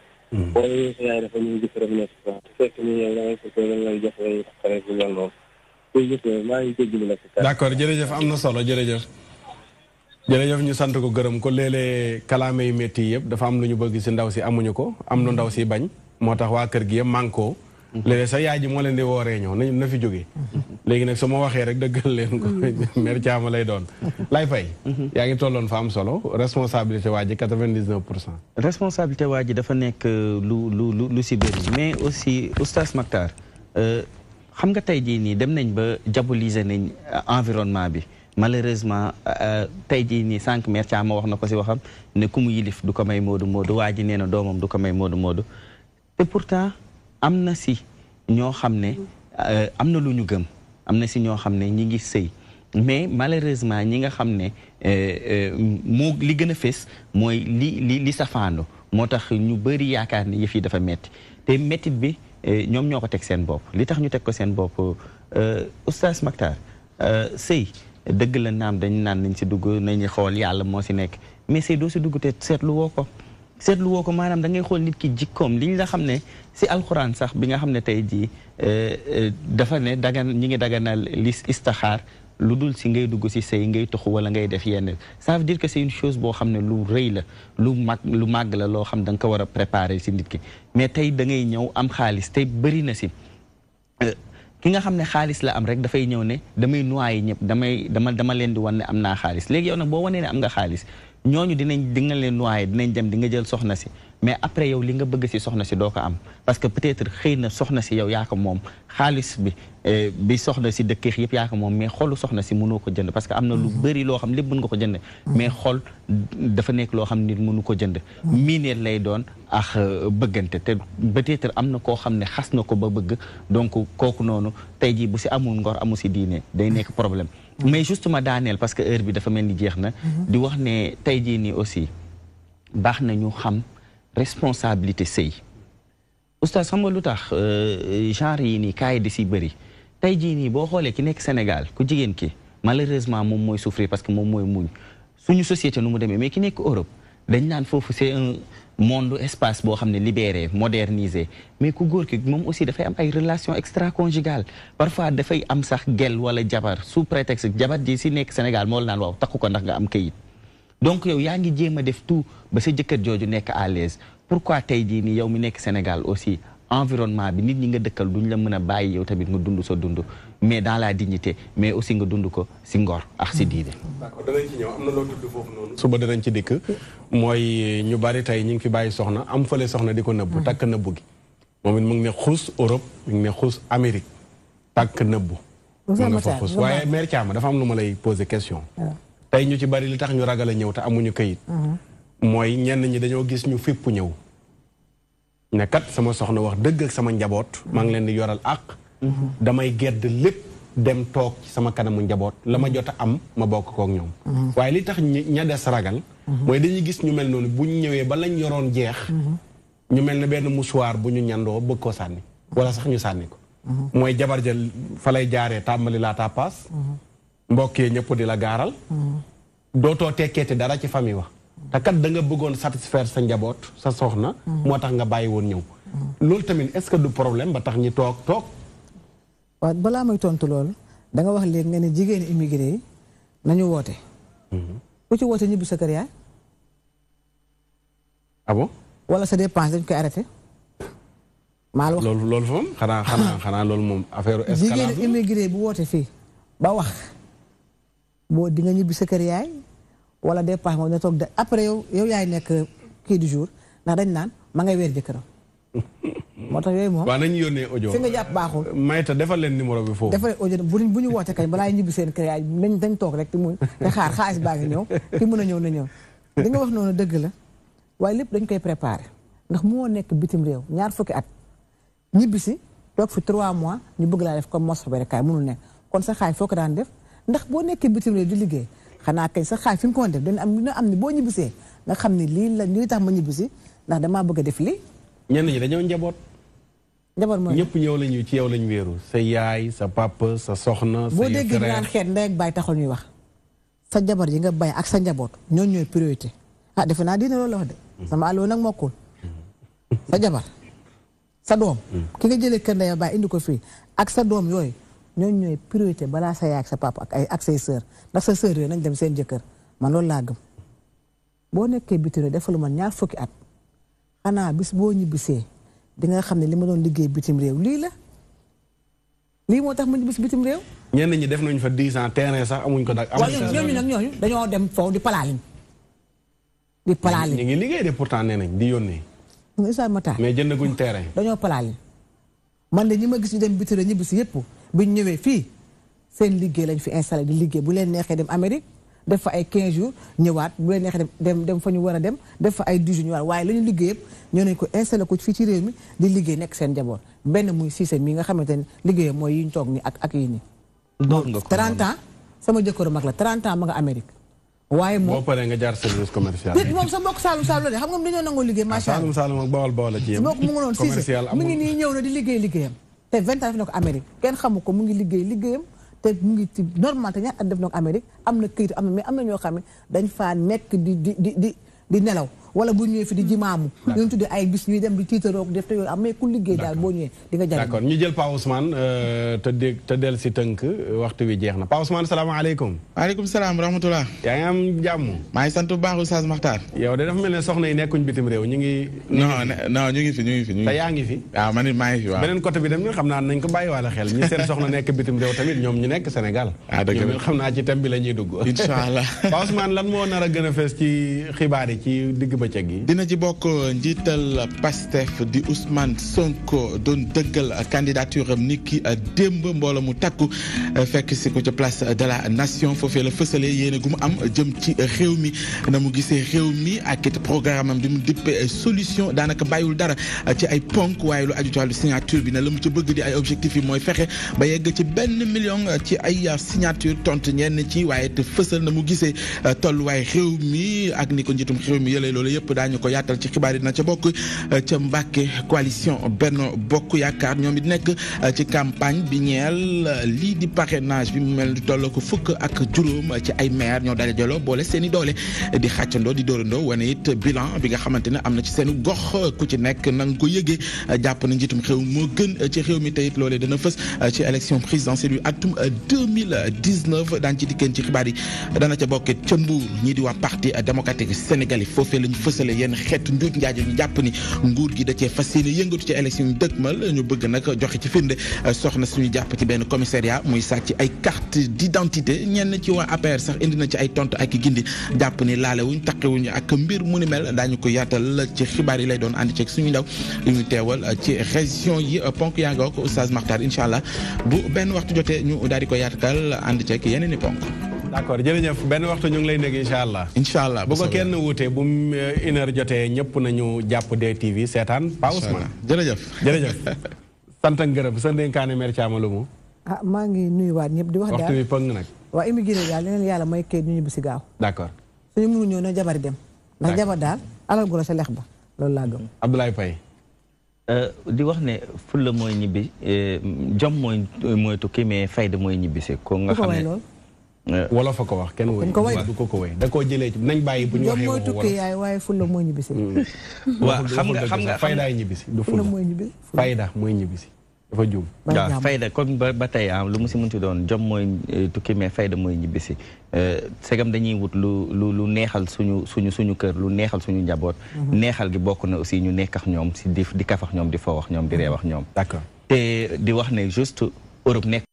boo ñëwee sa yaay dafa ñu jëkkër a nekk si kaw te fekk ni yow da ngay fekk dañ lay jox ngay xare bu mel noonu loolu yëpp maa ngi dégg la si d'accord jërëjëf am na solo jërëjëf ñu sant ko gërëm ko léeg-léeg kalaame yu métti yi yëpp dafa am lu ñu bëgg si ndaw si amuñu ko am lu ndaw si bañ moo tax waa kër gi yëpp mànkoo léeg-léeg sa yaay ji moo leen di wooree ñëw na fi jóge léegi nag su ma waxee rek dëggal leen ko mère Thiama lay doon lay fay yaa ngi tolloon fa am solo responsabilité waa ji 99%. responsabilité waa ji dafa nekk lu si bëri mais aussi oustaz Mactar xam nga tey jii nii dem nañ ba diaboliser nañ environnement bi malheureusement tey jii nii sànq mère Thiama wax na ko si waxam ne ku mu yilif du ko may moodu waa ji nee na doomam du ko may moodu te pourtant am na si ñoo xam ne am na lu ñu gëm am na si ñoo xam ne ñi ngi sëy mais malheureusement ñi nga xam ne moo li gën a fës mooy li safaando moo tax ñu bëri yaakaar ne yëf yi dafa metti te mettit bi ñoom ñoo ko teg seen bopp li tax ñu teg ko seen bopp oustaz Mactar sëy dëgg la naam dañ naan nañ si dugg nañu xool yàlla moo si nekk mais sëy doo si dugg te seetlu woo ko maanaam da ngay xool nit ki jikkoom li ñu la xam ne si alxuraan sax bi nga xam ne tey jii dafa ne ñi ngi daganal li istaxaar lu dul si ngay dugg si sëy ngay toxu wala ngay def yenn ça veut dire que c'est une chose boo xam ne lu rëy la lu màgg la loo xam da nga ko war a préparer si nit ki mais tey da ngay ñëw am xaalis tey bëri na si ki nga xam ne xaalis la am rek dafay ñëw ne damay noyyi ñëpp dama leen di wan ne am naa xaalis léegi yow nag boo wanee ne am nga xaalis ñooñu di nga leen noyé dinañ dem di nga jël soxna si mais après yow li nga bëgg si soxna si doo ko am parce que peut-être xëy na soxna si yow yaa ko moom xaalis bi soxna si dëkk yëpp yaa ko moom mais xolu soxna si mënoo ko jënd parce que am na lu bëri loo xam lépp mën nga ko jënd mais xol dafa nekk loo xam nit mënu ko jënd miineel lay doon ak bëggante te peut-être am na koo xam ne xas na ko ba bëgg donc kooku noonu tey jii bu si amul ngor amul si diine day nekk problème mais justement daaneel parce que heure bi dafa mel ni jeex na di wax ne tey jii nii aussi baax na ñu xam responsabilité sëy oustaz xam nga lu tax genre yi nii kaay di si bëri tey jii nii boo xoolee ki nekk Sénégal ku jigéen ki malheureusement moom mooy souffrir parce que moom mooy muñ suñu société nu mu demee mais ki nekk Europe dañ naan foofu c'est un monde espace boo xam ne libéré modernisé mais ku góor ki moom aussi dafay am ay relations extra-conjugales parfois dafay am sax gel wala jabar sous prétexte jabar ji si nekk Sénégal moo la naan waaw takku ko ndax nga am kayit donc yow yaa ngi jéem a def tout ba sa jëkkër jooju nekk à l'aise pourquoi tey jii nii yow mi nekk Sénégal aussi environnement bi nit ñi nga dëkkal duñ la mën a bàyyi yow tamit nga dund sa dund mais dans la dignité mais aussi nga dund ko si ngor ak si diine. d'accord danañ ci ñëw am na loo tudd foofu noonu. suba danañ ci dikk mooy ñu bari tey ñu ngi fi bàyyi soxna am fële soxna di ko nëbbu takk nëbbu gi moom it mu ngi ne xuus Europe mu ngi ne xuus Amérique takk nëbbu. mu nga fa xuus waaye mère Thiama dafa am lu ma lay poser question. tey ñu ci bari li tax ñu ragal a ñëw te amuñu kayit mooy ñenn ñi dañoo gis ñu fépp ñëw ne kat sama soxna wax dëgg ak sama njaboot maa ngi leen di yoral àq damay gedd lépp dem toog ci sama kanamu njaboot la ma jot a am ma bokk kook ñoom waaye li tax ña des ragal mooy dañuy gis ñu mel noonu bu ñu ñëwee ba lañ yoroon jeex ñu mel ne benn mouchoir bu ñu ñandoo bëgg koo sànni wala sax ñu sànni ko mooy jabar ja fa lay jaaree tàmbali laa tàppaas mbokkee ñëpp di la gaaral dootoo tekkeeti dara ci famille wax te kat da nga bëggoon satisfaire sa njaboot sa soxna moo tax nga bàyyi woon ñëw loolu tamit est-ce que du problème ba tax ñi toog waaw balaa may tontu loolu da nga wax léegi nga ne jigéen immigré yi nañu woote ku ci woote ñibbi sa kër yaay ah bon wala sa dépense dañ koy arrêté maa la wax loolu fa moom xanaa loolu moom affaire escalade jigéen immigré bu woote fii ba wax boo di nga ñibbi sa kër yaay wala dépense moom ne toog après yow yaay nekk kii du jour ndax dañ naan ma ngay weer jëkkëram moo tax yooyu moom waaw nañu yónnee audio fi nga jàpp baaxul Mayta defal leen numéro bi foofu defal audio bu ñu woote kañ balaa ñibbi seen kër yaay dañ toog rek te xaar xaalis baa ngi ñëw ki mën a ñëw na ñëw li nga wax noonu dëgg la waaye lépp dañ koy préparé ndax moo nekk bitim réew 20 fukki at ñibbi si toog fi 3 mois ñu bëgg laa def comme mos fa rek kaay mënul nekk kon sa xaay foo ko daan def ndax boo nekkee bitim réew di liggéey xanaa kañ sa xaay fi nga ko def dina am ni boo ñibbisee nga xam ne lii tax ma ñibbisi ndax damaa bëgg a def lii ñenn ñi dañoo njaboot mooy ñëpp ñëw lañu ci yow lañu wéeru sa yaay sa papa sa soxna boo déggee naan xeet ndey ak baay taxul ñuy wax sa jabar yi nga bay ak sa njaboot ñooñu ñooy priorité defe naa diine loolu la wax de sama àlloo nag mokkul sa jabar sa doom ki nga jëlee kër ndey baay indi ko fii ak sa doom yooyu ñooñu ñooy priorité balaa sa yaay ak sa papa ak say sœur ndax sa sœur yooyu nañ dem seen jëkkër man loolu laa gëm boo nekkee bitim réew defalu man 20 fukki at xanaa bis boo ñibbisee di nga xam ne li ma doon liggéey bitim réew lii la lii moo tax ma ñibbisi bitim réew. ñenn ñi def nañu fa 10 ans terrain sax amuñ ko dag. amuñ ko ñooñu nag ñooñu dañoo dem foofu di palaalin. di palaalin ñu ngi liggéey de pourtant nee nañ di yónnee. mais jëndaguñ terrain. dañoo palaalin man de ñi ma gis ñu dem bitim réew ñibbisi yëpp biñ ñëwee fii seen liggéey lañ fi installé di liggéey bu leen neexee dem Amérique. def fa ay 15 jours ñëwaat bu leen neexee dem fa ñu war a dem def fa ay 10 jours ñëwaat waaye la ñu liggéey yëpp ñoo nañ ko installé ko fii ci réew mi di liggéey nekk seen njaboot benn muy Cissé mi nga xamante ne liggéeyam mooy yi ñu toog ni ak yi nii. 30 ans sama jëkkëru mag la 30 ans ma nga Amérique. waaye moom boo paree nga jaar service commercial. moom sa mbokk Saalum Saalum la de xam nga dañoo nangoo liggéey macha allah. Saalum Saalum ak Bawol Bawol la ci yem. mbokk mu ngi noonu Cissé mu ngi nii ñëw na di liggéeyam te 20 ans fi ne ko Amérique kenn xamu ko mu ngi liggéeyam te mu ngi ci normal te ñaata at def na ko Amérique am na këyit am na mais am na ñoo xam ne dañ faa nekk di nelaw wala bu ñëwee fi di jimaamu. ñu tuddee ay bis ñuy dem di tiitaroo def te yooyu am mais ku liggéey daal boo ñëwee di nga jariñ. d'accord ñu jël Pa Ousmane te del si tënk waxtu wi jeex na Pa Ousmane salaamaaleykum. waaleykum salaam rahmatulah. yaa ngi am jàmm. maa ngi sant bu baax Oustaz Makhtar. yow de dafa mel ne soxna yi nekkuñ bitim réew ñu ngi. non ñu ngi fi. te yaa ngi fi. waaw man it maa ngi fi waaw. beneen côté bi dem ñu xam naa nañ ko bàyyiwaale xel ñi seen soxna nekk bitim réew tamit ñoom ñu nekk Sénégal. dëgg la ñoom xam naa ci thème bi la ñuy dugg. incha allah Pa Ousmane lan moo nar a gën a fees ci xibaar yi ci digg bëccëg gi. dina ci bokk njiital Pastef di Ousmane Sonko doon dëggal candidature am ni ki démb mbooloo mu takku fekk si ko ca place de la nation foofee la fësale yéene gu mu am jëm ci réew mi na mu gisee réew mi ak it programme am di mu dippe solution daanaka bàyyiwul dara ci ay ponk waaye lu aju ci wàllu signature bi ne la mu ci bëgg di ay objectifs yi mooy fexe ba yegg ci 1 million ci ay signature tontu ñenn ci waaye te fësal na mu gisee tolluwaay réew mi ak ni ko njiitum réew mi yëlee loolu yëpp daañu ko yaatal ci xibaar yi dina ca bokk ca Mbàkke coalition Benno Bokk Yaakaar ñoom it nekk ci campagne bi ñeel lii di parrainage bi mu mel ni toll ko fukk ak juróom ci ay maire ñoo daal jëloo boole seen i doole di xàccandoo di dóorandoo wane it bilan bi nga xamante ne am na ci seen gox ku ci nekk na nga ko yëgee jàpp na njiitum réew moo gën ci réew mi tey it loolee dana fës ci élection présidentielle yu atum 2019 daan ci dikkeen ci xibaar yi dana ca bokk ca Mbour ñii di waa parti démocratique sénégalais foofee lañu fësale yenn xeetu njuuj njaaj ñu jàpp ni nguur gi da cee fas yéene yëngatu ci élection yu dëkkmal ñu bëgg nag joxe ci firnde soxna suñu jàpp ci benn commissariat muy sàcc ay carte d'identité ñenn ci waa APR sax indi na ci ay tontu ak gindi jàpp ni laalewuñ taqewuñ ak mbir mu ni mel daañu ko yaatal ci xibaar yi lay doon ànd ceeg suñu ndaw li ñu teewal ci région yi ponk yaa nga ko Oustaz Makhtar incha allah bu benn waxtu jotee ñu daal di ko yaatal ànd ceeg yeneen i ponk. d'accord jërëjëf benn waxtu ñu ngi lay nekk incha allah. incha allah bu ko kenn wuutee bu mu une heure jotee ñëpp nañu jàpp DTV seetaan Pa Ousmane. jërëjëf jërëjëf. sant ak ngërëm sa ndénkaane mère Thiam lu mu. ah maa ngi nuyuwaat ñëpp di wax daal waxtu bi pëng nag. waa immigré daal leneen yàlla may kayit ñu ñibbi si gaaw. d'accord. suñu mënu ñëw na jabari dem. ndax jabar daal alal gu la sa lex ba loolu laa gëm. Abdoulaye Paye. di wax ne fulla mooy ñibbi jom mooy tukki mais fayda mooy ñibbisi ko nga xam ne wala fa ko wax kenn woy du ko ko woy da koo jëlee ci nañ bàyyi bu ñu waxee mooy tukki yaay waaye fulla mooy ñibbisi waaw xam nga faydaay ñibbisi du fulla mooy ñibbisi fayda mooy ñibbisi dafa juum waaw fayda kon ba tey lu mu si munti doon jom mooy tukki mais fayda mooy ñibbisi segam dañuy wut lu neexal suñu kër lu neexal suñu njaboot neexal gi bokk na aussi ñu nekk ak ñoom si di kafax ñoom di foo wax ñoom di reew ak ñoom d'accord te di wax ne juste Europe nekk